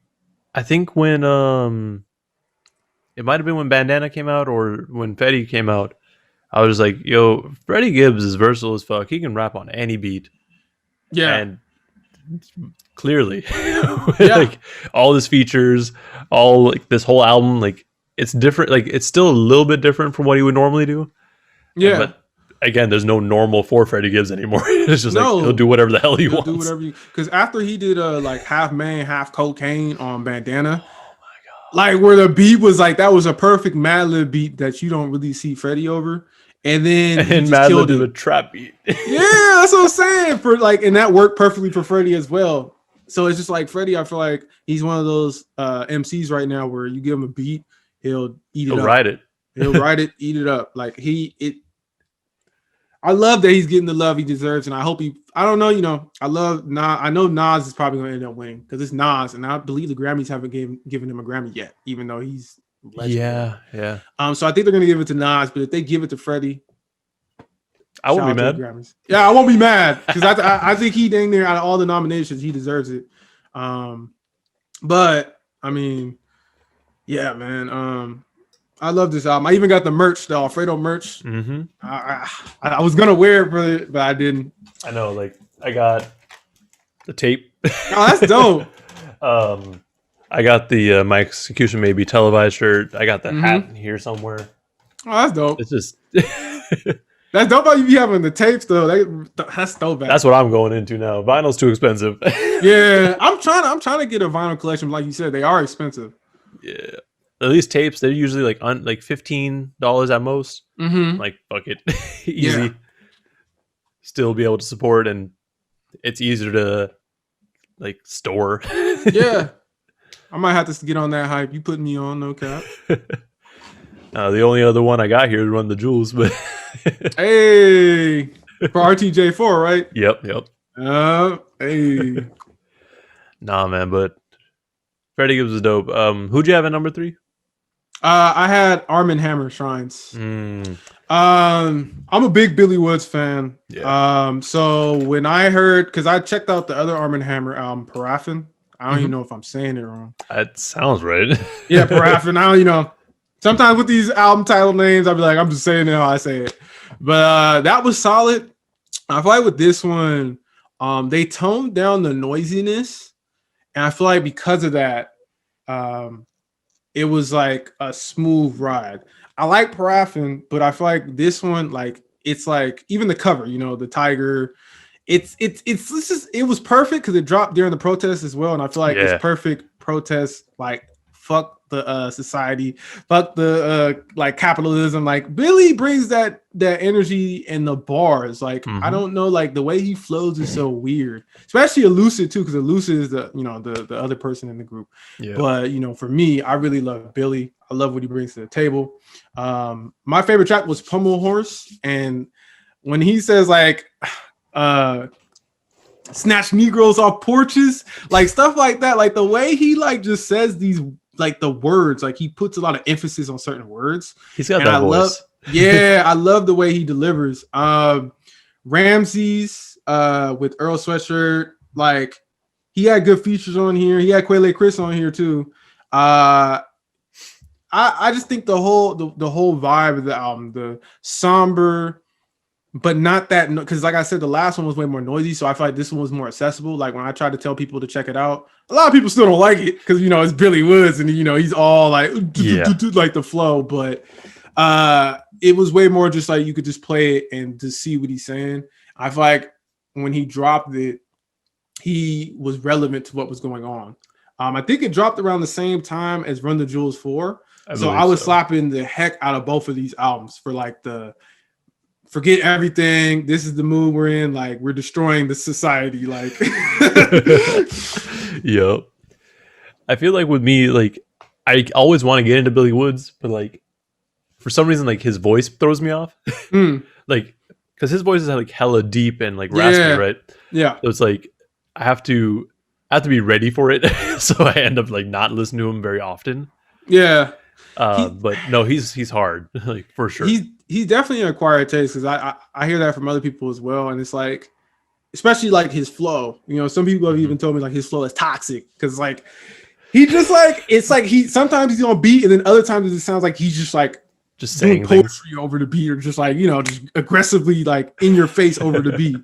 I think when it might have been when Bandana came out or when Fetty came out, I was like, yo, Freddie Gibbs is versatile as fuck. He can rap on any beat. Yeah. And clearly, like all his features, all like this whole album, like it's different. Like it's still a little bit different from what he would normally do. Yeah. But again, there's no normal for Freddie Gibbs anymore. It's just like he'll do whatever the hell he wants. Do whatever because after he did like half man, half cocaine on Bandana. Oh my god! Like where the beat was like that was a perfect Madlib beat that you don't really see Freddie over. And then Madlib did a trap beat. Yeah, that's what I'm saying. And that worked perfectly for Freddie as well. So it's just like Freddie, I feel like he's one of those MCs right now where you give him a beat, he'll eat it up. Ride it. He'll ride it, eat it up. Like I love that he's getting the love he deserves, and I hope I don't know, I love Nas. I know Nas is probably going to end up winning because it's Nas, and I believe the Grammys haven't given him a Grammy yet, even though he's legendary. Yeah. So I think they're going to give it to Nas, but if they give it to Freddie, I won't be mad. Yeah, I won't be mad because I think he dang near out of all the nominations, he deserves it. But I mean, yeah, man. I love this album. I even got the merch, the Alfredo merch. Mm-hmm. I was gonna wear it for it, but I didn't. I know, like I got the tape. Oh, that's dope. I got the My Execution May Be Televised shirt. I got the hat in here somewhere. Oh, that's dope. It's just that's dope. How you be having the tapes though? That's dope. That's what I'm going into now. Vinyl's too expensive. Yeah, I'm trying to get a vinyl collection. Like you said, they are expensive. Yeah. At least tapes, they're usually like $15 at most. Mm-hmm. Like fuck it, easy. Yeah. Still be able to support, and it's easier to like store. Yeah, I might have to get on that hype. You putting me on, no cap. The only other one I got here is Run the Jewels, but hey, for RTJ4, right? Yep. Hey. Nah, man, but Freddie Gibbs is dope. Who'd you have at number 3? I had Arm & Hammer Shrines. I'm a big Billy Woods fan. Yeah. So when I heard, because I checked out the other Arm & Hammer album, Paraffin. I don't even know if I'm saying it wrong. That sounds right. Yeah, Paraffin. I don't, sometimes with these album title names, I'll be like, I'm just saying it how I say it. But that was solid. I feel like with this one, they toned down the noisiness. And I feel like because of that, it was like a smooth ride. I like Paraffin, but I feel like this one, like it's like even the cover, the tiger. It was perfect because it dropped during the protest as well, and I feel like it's perfect protest like fuck the society, fuck the like capitalism. Like Billy brings that energy in the bars. Like I don't know, like the way he flows is so weird, especially Elucid too, because Elucid is the other person in the group. Yeah. But for me, I really love Billy. I love what he brings to the table. My favorite track was Pummel Horse, and when he says like snatch Negroes off porches, like stuff like that, like the way he like just says these, like the words, like he puts a lot of emphasis on certain words. He's got that voice. I love the way he delivers. Ramses with Earl Sweatshirt, like he had good features on here. He had Quelle Chris on here too. I just think the whole vibe of the album, the somber, but not that, because like I said, the last one was way more noisy, so I feel like this one was more accessible. Like when I tried to tell people to check it out, a lot of people still don't like it because it's Billy Woods and he's all like like the flow, but it was way more just like you could just play it and just see what he's saying. I feel like when he dropped it, he was relevant to what was going on. I think it dropped around the same time as Run the Jewels 4. So I was slapping the heck out of both of these albums for like the forget everything. This is the mood we're in. Like we're destroying the society. Like, yep. I feel like with me, like I always want to get into Billy Woods, but like for some reason, like his voice throws me off. Like because his voice is like hella deep and like raspy, right? Yeah. So it's like I have to be ready for it. So I end up like not listening to him very often. Yeah. But no, he's hard, like for sure. He's definitely an acquired taste, because I hear that from other people as well, and it's like, especially like his flow. Some people have even told me like his flow is toxic, because like he just like, it's like he sometimes he's on beat, and then other times it sounds like he's just like saying doing poetry over the beat, or just like just aggressively like in your face over the beat.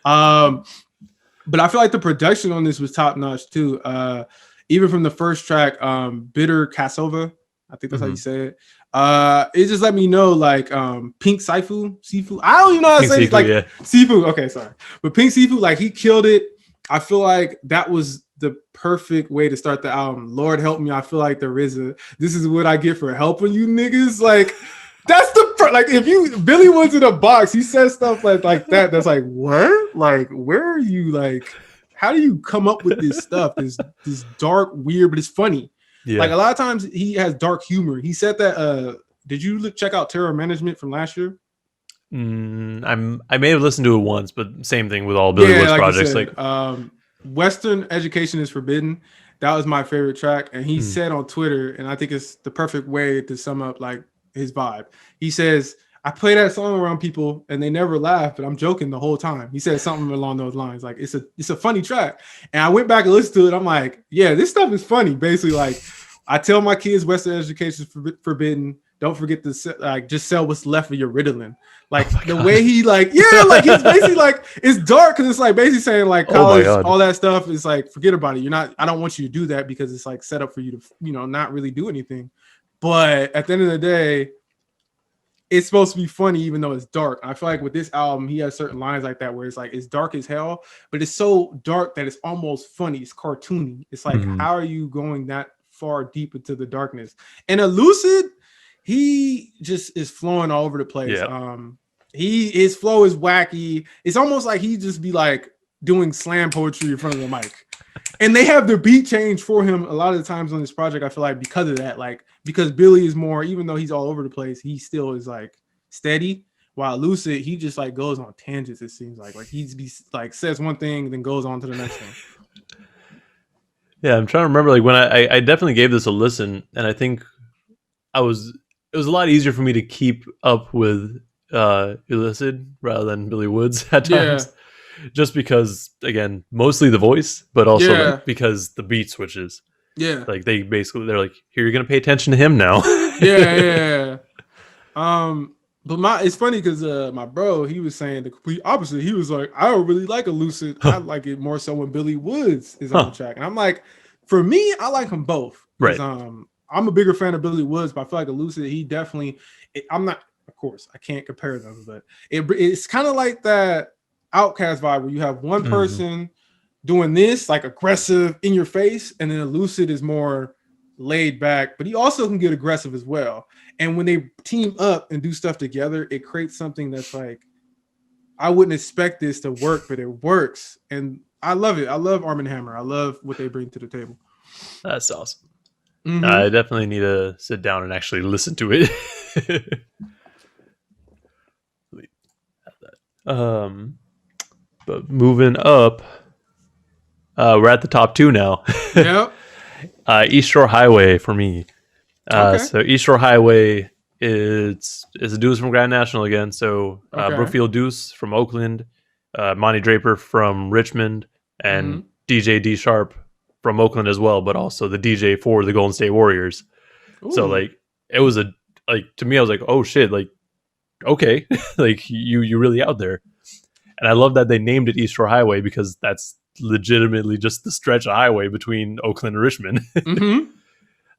But I feel like the production on this was top notch too. Even from the first track, Bitter Cassova, I think that's how you say it. It just let me know like Pink Sifu. I don't even know how to say it. Like Sifu. Okay, sorry. But Pink Sifu, like he killed it. I feel like that was the perfect way to start the album. Lord help me. I feel like there is this is what I get for helping you niggas. Like that's like if you Billy Woods in a box, he says stuff like that. That's like, what? Like, where are you? Like, how do you come up with this stuff? This dark, weird, but it's funny. Yeah. Like a lot of times he has dark humor. He said that. Did you check out Terror Management from last year? I may have listened to it once, but same thing with all Billy Woods projects. Said, Western Education is Forbidden. That was my favorite track, and he said on Twitter, and I think it's the perfect way to sum up like his vibe. He says, I play that song around people and they never laugh, but I'm joking the whole time. He said something along those lines. Like it's a funny track. And I went back and listened to it. I'm like, yeah, this stuff is funny. Basically, like I tell my kids Western Education is forbidden. Don't forget to like just sell what's left of your Ritalin. Like the way he like, like he's basically like, it's dark because it's like basically saying like college, all that stuff is like, forget about it. I don't want you to do that because it's like set up for you to, not really do anything. But at the end of the day, it's supposed to be funny, even though it's dark. I feel like with this album, he has certain lines like that where it's like, it's dark as hell, but it's so dark that it's almost funny. It's cartoony. It's like, how are you going that far deep into the darkness? And Elucid, he just is flowing all over the place. Yeah. His flow is wacky. It's almost like he just be like doing slam poetry in front of the mic. And they have the beat change for him a lot of the times on this project. I feel like because of that, like because Billy is more, even though he's all over the place, he still is like steady. While Lucid, he just like goes on tangents. It seems like he's like says one thing, then goes on to the next one. Yeah, I'm trying to remember. Like when I definitely gave this a listen, and I think it was a lot easier for me to keep up with Illicid rather than Billy Woods at times. Yeah. Just because, again, mostly the voice, but also like, because the beat switches. Yeah. Like they're like, here, you're gonna pay attention to him now. yeah. But it's funny because my bro, he was saying the complete opposite. He was like, I don't really like Elucid. I like it more so when Billy Woods is on the track. And I'm like, for me, I like them both. Right. I'm a bigger fan of Billy Woods, but I feel like Elucid, he definitely. I'm not, of course, I can't compare them, but it's kind of like that Outcast vibe where you have one person doing this like aggressive in your face, and then Elucid is more laid back, but he also can get aggressive as well. And when they team up and do stuff together, it creates something that's like, I wouldn't expect this to work, but it works. And I love it. I love Arm & Hammer. I love what they bring to the table. That's awesome. I definitely need to sit down and actually listen to it. But moving up, we're at the top 2 now. Yep. East Shore Highway for me. Okay. So East Shore Highway is a Deuce from Grand National again. So Brookfield Deuce from Oakland, Monty Draper from Richmond, and DJ D Sharp from Oakland as well, but also the DJ for the Golden State Warriors. Ooh. So like it was to me I was like, oh shit, like okay, like you really out there. And I love that they named it East Shore Highway because that's legitimately just the stretch of highway between Oakland and Richmond.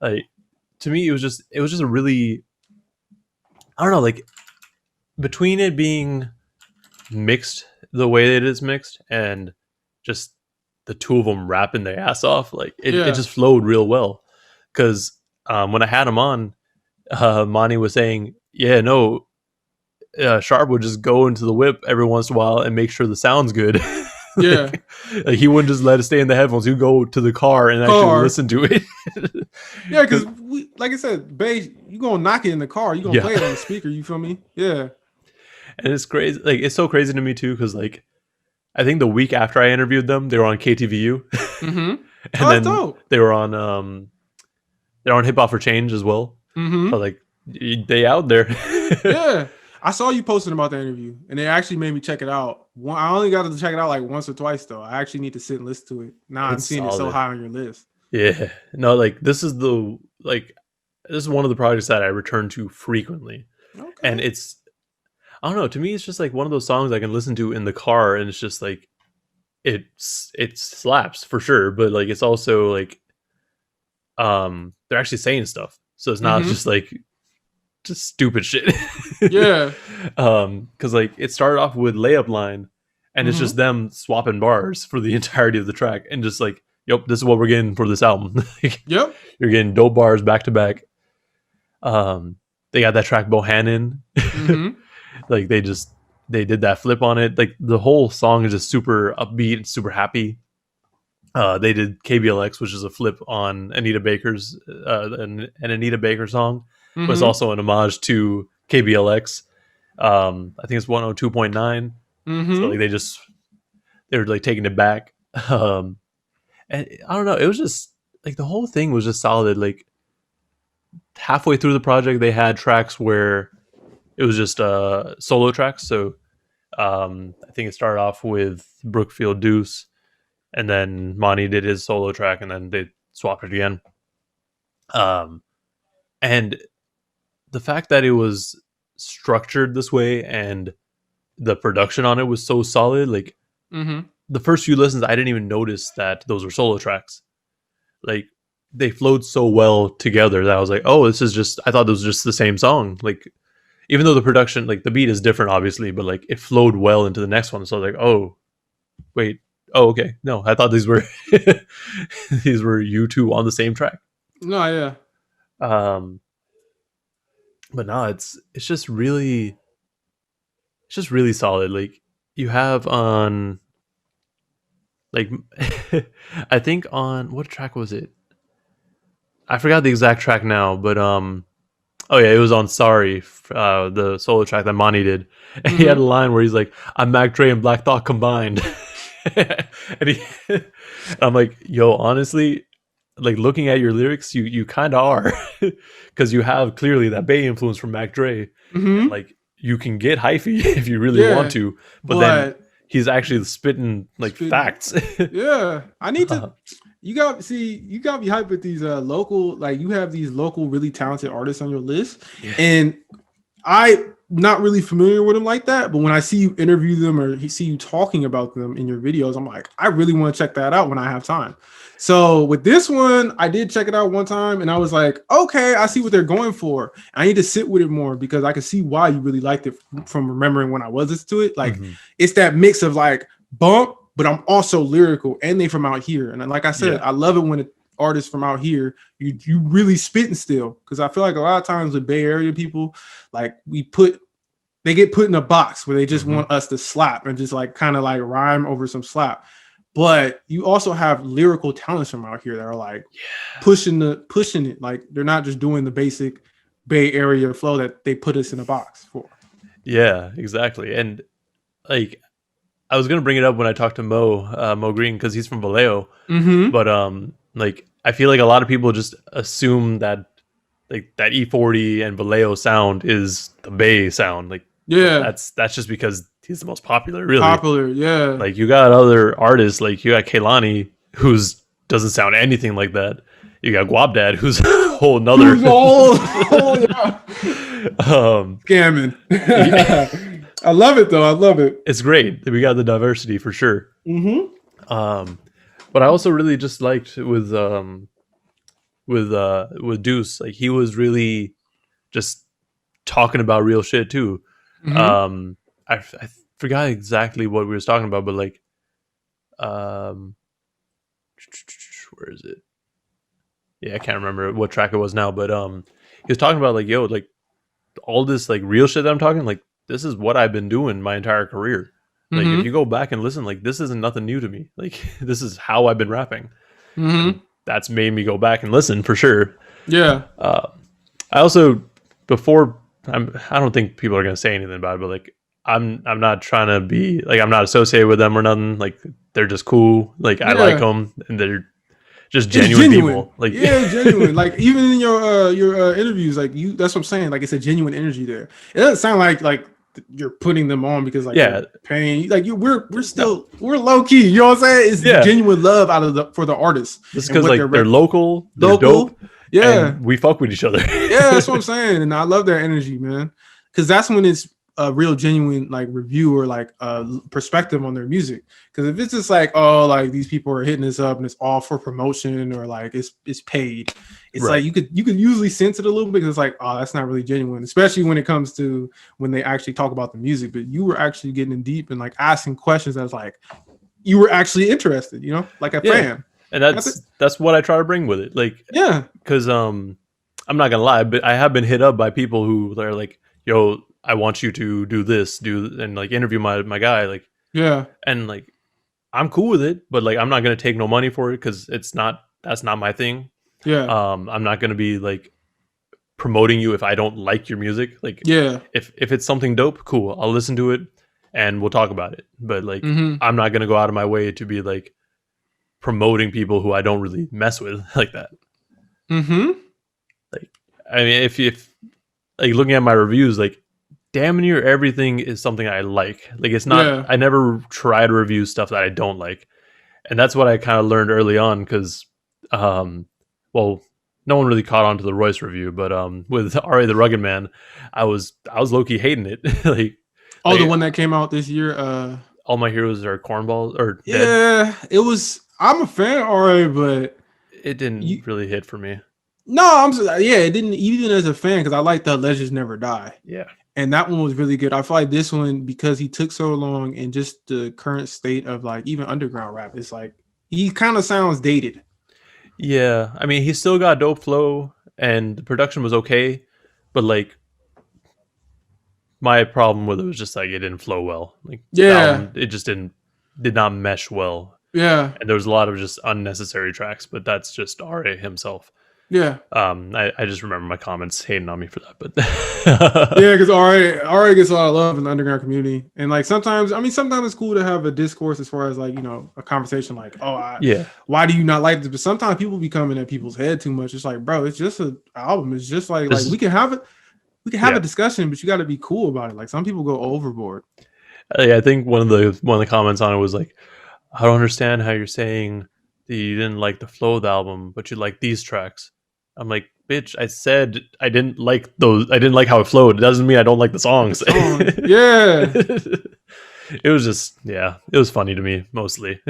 Like to me it was just a really, I don't know, like between it being mixed the way that it is mixed and just the two of them rapping their ass off, like it just flowed real well. Because when I had him on, Monty was saying, Sharp would just go into the whip every once in a while and make sure the sound's good. Like he wouldn't just let it stay in the headphones. He'd go to the car and actually listen to it. Because like I said, bass, you gonna knock it in the car. You gonna play it on the speaker. You feel me? Yeah. And it's crazy. Like it's so crazy to me too, because like I think the week after I interviewed them, they were on KTVU, and then dope. They were on Hip Hop for Change as well. So like they out there. Yeah. I saw you posting about the interview, and it actually made me check it out. I only got to check it out like once or twice, though. I actually need to sit and listen to it. Now I'm seeing it so high on your list. Yeah. No, like this is one of the projects that I return to frequently. Okay. And it's, I don't know, to me it's just like one of those songs I can listen to in the car, and it's just like it slaps for sure, but like it's also like they're actually saying stuff. So it's not just like just stupid shit. Yeah. Because like it started off with Layup Line, and it's just them swapping bars for the entirety of the track, and just like, yep, this is what we're getting for this album. Yep. You're getting dope bars back to back. They got that track Bohannon. Like they did that flip on it. Like the whole song is just super upbeat and super happy. They did KBLX, which is a flip on Anita Baker's an Anita Baker song, but it's also an homage to KBLX. I think it's 102.9. So like they were like taking it back. And I don't know, it was just like the whole thing was just solid. Like halfway through the project, they had tracks where it was just solo tracks. So I think it started off with Brookfield Deuce, and then Monty did his solo track, and then they swapped it again. And the fact that it was structured this way and the production on it was so solid, like the first few listens, I didn't even notice that those were solo tracks. Like they flowed so well together that I was like, oh, this is just, I thought this was just the same song. Like, even though the production, like the beat is different, obviously, but like it flowed well into the next one. So I was like, oh, wait. Oh, okay. No, I thought these were these were you two on the same track. No, yeah. But no, it's just really solid. Like you have on, like I think on, what track was it? I forgot the exact track now, but oh yeah, it was on Sorry, the solo track that Monty did. And he had a line where he's like, I'm Mac Dre and Black Thought combined. and I'm like, yo, honestly, like looking at your lyrics, you kind of are, because you have clearly that Bay influence from Mac Dre. And, like you can get hyphy if you really want to, but then he's actually spitting facts. Yeah, I need to. You got me hyped with these local, like you have these local really talented artists on your list, and I not really familiar with them like that, but when I see you interview them or see you talking about them in your videos, I'm like, I really want to check that out when I have time. So with this one, I did check it out one time, and I was like, okay, I see what they're going for. I need to sit with it more because I can see why you really liked it from remembering when I was listening to it. Like it's that mix of like bump, but I'm also lyrical, and they from out here. And like I said, I love it when artists from out here, you really spitting still. Because I feel like a lot of times with Bay Area people, like they get put in a box where they just want us to slap and just like kind of like rhyme over some slap. But you also have lyrical talents from out here that are like pushing it. Like they're not just doing the basic Bay Area flow that they put us in a box for. Yeah, exactly. And like I was gonna bring it up when I talked to Mo Green, because he's from Vallejo. But like I feel like a lot of people just assume that like that E40 and Vallejo sound is the Bay sound. Like that's just because he's the most popular, really. Like you got other artists, like you got Kehlani, who's doesn't sound anything like that. You got Guabdad, who's a whole nother scamming. I love it though. I love it. It's great. We got the diversity for sure. But I also really just liked with Deuce, like he was really just talking about real shit too. I forgot exactly what we was talking about, but like where is it? Yeah, I can't remember what track it was now, but he was talking about like, yo, like all this like real shit that I'm talking, like this is what I've been doing my entire career. Like if you go back and listen, like this isn't nothing new to me. Like this is how I've been rapping. That's made me go back and listen for sure. I also I don't think people are gonna say anything about it, but like I'm not trying to be like, I'm not associated with them or nothing. Like they're just cool. Like I like them and they're just genuine people. Like genuine. Like even in your interviews, like that's what I'm saying. Like it's a genuine energy there. It doesn't sound like you're putting them on because like paying. Like we're low key. You know what I'm saying? It's genuine love for the artists. Just because like they're local, they're dope. And we fuck with each other. That's what I'm saying. And I love their energy, man. Because that's when it's a real genuine like review or like perspective on their music. Because if it's just like, oh, like these people are hitting us up and it's all for promotion or like it's paid, it's like you could usually sense it a little bit because it's like, oh, that's not really genuine, especially when it comes to when they actually talk about the music. But you were actually getting in deep and like asking questions that's like you were actually interested, you know, like a fan. And that's what I try to bring with it. Like because I'm not gonna lie, but I have been hit up by people who are like, yo, I want you to do this, and like interview my guy, like and like I'm cool with it, but like I'm not gonna take no money for it because that's not my thing. I'm not gonna be like promoting you if I don't like your music. Like if it's something dope, cool, I'll listen to it and we'll talk about it. But like I'm not gonna go out of my way to be like promoting people who I don't really mess with like that. Like I mean, if like looking at my reviews, like damn near everything is something I like. Like it's not, I never try to review stuff that I don't like. And that's what I kind of learned early on because, well, no one really caught on to the Royce review, but with R.A. the Rugged Man, I was low-key hating it. like the one that came out this year. All My Heroes Are Cornballs or dead. It was, I'm a fan of R.A., but it didn't really hit for me. No, it didn't, even as a fan, because I like the Legends Never Die. And that one was really good. I feel like this one, because he took so long and just the current state of like even underground rap, it's like he kind of sounds dated. Yeah, I mean, he still got dope flow and the production was okay, but like my problem with it was just like it didn't flow well. Like it just did not mesh well. And there was a lot of just unnecessary tracks, but that's just R.A. himself. I just remember my comments hating on me for that, but because R.A. gets a lot of love in the underground community, and like sometimes it's cool to have a discourse as far as like, you know, a conversation like, why do you not like this? But sometimes people be coming at people's head too much. It's like, bro, it's just an album. It's just like we can have it. We can have a discussion, but you got to be cool about it. Like some people go overboard. I think one of the comments on it was like, I don't understand how you're saying that you didn't like the flow of the album, but you like these tracks. I'm like, bitch, I said I didn't like those. I didn't like how it flowed. It doesn't mean I don't like the songs. It was just, it was funny to me mostly.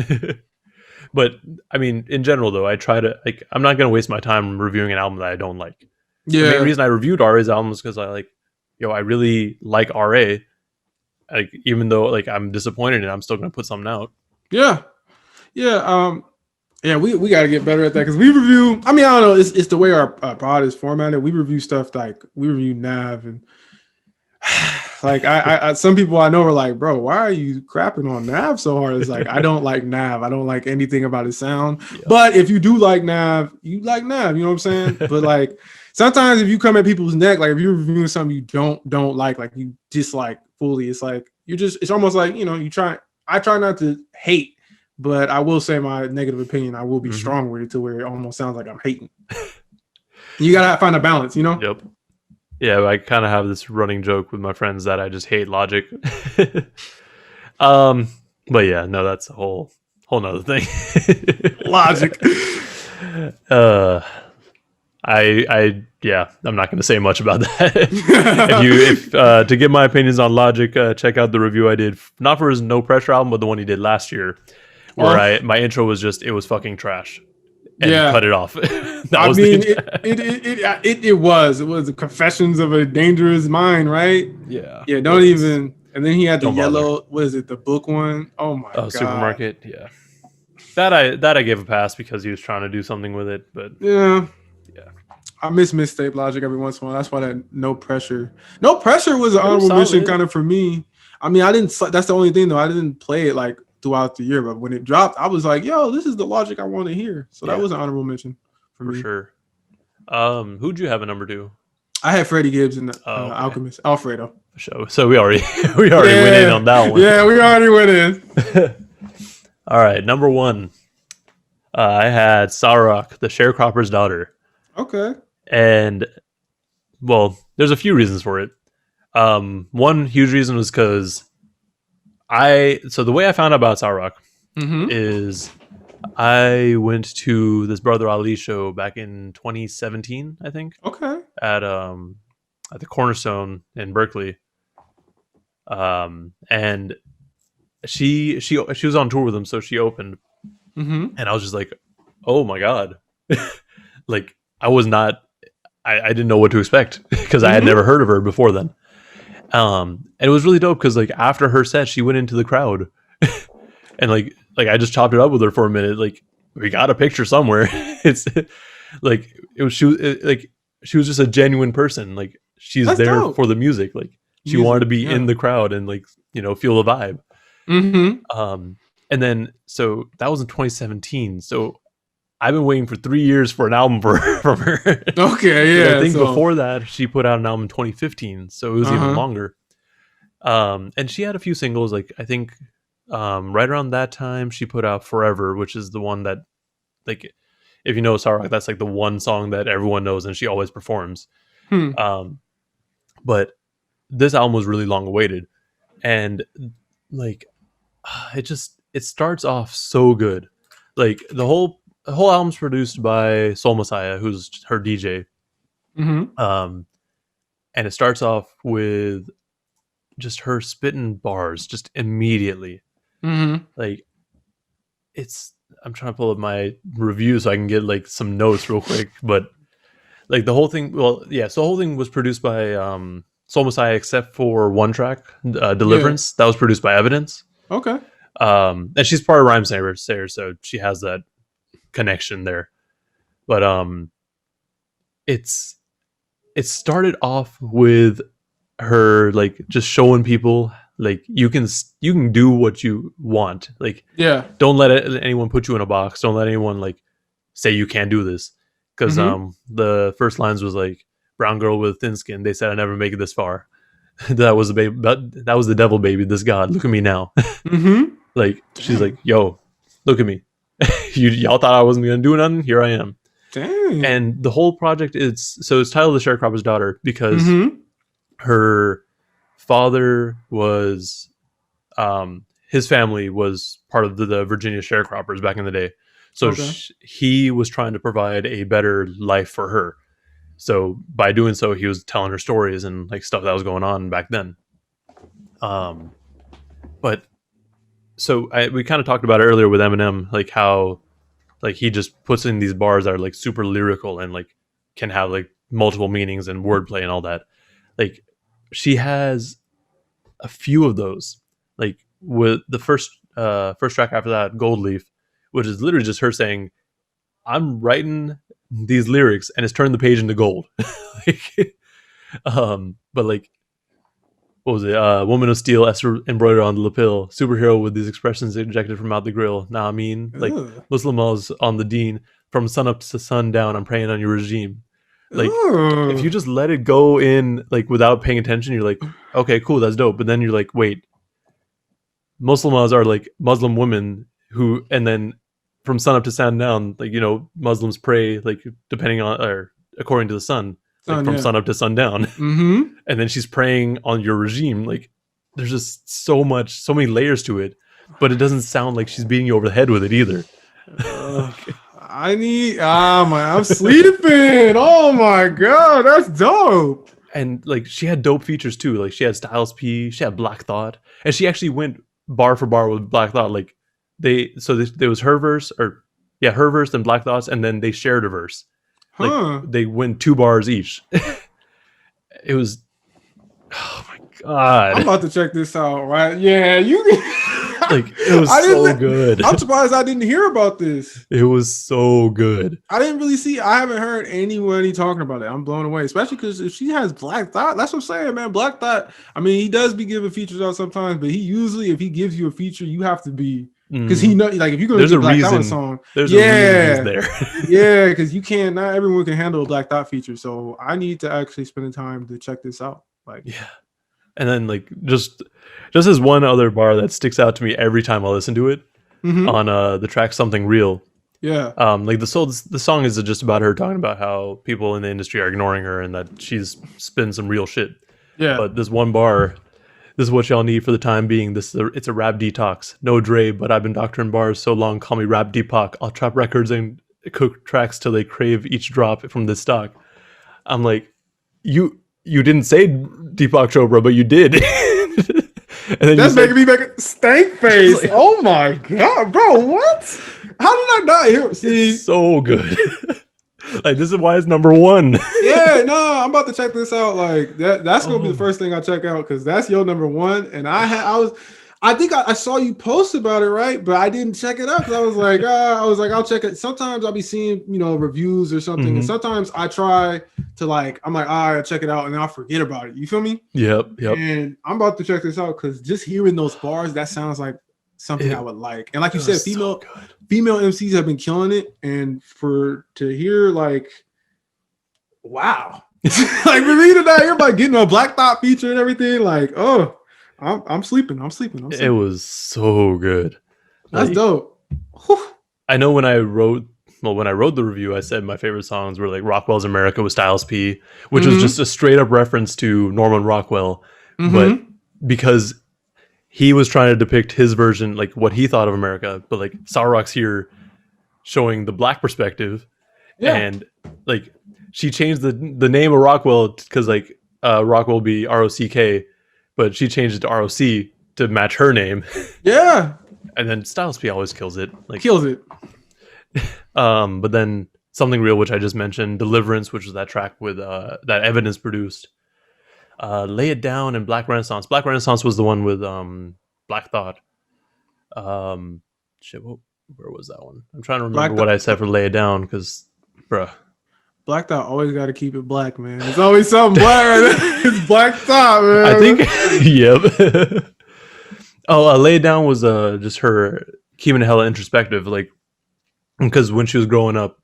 But I mean, in general though, I try to like, I'm not going to waste my time reviewing an album that I don't like. The main reason I reviewed R.A.'s album was because I like, I really like R.A. Like, even though like I'm disappointed and I'm still going to put something out. Yeah, we got to get better at that because we review. I mean, I don't know. It's the way our pod is formatted. We review stuff like we review Nav and like I some people I know are like, bro, why are you crapping on Nav so hard? It's like I don't like Nav. I don't like anything about his sound. Yeah. But if you do like Nav, you like Nav. You know what I'm saying? But like sometimes if you come at people's neck, like if you're reviewing something you don't like you dislike fully, it's like it's almost like you try. I try not to hate. But I will say my negative opinion. I will be strong with it to where it almost sounds like I'm hating. You gotta find a balance, Yep. Yeah, I kind of have this running joke with my friends that I just hate Logic. But yeah, no, that's a whole nother thing. Logic. I'm not going to say much about that. To get my opinions on Logic, check out the review I did, not for his No Pressure album, but the one he did last year, where my intro was just, it was fucking trash. And cut it off. It was the Confessions of a Dangerous Mind, right? Yeah. Yeah, don't even. And then he had the yellow, bother. What is it, the book one? Oh my god. Supermarket, yeah. That I gave a pass because he was trying to do something with it, but yeah. I miss Mixtape Logic every once in a while. That's why that No Pressure was an honorable mention kind of for me. I mean, that's the only thing though. I didn't play it like throughout the year, but when it dropped, I was like, yo, this is the Logic I want to hear. So that was an honorable mention for me. Sure. Who'd you have at number 2? I had Freddie Gibbs and Alchemist, Alfredo. Show. So we already went in on that one. Yeah, we already went in. All right, number 1. I had Sarok, the Sharecropper's Daughter. Okay. And well, there's a few reasons for it. One huge reason was because the way I found out about Sarok is I went to this Brother Ali show back in 2017, I think. Okay. At the Cornerstone in Berkeley. And she was on tour with him, so she opened. And I was just like, oh my god. Like I was not I didn't know what to expect because I had never heard of her before then. And it was really dope because like after her set, she went into the crowd, and like I just chopped it up with her for a minute. Like we got a picture somewhere. It's like she was just a genuine person. Like she's That's there dope. For the music. Like she wanted to be in the crowd and like feel the vibe. And then so that was in 2017. So I've been waiting for 3 years for an album from her. Okay, yeah. I think before that, she put out an album in 2015, so it was even longer. And she had a few singles. Like I think right around that time, she put out "Forever," which is the one that, like, if you know Sarah, that's like the one song that everyone knows, and she always performs. But this album was really long awaited, and like it starts off so good. Like the whole album's produced by Soul Messiah, who's her DJ. And it starts off with just her spitting bars just immediately. Like I'm trying to pull up my review so I can get like some notes real quick, but like the whole thing, so the whole thing was produced by Soul Messiah except for one track, Deliverance, that was produced by Evidence. Okay. And she's part of Rhymesayer, so she has that connection there. But it started off with her like just showing people like you can do what you want. Like don't let anyone put you in a box. Don't let anyone like say you can't do this. Because the first lines was like, brown girl with thin skin, they said I never make it this far. That was the baby, that was the devil baby, this god, look at me now. Like she's like, yo, look at me. Y'all thought I wasn't gonna do nothing, here I am. Dang. And the whole project it's titled The Sharecropper's Daughter because her father was his family was part of the Virginia sharecroppers back in the day, so he was trying to provide a better life for her. So by doing so, he was telling her stories and like stuff that was going on back then. But so we kind of talked about it earlier with Eminem, like how like he just puts in these bars that are like super lyrical and like can have like multiple meanings and wordplay and all that. Like she has a few of those. Like with the first track after that, Gold Leaf, which is literally just her saying, I'm writing these lyrics and it's turned the page into gold. Like, but like, what was it? Woman of steel, Esther embroidered on the lapel. Superhero with these expressions ejected from out the grill. Nah, I mean, like Muslim laws on the deen. From sun up to sundown, I'm praying on your regime. Like, if you just let it go in, like, without paying attention, you're like, okay, cool, that's dope. But then you're like, wait, Muslimas are like Muslim women who, and then from sun up to sundown, like, you know, Muslims pray, like, depending on, or according to the sun, like, from sun up to sundown. And then she's praying on your regime. Like, there's just so many layers to it, but it doesn't sound like she's beating you over the head with it either. I'm sleeping. Oh my God, that's dope. And like, she had dope features too. Like, she had Styles P, she had Black Thought, and she actually went bar for bar with Black Thought. Like, there was her verse, her verse and Black Thought's, and then they shared a verse. Like, they went 2 bars each. It was, oh my God. I'm about to check this out, right? Yeah, you. Like, it was so good. I'm surprised I didn't hear about this. It was so good. I haven't heard anybody talking about it. I'm blown away, especially because if she has Black Thought, that's what I'm saying, man. Black Thought, I mean, he does be giving features out sometimes, but he usually, if he gives you a feature, you have to be, because he know, like, if you're going to do a Black Thought song, there's a reason he's there. Yeah, because not everyone can handle a Black Thought feature. So I need to actually spend the time to check this out. Like, yeah. And then, like, just as one other bar that sticks out to me every time I listen to it, on the track Something Real. Yeah. Like, the song is just about her talking about how people in the industry are ignoring her and that she's spinning some real shit. Yeah. But this one bar, this is what y'all need for the time being. It's a rap detox. No Dre, but I've been doctoring bars so long, call me Rap Deepak. I'll trap records and cook tracks till they crave each drop from this stock. I'm like, you didn't say Deepak Chopra, but you did. And then that's making me make a stank face. Like, oh my God, bro, what? How did I not hear? See, so good. Like, this is why it's number 1. Yeah, no, I'm about to check this out. Like, that's gonna be the first thing I check out, because that's your number 1. And I think I saw you post about it, right? But I didn't check it out because I was like, I'll check it. Sometimes I'll be seeing, reviews or something, and sometimes I try to, like, I'm like, I'll check it out, and then I'll forget about it. You feel me? Yep. And I'm about to check this out because just hearing those bars, that sounds like something I would like. And like you said, female MCs have been killing it, and to hear, like, wow, like, for me to not hear about getting a Black Thought feature and everything, like, oh. I'm sleeping. It was so good. That's dope. Whew. I know when I wrote the review, I said my favorite songs were like Rockwell's America with Styles P, which was just a straight up reference to Norman Rockwell. But because he was trying to depict his version, like what he thought of America, but like Sour Rock's here showing the Black perspective. Yeah. And like, she changed the name of Rockwell because like Rockwell would be ROCK. But she changed it to ROC to match her name. Yeah. And then Styles P always kills it. Like, but then Something Real, which I just mentioned, Deliverance, which was that track with that Evidence produced. Lay It Down and Black Renaissance. Black Renaissance was the one with Black Thought. Where was that one? I'm trying to remember what I said for Lay It Down, because, bruh. Black Thought always got to keep it black, man. There's always something black right there. It's Black Thought, man. I think, yep. Lay It Down was just her keeping it hella introspective, like, because when she was growing up,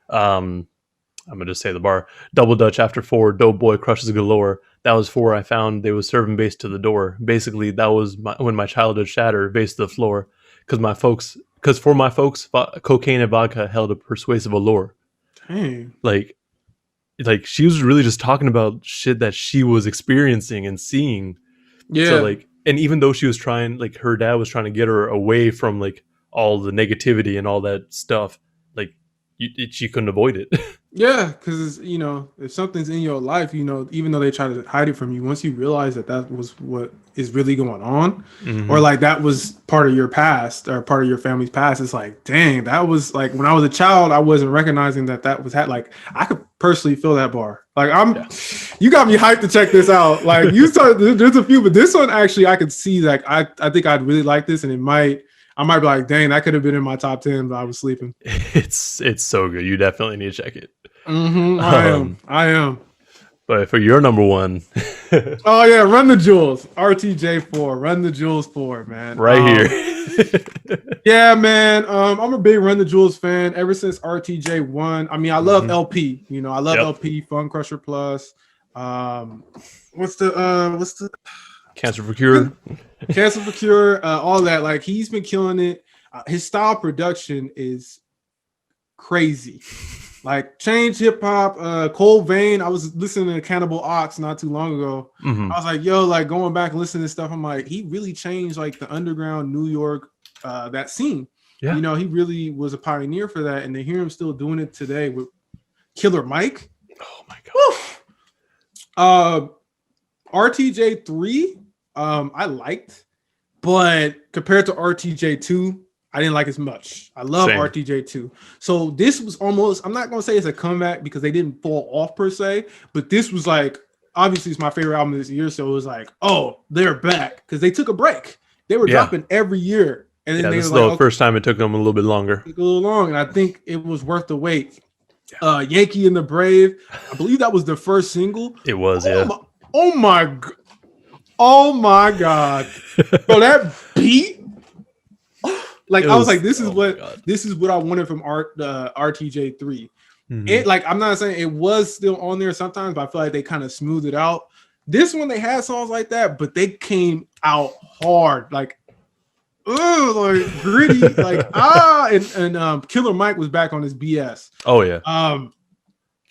I'm gonna just say the bar, Double Dutch after 4, dope boy crushes galore. That was 4 I found they was serving bass to the door. Basically, that was when my childhood shattered, bass to the floor. Because for my folks, cocaine and vodka held a persuasive allure. Dang. Like she was really just talking about shit that she was experiencing and seeing. Yeah. So like, and even though she was trying, like, her dad was trying to get her away from like all the negativity and all that stuff, like she couldn't avoid it. Yeah, because if something's in your life, even though they try to hide it from you, once you realize that was what is really going on, or like that was part of your past or part of your family's past, it's like, dang, that was like, when I was a child, I wasn't recognizing that was like, I could personally feel that bar. Like, you got me hyped to check this out. Like, there's a few, but this one actually I could see, like, I think I'd really like this, and I might be like, dang, that could have been in my top 10, but I was sleeping. It's so good. You definitely need to check it. I am. But for your number one, oh yeah, Run the Jewels, RTJ4, Run the Jewels 4, man, right here. Yeah, man. I'm a big Run the Jewels fan ever since RTJ1. I mean, I love LP. You know, I love LP, Fun Crusher Plus. What's the Cancer for Cure? Cancer for Cure, all that. Like, he's been killing it. His style production is crazy. Like, change hip hop, Cold Vein. I was listening to Cannibal Ox not too long ago. I was like, yo, like going back and listening to stuff. I'm like, he really changed like the underground New York, that scene. Yeah. You know, he really was a pioneer for that. And to hear him still doing it today with Killer Mike. Oh my God. RTJ3, I liked, but compared to RTJ2, I didn't like as much. I love RTJ2. So this was almost, I'm not going to say it's a comeback because they didn't fall off per se, but this was like, obviously it's my favorite album this year. So it was like, oh, they're back because they took a break. They were dropping every year. And then this is the first time it took them a little bit longer. A little long. And I think it was worth the wait. Yankee and the Brave. I believe that was the first single. It was, oh my God. Bro, that beat. Like, I was like, this is what I wanted from RTJ3. It, like, I'm not saying it was still on there sometimes, but I feel like they kind of smoothed it out. This one, they had songs like that, but they came out hard, like gritty, like and Killer Mike was back on his BS. Oh yeah.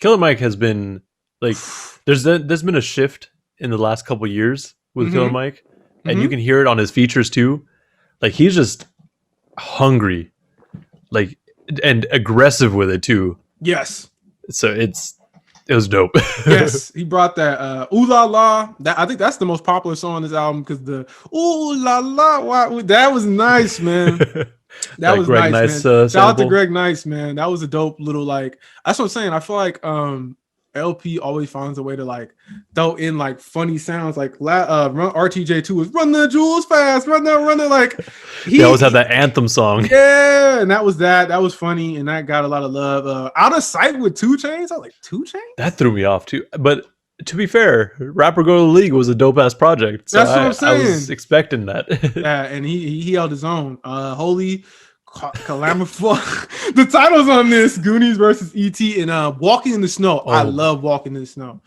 Killer Mike has been like, there's been a shift in the last couple years with Killer Mike, and you can hear it on his features too. Like, he's just hungry, like, and aggressive with it too. Yes. So it was dope. Yes, he brought that Ooh La La. That, I think that's the most popular song on this album because the Ooh La La, wow, that was nice, man. That was Greg nice, man. Shout out to Greg Nice, man. That was a dope little, like, that's what I'm saying. I feel like LP always finds a way to like throw in like funny sounds. Like RTJ2 was Run the Jewels fast, run it. Like, he always have that anthem song. Yeah, and that was funny, and that got a lot of love. Out of Sight with 2 Chainz. I was like, 2 Chainz? That threw me off too. But to be fair, Rapper Go to the League was a dope ass project. So that's what I'm saying. I was expecting that. Yeah, and he held his own. Holy Calamity. The titles on this: Goonies versus E.T. and Walking in the Snow. I love Walking in the Snow.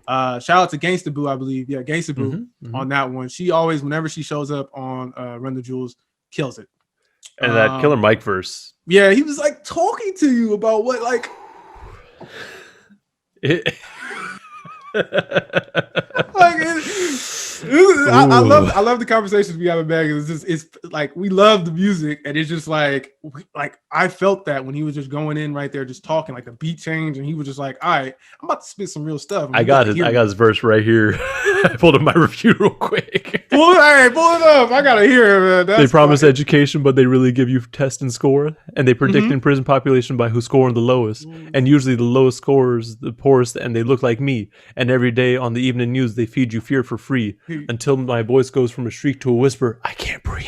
Shout out to Gangsta Boo, I believe. Yeah, Gangsta Boo on that one. She always, whenever she shows up on Run the Jewels, kills it. And that Killer Mike verse. Yeah, he was like talking to you about what, like. I love the conversations we have in Bag. It's like, we love the music, and it's just like I felt that when he was just going in right there, just talking, like the beat change, and he was just like, all right, I'm about to spit some real stuff. I got his verse right here. I pulled up my review real quick. Pull it up. I gotta hear it, man. They promise education, but they really give you test and score, and they predict in prison population by who's scoring the lowest, and usually the lowest scorers the poorest, and they look like me. And every day on the evening news, they feed you fear for free until my voice goes from a shriek to a whisper. I can't breathe.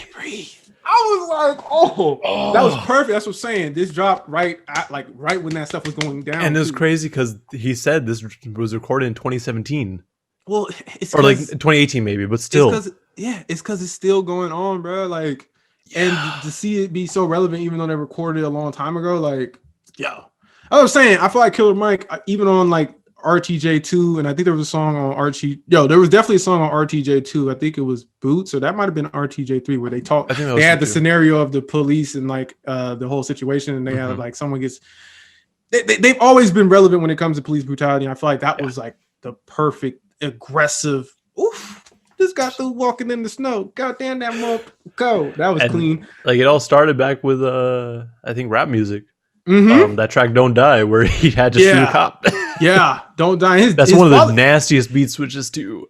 I was like, oh, that was perfect. That's what I'm saying. This dropped right when that stuff was going down. And it was crazy because he said this was recorded in 2017. Well, it's or like 2018 maybe, but still. It's because it's still going on, bro. Like, and to see it be so relevant, even though they recorded it a long time ago, like, yo. I was saying, I feel like Killer Mike, even on like RTJ2, and I think there was a song on there was definitely a song on RTJ2. I think it was Boots, or that might have been RTJ3, where they talked. They had the scenario of the police and like the whole situation, and they had like someone gets. They've always been relevant when it comes to police brutality, and I feel like that was like the perfect aggressive. Oof! Just got through Walking in the Snow. Goddamn, that mother go. That was clean. Like, it all started back with I think rap music. That track "Don't Die," where he had to shoot a cop. Yeah, "Don't Die." That's one of the nastiest beat switches too.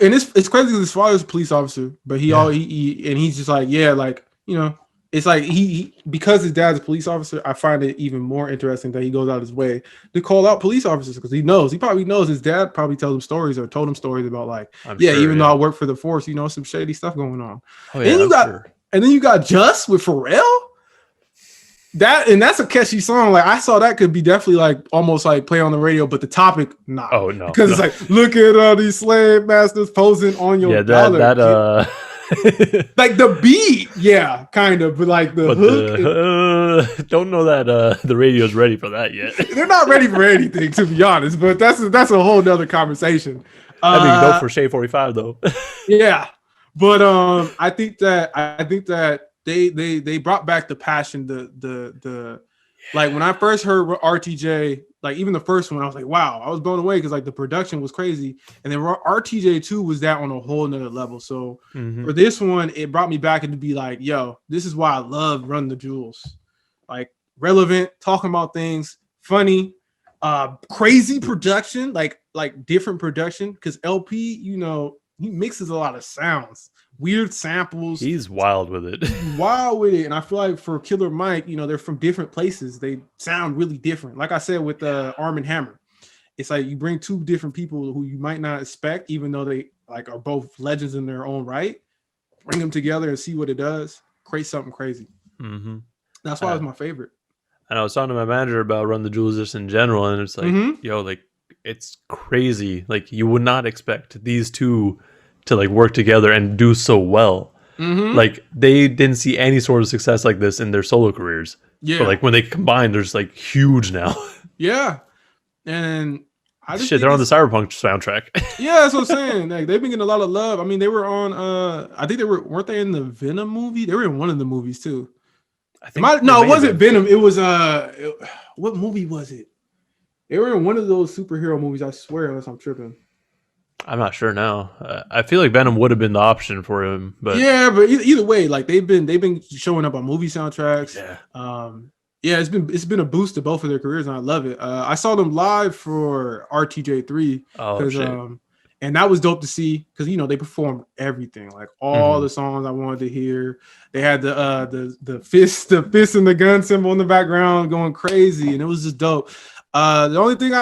And it's crazy because his father's a police officer, but he's just like, like, you know, it's like he because his dad's a police officer. I find it even more interesting that he goes out his way to call out police officers because he probably knows his dad probably told him stories about like, even though I work for the force, you know, some shady stuff going on. Oh yeah, And then you got Just with Pharrell. That's a catchy song. Like I saw that could be definitely like almost like play on the radio, but the topic, nah. Oh no, because it's like look at all these slave masters posing on your dollar. Like the beat, yeah, kind of, but like the hook. Don't know that the radio's ready for that yet. They're not ready for anything, to be honest. But that's a whole nother conversation. I mean, dope for Shade 45 though. Yeah, but I think that they brought back the passion, the like when I first heard RTJ, like even the first one, I was like, wow, I was blown away because like the production was crazy, and then RTJ 2 was that on a whole nother level. So for this one, it brought me back and to be like, yo, this is why I love Run the Jewels, like relevant, talking about things, funny, crazy production, like different production, because LP, you know, he mixes a lot of sounds. Weird samples. He's wild with it. And I feel like for Killer Mike, you know, they're from different places. They sound really different. Like I said with Arm & Hammer, it's like you bring two different people who you might not expect, even though they like are both legends in their own right. Bring them together and see what it does. Create something crazy. That's why it's my favorite. And I was talking to my manager about Run the Jewels just in general, and it's like, yo, like it's crazy. Like you would not expect these two to like work together and do so well. Like they didn't see any sort of success like this in their solo careers. Yeah. But like when they combine, they're just like huge now. Yeah. And I just they're on the Cyberpunk soundtrack. Yeah, that's what I'm saying. Like they've been getting a lot of love. I mean, they were on I think weren't they in the Venom movie? They were in one of the movies too. I think it wasn't Venom. It was what movie was it? They were in one of those superhero movies, I swear, unless I'm tripping. I'm not sure now. I feel like Venom would have been the option for him, but yeah, but either way, like they've been showing up on movie soundtracks. Yeah, it's been a boost to both of their careers, and I love it. I saw them live for RTJ 3, and that was dope to see because you know they performed everything, like all the songs I wanted to hear. They had the fist and the gun symbol in the background going crazy, and it was just dope. The only thing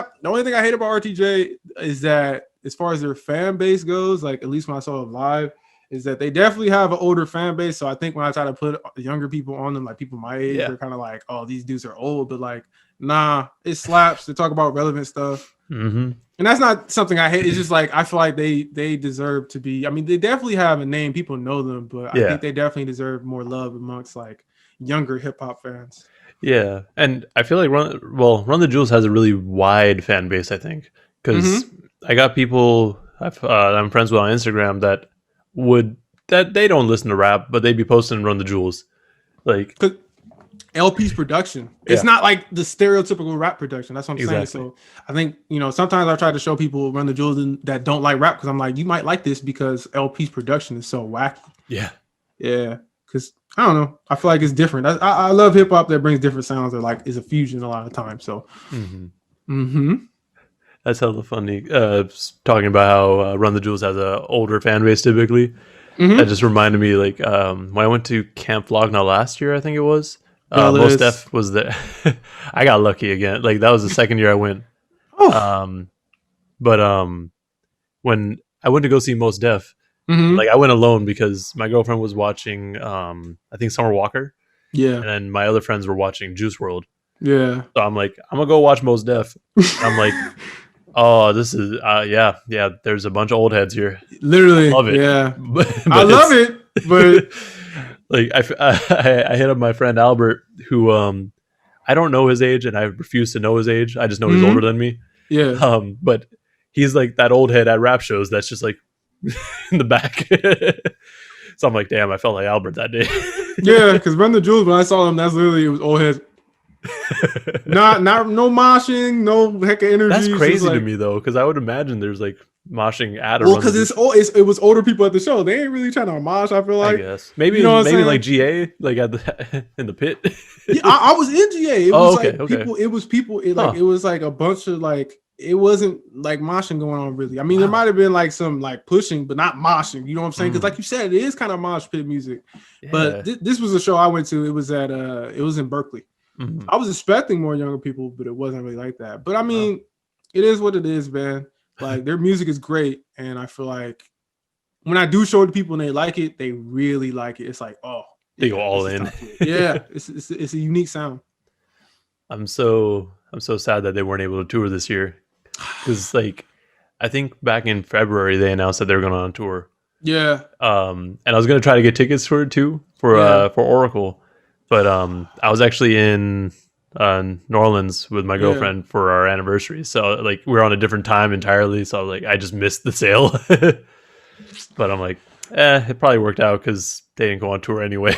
I hate about RTJ is that as far as their fan base goes, like at least when I saw them live, is that they definitely have an older fan base. So I think when I try to put younger people on them, like people my age, they're kind of like, oh, these dudes are old. But like, nah, it slaps. They talk about relevant stuff. And that's not something I hate. It's just like, I feel like they deserve to be, I mean, they definitely have a name. People know them, but I think they definitely deserve more love amongst like younger hip hop fans. Yeah. And I feel like Run the Jewels has a really wide fan base, I think, because I got people I'm friends with on Instagram that they don't listen to rap, but they'd be posting Run the Jewels. Like LP's production. It's not like the stereotypical rap production. That's what I'm saying. So I think, you know, sometimes I try to show people Run the Jewels that don't like rap because I'm like, you might like this because LP's production is so wacky. Yeah. Yeah. Because I don't know. I feel like it's different. I love hip hop that brings different sounds that like is a fusion a lot of times. So that's hella funny. Talking about how Run the Jewels has an older fan base typically. That just reminded me, like, when I went to Camp Flogna last year, I think it was. Mos Def was there. I got lucky again. Like, that was the second year I went. But when I went to go see Mos Def, like, I went alone because my girlfriend was watching, I think, Summer Walker. Yeah. And then my other friends were watching Juice WRLD. Yeah. So I'm like, I'm going to go watch Mos Def. I'm like, oh, this is there's a bunch of old heads here. Literally, I love it. Yeah, but I love it, but like I hit up my friend Albert, who I don't know his age, and I refuse to know his age. I just know he's older than me. Yeah. But he's like that old head at rap shows that's just like in the back. So I'm like, damn, I felt like Albert that day. Yeah, because Run the Jewels, when I saw him, that's literally, it was old heads. not no moshing, no heck of energy. That's crazy to me though, because I would imagine there's like moshing at because it was older people at the show. They ain't really trying to mosh. I feel like, I guess maybe you know maybe like GA, like at in the pit. Yeah, I was in GA. It was people. It was people. It was like a bunch of like. It wasn't like moshing going on really. I mean, there might have been like some like pushing, but not moshing. You know what I'm saying? Because like you said, it is kind of mosh pit music. Yeah. But this was a show I went to. It was it was in Berkeley. I was expecting more younger people, but it wasn't really like that. But I mean, it is what it is, man. Like their music is great, and I feel like when I do show it to people and they like it, they really like it. It's like, oh, They go all in. Yeah, it's a unique sound. I'm so sad that they weren't able to tour this year, because like I think back in February they announced that they were going on tour. Yeah. And I was gonna try to get tickets for it too for Oracle, but I was actually in New Orleans with my girlfriend for our anniversary, so like we were on a different time entirely. So I was like, I just missed the sale, but I'm like, it probably worked out because they didn't go on tour anyway.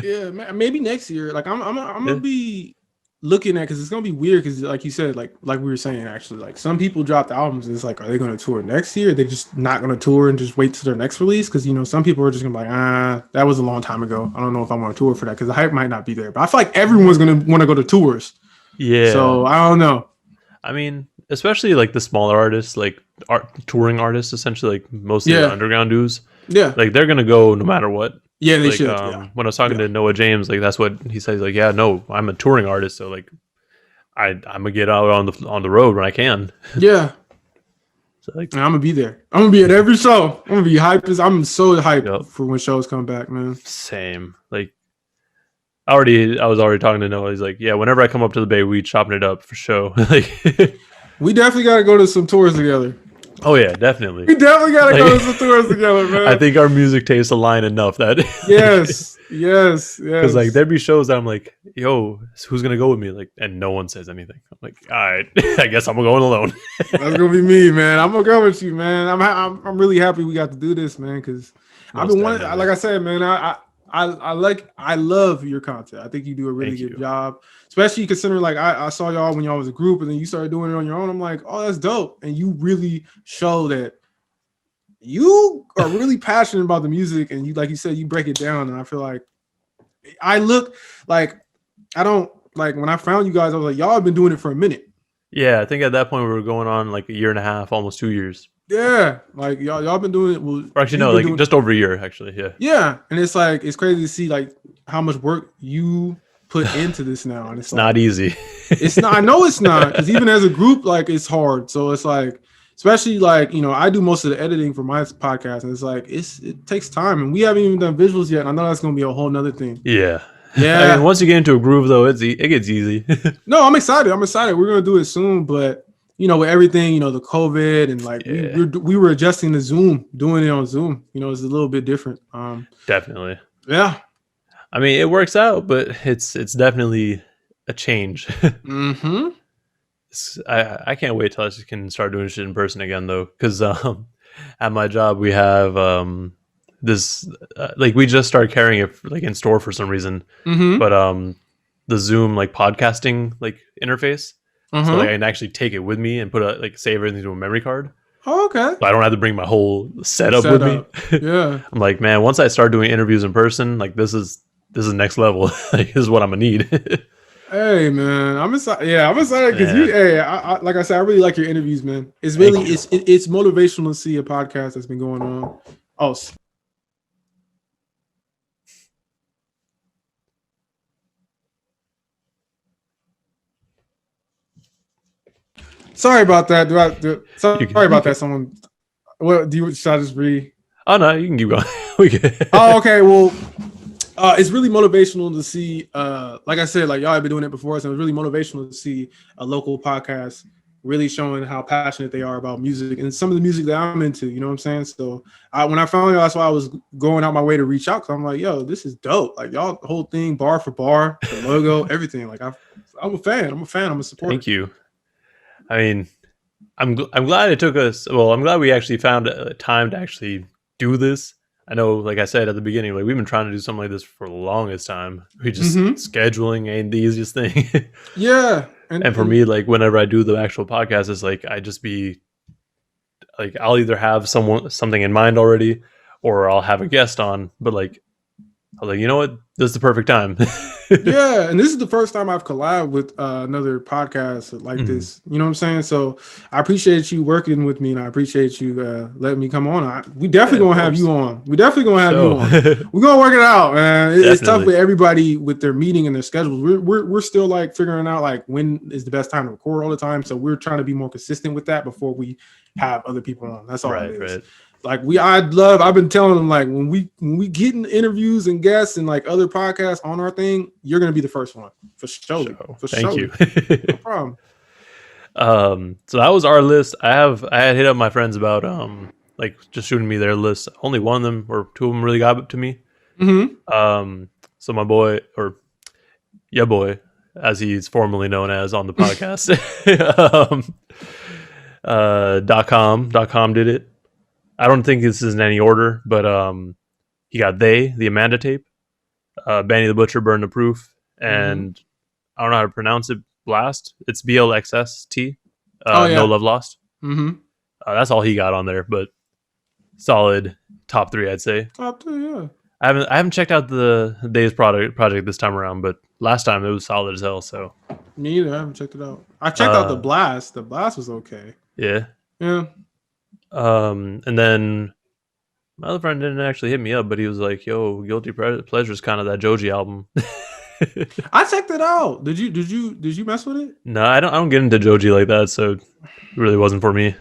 Yeah, maybe next year. Like I'm gonna be looking at, because it's gonna be weird, because like you said, like we were saying, actually, like some people dropped albums and it's like, are they gonna tour next year? They're just not gonna tour and just wait till their next release, because some people are just gonna be like, that was a long time ago, I don't know if I want to tour for that, because the hype might not be there. But I feel like everyone's gonna want to go to tours. Yeah, so I don't know. I mean, especially like the smaller artists, like touring artists, essentially, like mostly the underground dudes. Yeah, like they're gonna go no matter what. Yeah, they like, should. When I was talking to Noah James, like that's what he says. Like, yeah, no, I'm a touring artist, so like, I'm gonna get out on the road when I can. Yeah. So like, I'm gonna be there. I'm gonna be at every show. I'm gonna be hyped. I'm so hyped for when shows come back, man. Same. Like, I was already talking to Noah. He's like, yeah, whenever I come up to the Bay, we chopping it up for show. Like, we definitely got to go to some tours together. Oh yeah, definitely. We definitely gotta go to some tours together, man. I think our music tastes align enough that yes. Because like there'd be shows that I'm like, yo, who's gonna go with me? Like, and no one says anything. I'm like, all right, I guess I'm going alone. That's gonna be me, man. I'm gonna go with you, man. I'm really happy we got to do this, man. Because I've been wanting, like I said, man. I love your content. I think you do a really good job, especially considering like I saw y'all when y'all was a group and then you started doing it on your own. I'm like, oh, that's dope. And you really show that you are really passionate about the music, and you, like you said, you break it down. And I feel like I look like, I don't like, when I found you guys, I was like, y'all have been doing it for a minute. Yeah, I think at that point we were going on like a year and a half, almost 2 years. Yeah, like y'all been doing it. Well, or actually, no, like just over a year, actually. Yeah. Yeah, and it's like, it's crazy to see like how much work you put into this now, and it's like, not easy. It's not. I know it's not, because even as a group, like it's hard. So it's like, especially like I do most of the editing for my podcast, and it's like it takes time, and we haven't even done visuals yet. And I know that's gonna be a whole nother thing. Yeah. I mean, once you get into a groove, though, it gets easy. No, I'm excited. We're gonna do it soon, but. With everything, the COVID and like we were adjusting to Zoom, doing it on Zoom, it's a little bit different. Definitely. Yeah. I mean, it works out, but it's definitely a change. Mm-hmm. I can't wait till I can start doing shit in person again, though, because at my job we have this like we just started carrying it like in store for some reason, but the Zoom like podcasting like interface. So like I can actually take it with me and put save everything to a memory card. Oh, okay. So I don't have to bring my whole setup with me. Yeah. I'm like, man, once I start doing interviews in person, like this is next level. Like, this is what I'm gonna need. Hey man, I'm excited. Yeah, I'm excited because I like I said, I really like your interviews, man. It's really it's motivational to see a podcast that's been going on. Oh. Sorry about that. Sorry about that. Someone. What should I just read? Oh no, you can keep going. We can. Oh, okay. Well, it's really motivational to see. Like I said, like y'all have been doing it before, so it's really motivational to see a local podcast really showing how passionate they are about music and some of the music that I'm into. You know what I'm saying? So when I found y'all, that's why I was going out my way to reach out, because I'm like, yo, this is dope. Like y'all, the whole thing, bar for bar, the logo, everything. Like I'm a fan. I'm a supporter. Thank you. I mean, I'm glad it took us. Well, I'm glad we actually found a time to actually do this. I know, like I said at the beginning, like we've been trying to do something like this for the longest time. We just scheduling ain't the easiest thing. Yeah, and for me, like whenever I do the actual podcast, it's like I just be like I'll either have something in mind already, or I'll have a guest on. But like I was like, you know what? This is the perfect time. Yeah, and this is the first time I've collabed with another podcast like this. You know what I'm saying? So I appreciate you working with me, and I appreciate you letting me come on. We definitely gonna have you on. We're gonna work it out, man. It's tough with everybody with their meeting and their schedules. We're still like figuring out like when is the best time to record all the time. So we're trying to be more consistent with that before we have other people on. That's all it is. Right. Like I've been telling them like when we get in interviews and guests and like other podcasts on our thing, you're gonna be the first one for sure. Thank you. No problem. So that was our list. I had hit up my friends about like just shooting me their list. Only one of them or two of them really got it to me. Mm-hmm. So my boy, or yeah boy, as he's formerly known as on the podcast, .com did it. I don't think this is in any order, but he got the Amanda tape, Benny the Butcher, Burn the Proof, and I don't know how to pronounce it. Blast. It's BLXST. No Love Lost. Mm-hmm. That's all he got on there, but solid top 3, I'd say. Top 3, yeah. I haven't checked out the Days project this time around, but last time it was solid as hell. So me either. I haven't checked it out. I checked out the Blast. The Blast was okay. Yeah. Yeah. And then my other friend didn't actually hit me up, but he was like, "Yo, Guilty Pleasure is kind of that Joji album." I checked it out. Did you mess with it? No, I don't get into Joji like that, so it really wasn't for me.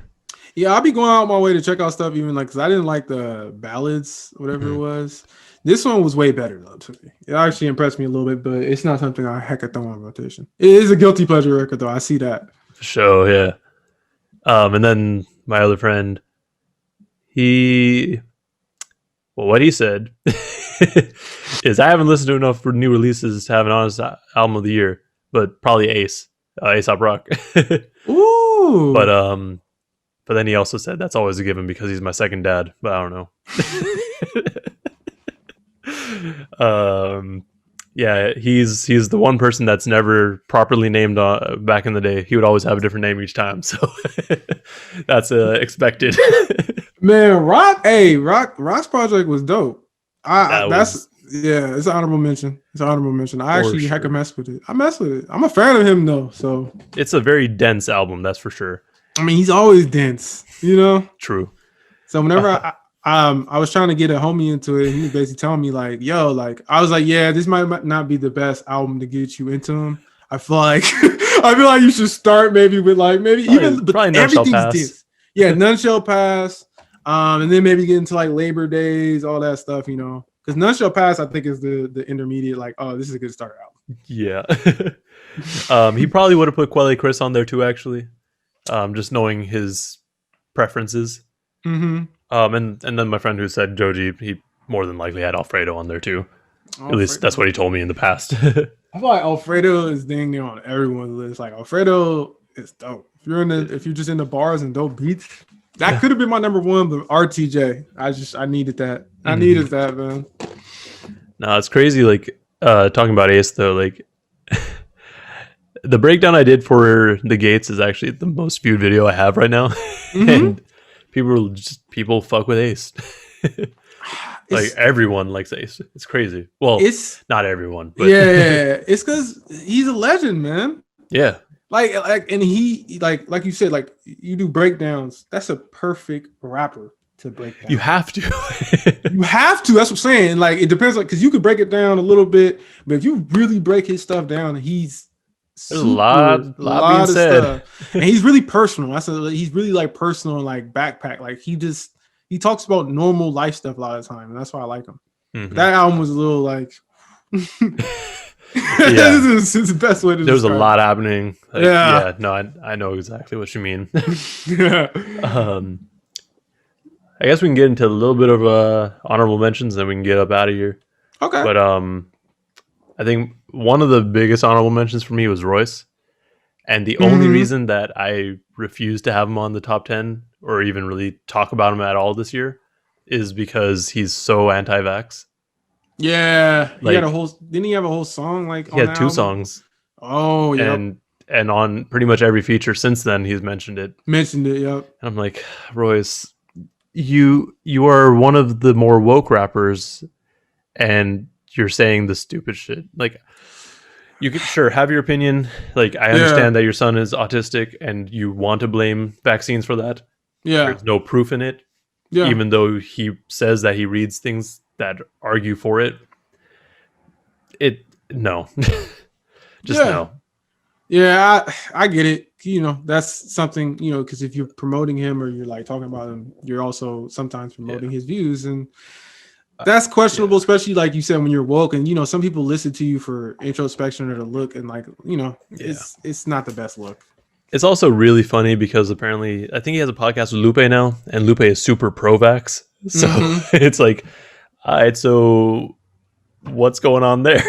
Yeah, I'll be going out my way to check out stuff even like because I didn't like the ballads, whatever it was. This one was way better though to me. It actually impressed me a little bit, but it's not something I heck throw on rotation. It is a guilty pleasure record though. I see that. For sure, yeah. And then my other friend, what he said is I haven't listened to enough for new releases to have an honest album of the year, but probably A$AP Rock. Ooh. But then he also said that's always a given because he's my second dad, but I don't know. Yeah, he's the one person that's never properly named back in the day. He would always have a different name each time, so that's expected. Man, Rock's project was dope. It's an honorable mention. I actually heck of mess with it. I mess with it. I'm a fan of him though, so it's a very dense album, that's for sure. I mean, he's always dense, you know. True. So whenever I was trying to get a homie into it, he was basically telling me like, "Yo, like," I was like, "Yeah, this might not be the best album to get you into him. I feel like you should start maybe with like probably everything's dense. Yeah, None Shall Pass, and then maybe get into like Labor Days, all that stuff, you know, because None Shall Pass I think is the intermediate. Like, oh, this is a good start album. Yeah. He probably would have put Quelly Chris on there too, actually. Just knowing his preferences. Mm-hmm. And then my friend who said Joji, he more than likely had Alfredo on there too. At least that's what he told me in the past. I feel like Alfredo is dang near on everyone's list. Like Alfredo is dope. If you're just in the bars and dope beats, that could have been my number one. But RTJ, I needed that. I needed that, man. No, it's crazy. Like talking about Ace though, like. The breakdown I did for The Gates is actually the most viewed video I have right now. And people fuck with Ace. Like everyone likes Ace. It's crazy. Well, it's not everyone, but yeah, it's because he's a legend, man. Yeah. Like, and he like you said, like you do breakdowns. That's a perfect rapper to break down. You have to. You have to. That's what I'm saying. Like it depends, like because you could break it down a little bit, but if you really break his stuff down, there's a lot being said, stuff. And he's really personal. He's really like personal, like backpack. Like he talks about normal life stuff a lot of the time, and that's why I like him. That album was a little like, it's the best way to. There was a lot happening. Like, yeah, no, I know exactly what you mean. Yeah. I guess we can get into a little bit of honorable mentions, then we can get up out of here. Okay. But I think one of the biggest honorable mentions for me was Royce. And the only reason that I refuse to have him on the top 10 or even really talk about him at all this year is because he's so anti-vax. Yeah. Like, didn't he have a whole song? Like he had 2 songs. Oh, yeah. And on pretty much every feature since then, he's mentioned it. Yep. And I'm like, Royce, you are one of the more woke rappers and you're saying the stupid shit. Like, you could sure have your opinion. Like, I understand that your son is autistic and you want to blame vaccines for that. Yeah. There's no proof in it. Yeah. Even though he says that he reads things that argue for it. No. Just no. Yeah, I get it. that's something, because if you're promoting him or you're like talking about him, you're also sometimes promoting his views, and that's questionable, especially like you said, when you're woke, and some people listen to you for introspection or to look, and like it's not the best look. It's also really funny because apparently I think he has a podcast with Lupe now, and Lupe is super pro-vax. So it's like, all right, so what's going on there?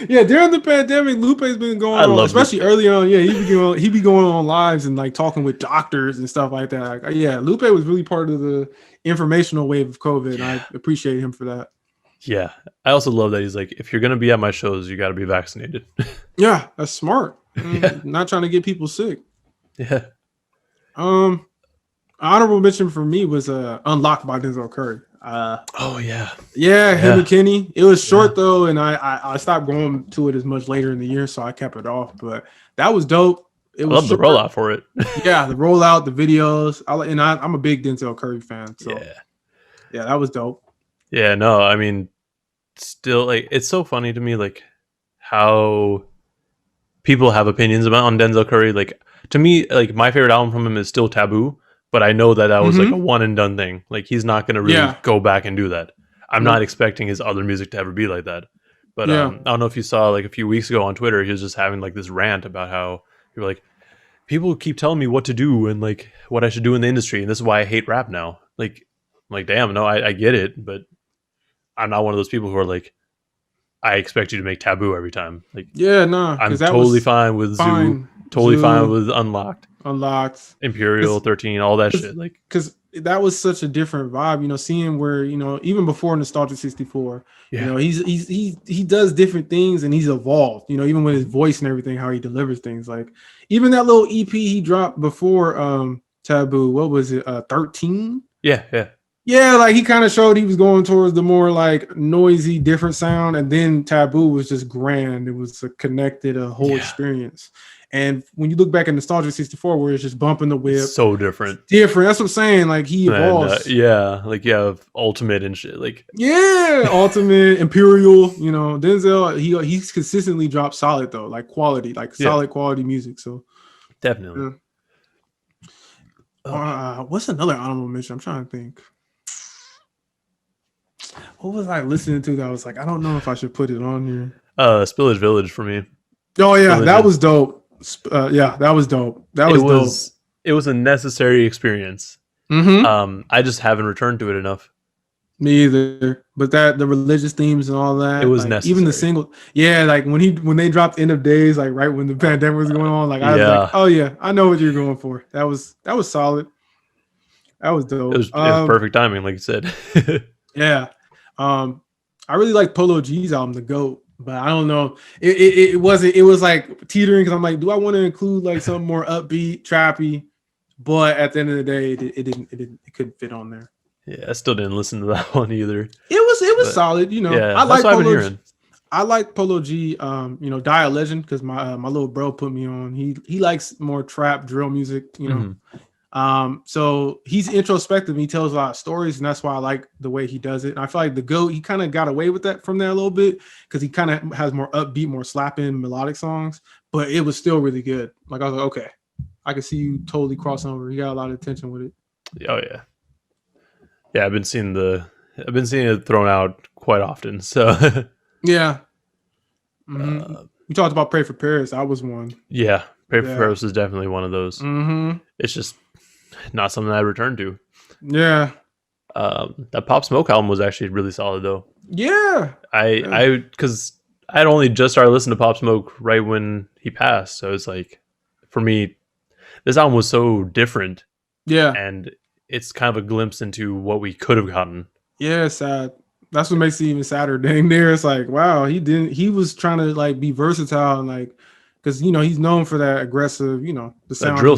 Yeah, during the pandemic, Lupe's been going on, especially early on. Yeah, he be going on lives and like talking with doctors and stuff like that. Like, yeah, Lupe was really part of the informational wave of COVID, and I appreciate him for that. Yeah, I also love that he's like, if you're gonna be at my shows, you got to be vaccinated. Yeah, that's smart. Not trying to get people sick. Yeah. Honorable mention for me was Unlocked by Denzel Curry. Him and Kenny. It was short though, and I stopped going to it as much later in the year, so I kept it off. But that was dope. I love the rollout for it. Yeah, the rollout, the videos. I'm a big Denzel Curry fan. So yeah, that was dope. Yeah, no, I mean, still, like, it's so funny to me, like, how people have opinions on Denzel Curry. Like, to me, like, my favorite album from him is still Taboo, but I know that was like a one and done thing. Like, he's not going to really go back and do that. I'm not expecting his other music to ever be like that. But I don't know if you saw, like, a few weeks ago on Twitter, he was just having like this rant about how you're like, people keep telling me what to do and like what I should do in the industry, and this is why I hate rap now. Like, I'm like, damn, no, I get it, but I'm not one of those people who are like, I expect you to make Taboo every time. Like, I'm totally fine with Zoo, totally fine with Unlocked, Imperial 13, all that shit. Like, because that was such a different vibe. Seeing where even before Nostalgia 64, he does different things and he's evolved. Even with his voice and everything, how he delivers things. Like even that little EP he dropped before Taboo. What was it? 13. Yeah, like he kind of showed he was going towards the more like noisy, different sound, and then Taboo was just grand. It was a whole experience. And when you look back at Nostalgia 64, where it's just bumping the whip, it's so different. That's what I'm saying. Like he evolves. Like you have Ultimate and shit. Like Ultimate, Imperial. Denzel, he's consistently dropped solid though, like quality, like solid quality music. So definitely. What's another honorable mention? I'm trying to think. What was I listening to that I was like, I don't know if I should put it on here? Spillage Village for me. Oh yeah, that was dope. That was dope. Dope. It was a necessary experience. I just haven't returned to it enough. Me either. But the religious themes and all that, it was like, necessary. Even the single, like when they dropped End of Days, like right when the pandemic was going on, like I was like, oh yeah, I know what you're going for. That was solid. That was dope. It was perfect timing, like you said. Yeah. I really like Polo G's album, The GOAT, but I don't know. It was like teetering because I'm like, do I want to include like something more upbeat, trappy? But at the end of the day, it couldn't fit on there. Yeah, I still didn't listen to that one either. It was solid, Yeah, I like Polo. I like Polo G. Die a Legend because my little bro put me on. He likes more trap drill music, So he's introspective. He tells a lot of stories, and that's why I like the way he does it. And I feel like the GOAT, he kind of got away with that from there a little bit because he kind of has more upbeat, more slapping melodic songs, but it was still really good. Like I was like, okay, I can see you totally crossing over. He got a lot of attention with it. Oh yeah. Yeah, I've been seeing it thrown out quite often. So yeah. We talked about Pray for Paris. That was one. Yeah. Pray for Paris is definitely one of those. It's just not something I return to. Yeah. That Pop Smoke album was actually really solid though. Yeah. Because I'd only just started listening to Pop Smoke right when he passed. So it's like, for me, this album was so different. Yeah. And it's kind of a glimpse into what we could have gotten. Yeah, sad. That's what makes it even sadder. Dang near. It's like, wow, he was trying to like be versatile and like, because he's known for that aggressive, the sound, drill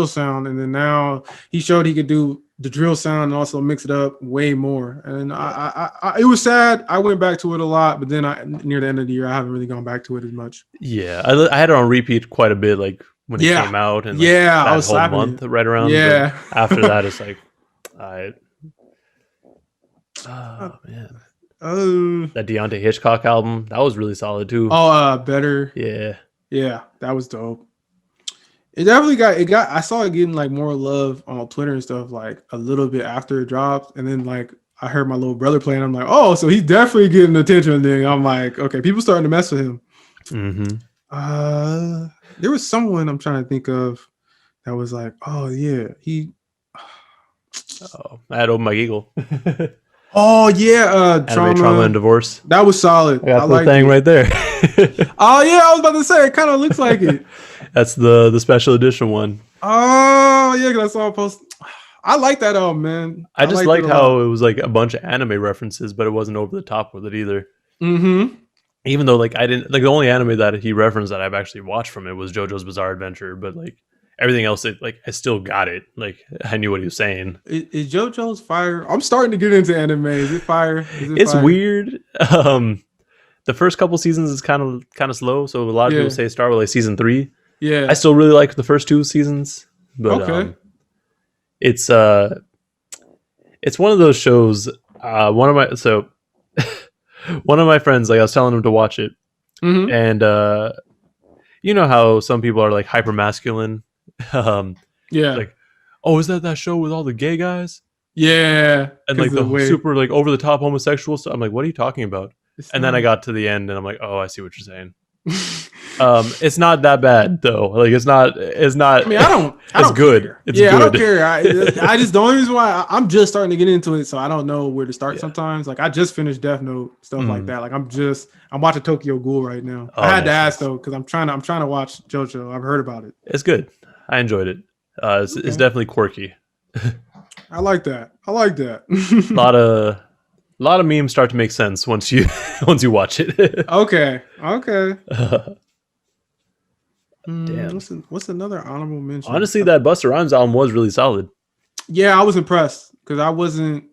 sound, and then now he showed he could do the drill sound and also mix it up way more. And I it was sad. I went back to it a lot, but then near the end of the year, I haven't really gone back to it as much. Yeah, I had it on repeat quite a bit, like when it came out, and I was whole month right around. Yeah, after that, it's like, oh man. That Deontay Hitchcock album, that was really solid too. Better. Yeah, that was dope. It definitely got. I saw it getting like more love on Twitter and stuff like a little bit after it dropped, and then like I heard my little brother playing. I'm like, oh, so he's definitely getting attention. And then I'm like, okay, people starting to mess with him. There was someone I'm trying to think of that was like, oh yeah, he. Oh, I had Open Mike Eagle. Oh yeah, Trauma and Divorce. That was solid. I got the thing right there. Oh yeah, I was about to say it kind of looks like it. That's the special edition one. Oh yeah, because I saw a post. I like that album, man. I just liked how it was like a bunch of anime references, but it wasn't over the top with it either. Even though like I didn't like the only anime that he referenced that I've actually watched from it was JoJo's Bizarre Adventure, but like everything else, like I still got it. Like I knew what he was saying. Is JoJo's fire? I'm starting to get into anime. Is it fire? It's fire? Weird. The first couple seasons is kind of slow, so a lot of people say start with like season 3. Yeah, I still really like the first 2 seasons, but it's one of those shows. One of my friends, like I was telling him to watch it, and you know how some people are like hyper masculine. Like, oh, is that show with all the gay guys? Yeah, and like the super like over the top homosexual stuff. I'm like, what are you talking about? And then I got to the end, and I'm like, oh, I see what you're saying. It's not that bad though. Like it's not. I mean, I don't. It's good. Care. It's good. I don't care. I just the only reason why I'm just starting to get into it, so I don't know where to start. Sometimes, like I just finished Death Note, stuff like that. Like I'm watching Tokyo Ghoul right now. I had to ask though because I'm trying to watch JoJo. I've heard about it. It's good. I enjoyed it. It's definitely quirky. I like that. A lot of memes start to make sense once you watch it. Okay. Damn. What's another honorable mention? Honestly, that Busta Rhymes album was really solid. Yeah, I was impressed because I wasn't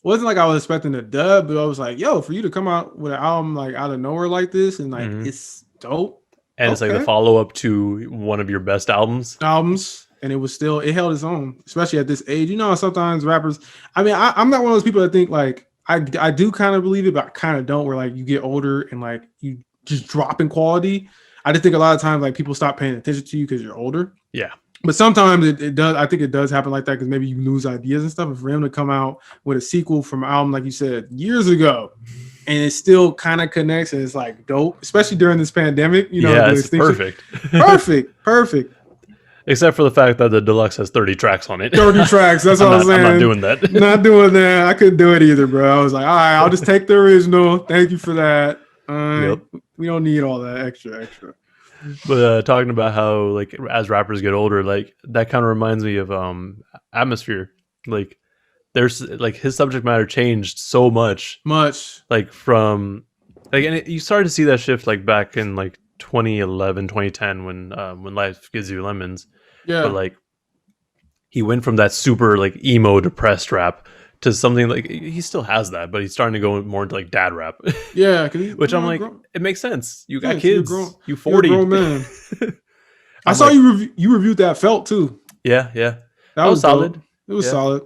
like I was expecting a dub, but I was like, yo, for you to come out with an album like out of nowhere like this and like it's dope. And it's like the follow-up to one of your best albums. And it held its own, especially at this age. You know, sometimes rappers, I mean, I'm not one of those people that think like, I do kind of believe it, but I kind of don't, where like you get older and like you just drop in quality. I just think a lot of times like people stop paying attention to you because you're older. Yeah. But sometimes it does. I think it does happen like that because maybe you lose ideas and stuff. And for him to come out with a sequel from an album, like you said, years ago, and it still kind of connects and it's like dope, especially during this pandemic. You know, yeah, it's perfect. perfect. Except for the fact that the deluxe has 30 tracks on it. 30 tracks. That's what I'm saying. I'm not doing that. Not doing that. I couldn't do it either, bro. I was like, all right, I'll just take the original. Thank you for that. We don't need all that extra. But talking about how like as rappers get older, like that kind of reminds me of Atmosphere. Like there's like his subject matter changed so much. Like from like and you started to see that shift like back in like 2011, 2010 when Life Gives You Lemons. Yeah. But like he went from that super like emo depressed rap to something like he still has that, but he's starting to go more into like dad rap. Yeah, which I'm like, it makes sense. You got kids. You 40. You're a grown man. I saw like, you reviewed that Felt too. Yeah. That was solid. Dope. It was solid.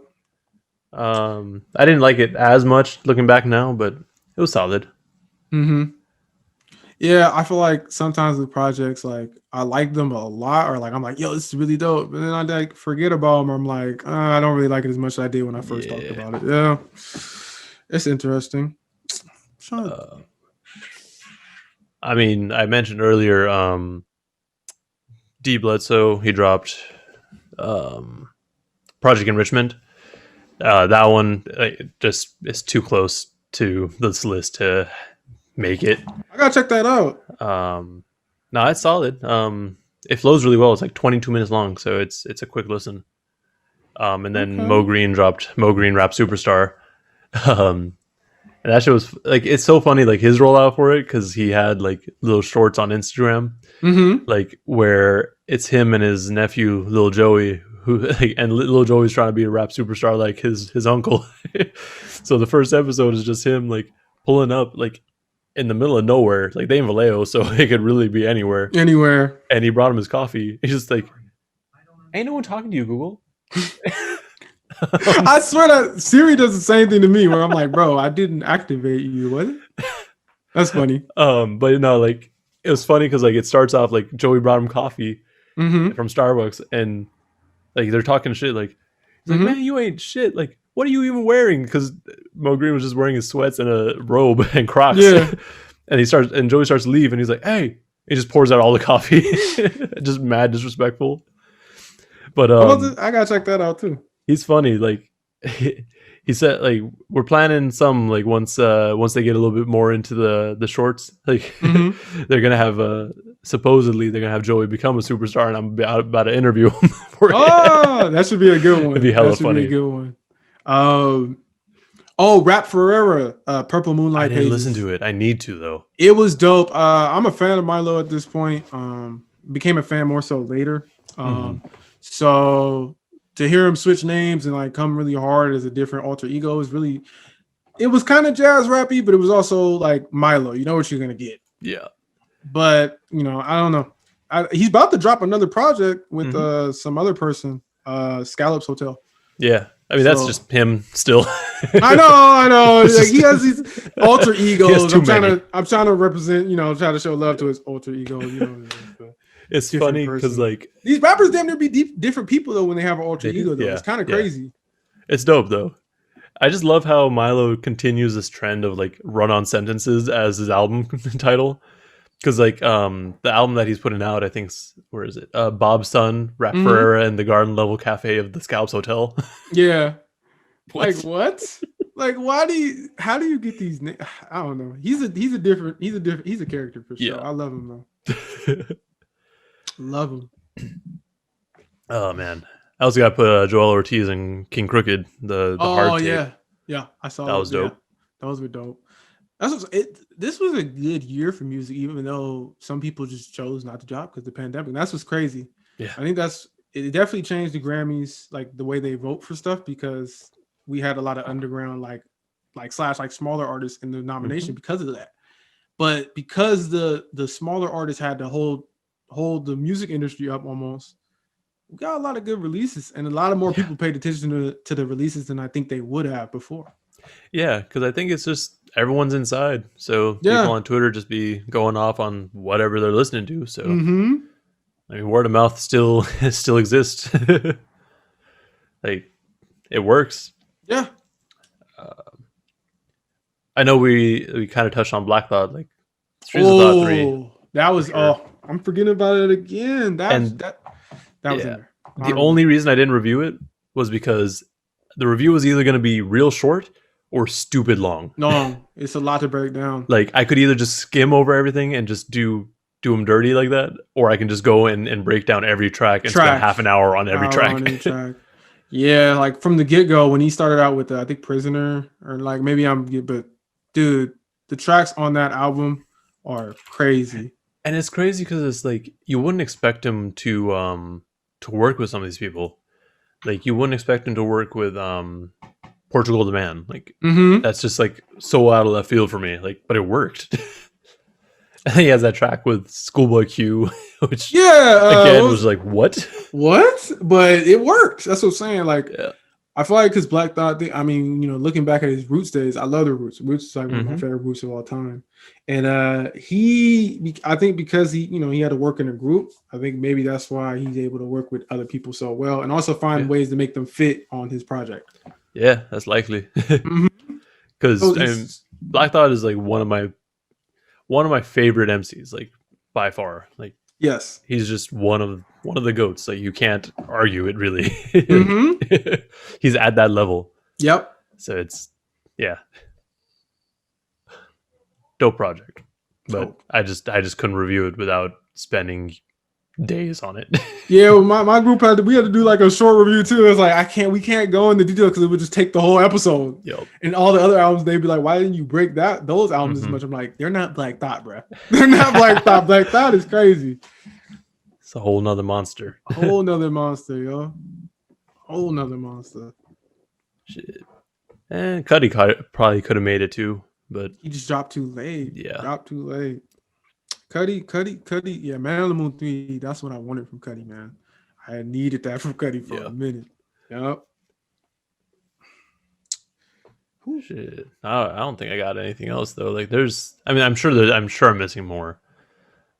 I didn't like it as much looking back now, but it was solid. Yeah, I feel like sometimes the projects, like I like them a lot, or like I'm like, yo, this is really dope, and then I like forget about them. Or I'm like, I don't really like it as much as I did when I first talked about it. Yeah, it's interesting. I mean, I mentioned earlier, D Bledsoe, he dropped Project Enrichment. That one just is too close to this list to make it. I gotta check that out. No, it's solid. It flows really well. It's like 22 minutes long, so it's a quick listen. And then Mo Green dropped Mo Green Rap Superstar. And that shit was like, it's so funny, like his rollout for it, because he had like little shorts on Instagram, like where it's him and his nephew Lil Joey, who like, and Lil Joey's trying to be a rap superstar like his uncle. So the first episode is just him like pulling up like in the middle of nowhere, like they in Vallejo, so it could really be anywhere. And he brought him his coffee. He's just like, ain't no one talking to you, Google. I swear that Siri does the same thing to me where I'm like, bro, I didn't activate you. What? That's funny. But no, like it was funny because like it starts off like Joey brought him coffee, from Starbucks, and like they're talking shit. Like he's like, man, you ain't shit. Like, what are you even wearing? Because Mo Green was just wearing his sweats and a robe and Crocs. Yeah. and Joey starts to leave, and he's like, hey, he just pours out all the coffee, just mad disrespectful. But I gotta check that out too. He's funny. Like he said, like we're planning some like once they get a little bit more into the shorts, like they're gonna have supposedly they're gonna have Joey become a superstar, and I'm about to interview him. That should be a good one. It'd be hella funny. Be a good one. Rap Ferreira, Purple Moonlight. I didn't listen to it. I need to though. It was dope. I'm a fan of Milo at this point. Became a fan more so later. So to hear him switch names and like come really hard as a different alter ego is really, it was kind of jazz rappy, but it was also like Milo. You know what you're gonna get. Yeah. But I don't know. He's about to drop another project with some other person, Scallops Hotel. Yeah. I mean, that's just him still. I know. Like, he has these alter egos. I'm trying to represent, try to show love to his alter ego. It's funny because like these rappers damn near be different people though when they have an alter ego though. Yeah, it's kind of crazy. It's dope though. I just love how Milo continues this trend of like run-on sentences as his album title. Because like the album that he's putting out, I think, where is it? Bob's Son, Rap Ferreira, and the Garden Level Cafe of the Scallops Hotel. Yeah. Like what? Like how do you get these names? I don't know. He's a character for sure. Yeah. I love him though. Love him. Oh man. I also got to put Joel Ortiz and King Crooked, the hard tape. Yeah. I saw that was dope. Yeah. Those were dope. This was a good year for music, even though some people just chose not to drop because of the pandemic. That's what's crazy. Yeah, I think it definitely changed the Grammys, like the way they vote for stuff, because we had a lot of underground, like smaller artists in the nomination because of that. But because the smaller artists had to hold the music industry up almost, we got a lot of good releases, and a lot of more people paid attention to the releases than I think they would have before. Yeah, because I think it's just everyone's inside, so people on Twitter just be going off on whatever they're listening to. So I mean, word of mouth still exists. Like it works. Yeah. I know we kind of touched on Black Thought, like Streets of Thought 3. That was I'm forgetting about it again. That was in there. The only reason I didn't review it was because the review was either going to be real short or stupid long. No, it's a lot to break down. Like I could either just skim over everything and just do them dirty like that, or I can just go in and break down every track and spend half an hour on every track. Yeah, like from the get-go when he started out with I think Prisoner, or like but dude, the tracks on that album are crazy. And it's crazy because it's like you wouldn't expect him to work with some of these people. Like you wouldn't expect him to work with Portugal the Man. Like that's just like so out of left field for me. Like, but it worked. And he has that track with Schoolboy Q, which again was like what? But it worked. That's what I'm saying. Like I feel like because Black Thought, looking back at his Roots days, I love the Roots. Roots is like one of my favorite groups of all time. And I think because he had to work in a group, I think maybe that's why he's able to work with other people so well, and also find ways to make them fit on his project. Yeah, that's likely. Because Black Thought is like one of my favorite MCs, like by far. Like yes, he's just one of the goats. Like you can't argue it really. He's at that level. Yep. So it's dope project, but I just couldn't review it without spending days on it. Yeah, well, my group had to do like a short review too. It's like we can't go into detail because it would just take the whole episode. Yep. And all the other albums, they'd be like, "Why didn't you break those albums as much?" I'm like, they're not Black Thought, bro. They're not Black Thought. Black Thought is crazy. It's a whole nother monster. Whole nother monster, yo. Whole nother monster. Shit. And Cudi probably could have made it too, but he just dropped too late. Yeah. Dropped too late. Cudi. Yeah, Man on the Moon 3. That's what I wanted from Cudi, man. I needed that from Cudi for a minute. Yep. Shit. I don't think I got anything else though. Like I'm sure I'm missing more.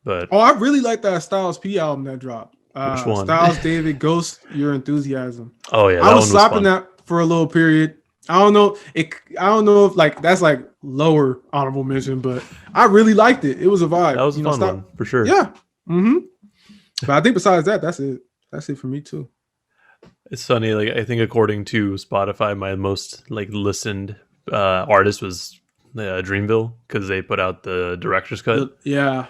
But I really like that Styles P album that dropped. Which one? Styles David, Ghost Your Enthusiasm. Oh yeah, I was slapping fun. that for a little period. I don't know if like that's like lower honorable mention, but I really liked it. It was a vibe. That was a fun one for sure. Yeah. Mm-hmm. But I think besides that, that's it. That's it for me too. It's funny. Like I think according to Spotify, my most like listened artist was Dreamville because they put out the director's cut. Yeah.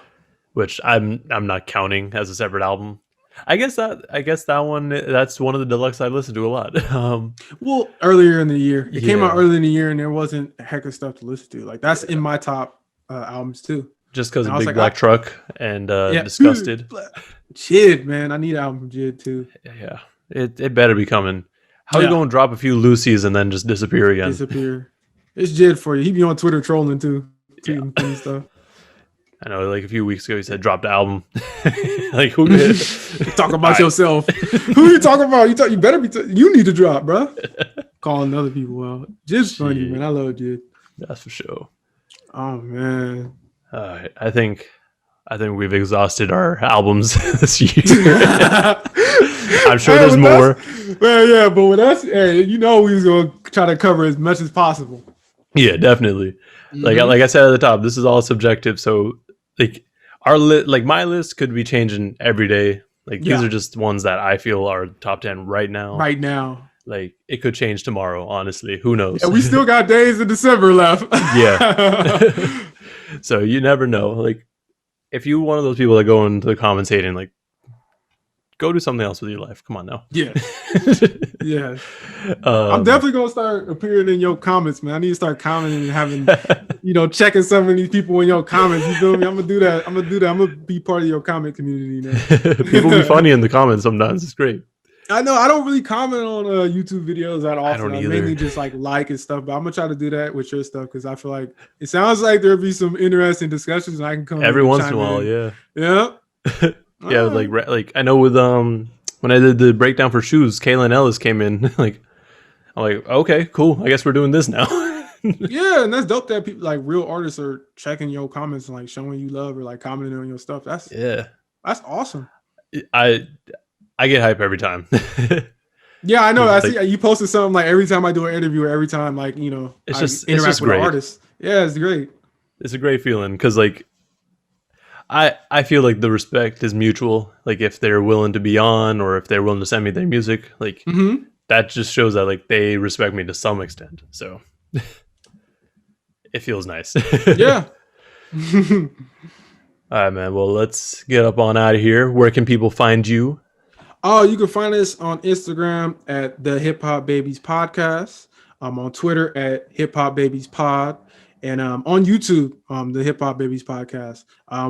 Which I'm not counting as a separate album. I guess that one, that's one of the deluxe I listened to a lot. Well, earlier in the year, it came out early in the year, and there wasn't a heck of stuff to listen to. Like that's in my top albums too. Just because of Big Black Truck and Disgusted. Jid, man, I need an album from Jid too. Yeah, it better be coming. How are you going to drop a few Lucy's and then just disappear again? Disappear. It's Jid for you. He be on Twitter trolling too, tweeting funny stuff. I know, like a few weeks ago, he said drop the album. Like, who talk about yourself? Who you talking about? You better be. You need to drop, bro. Calling other people out. Jid's funny, man. I love Jid. That's for sure. Oh man. All right, I think we've exhausted our albums this year. I'm sure there's more. Well, yeah, but with us, we was gonna try to cover as much as possible. Yeah, definitely. Like I said at the top, this is all subjective. So like my list could be changing every day. Like these are just ones that I feel are top 10 right now. Right now. Like it could change tomorrow, honestly. Who knows? Yeah, we still got days in December left. Yeah. So you never know. Like if you're one of those people that go into the comments hating, like go do something else with your life. Come on now. Yeah. Yeah. I'm definitely going to start appearing in your comments, man. I need to start commenting and having, checking some of these people in your comments. You feel me? I'm going to do that. I'm going to be part of your comment community now. People be funny in the comments sometimes. It's great. I know. I don't really comment on YouTube videos that often. I don't either. Mainly just like and stuff, but I'm going to try to do that with your stuff because I feel like it sounds like there'll be some interesting discussions and I can come every once in a while. Yeah. Yeah. Yeah, like I know with when I did the breakdown for shoes, Kaylin Ellis came in. Like I'm like, okay, cool. I guess we're doing this now. Yeah, and that's dope that people like real artists are checking your comments and like showing you love or like commenting on your stuff. That's awesome. I get hype every time. Yeah, I know. I see you posted something like every time I do an interview or every time like it's I just interact it's just with great. Artists. Yeah, it's great. It's a great feeling because like. I feel like the respect is mutual. Like if they're willing to be on or if they're willing to send me their music, like that just shows that like they respect me to some extent. So it feels nice. Yeah. All right, man. Well, let's get up on out of here. Where can people find you? Oh, you can find us on Instagram at the Hip Hop Babies Podcast. I'm on Twitter at Hip Hop Babies Pod. And on YouTube, the Hip Hop Babies Podcast.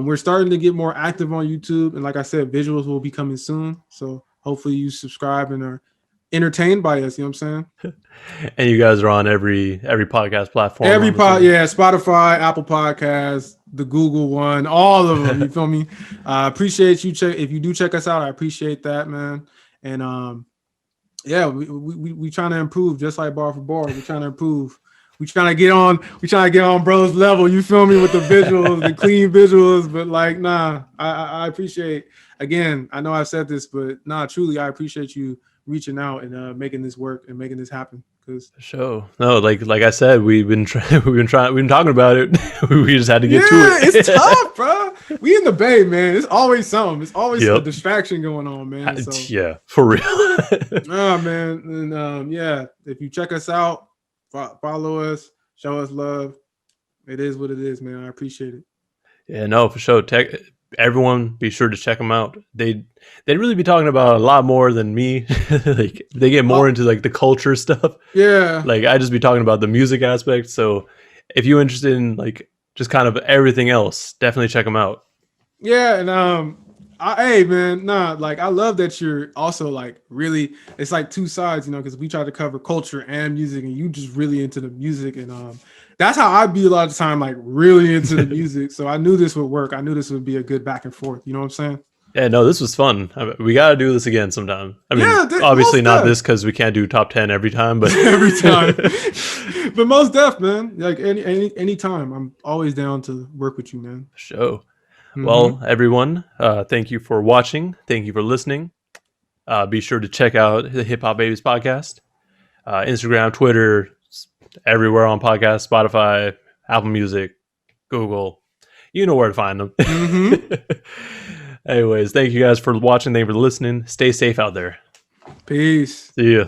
We're starting to get more active on YouTube. And like I said, visuals will be coming soon. So hopefully you subscribe and are entertained by us. You know what I'm saying? And you guys are on every podcast platform. Spotify, Apple Podcasts, the Google one, all of them. You feel me? Appreciate you. If you do check us out, I appreciate that, man. And we trying to improve just like bar for bar. We're trying to improve. We trying to get on bro's level, you feel me, with the visuals, the clean visuals, but like, nah, I appreciate, again, I know I've said this, but nah, truly, I appreciate you reaching out and making this work and making this happen. Cause no, like I said, we've been talking about it. We just had to get to it. It's tough, bro. We in the Bay, man. It's always something. It's always a distraction going on, man. So, yeah, for real. Nah, man, and if you check us out, follow us, show us love. It is what it is, man. I appreciate it. Yeah, no, for sure. Everyone, be sure to check them out. They'd really be talking about a lot more than me. Like they get more into like the culture stuff. Yeah. Like I just be talking about the music aspect. So if you're interested in like just kind of everything else, definitely check them out. Yeah, and I love that you're also like really, it's like two sides, because we try to cover culture and music and you just really into the music. And that's how I'd be a lot of the time, like really into the music. So I knew this would work. I knew this would be a good back and forth. You know what I'm saying? Yeah, no, this was fun. We got to do this again sometime. I mean, obviously not this because we can't do top 10 every time, but every time. But most def, man. Like any time, I'm always down to work with you, man. Sure. Well, everyone, thank you for watching. Thank you for listening. Be sure to check out the Hip Hop Babies podcast. Instagram, Twitter, everywhere on podcasts, Spotify, Apple Music, Google. You know where to find them. Anyways, thank you guys for watching. Thank you for listening. Stay safe out there. Peace. See ya.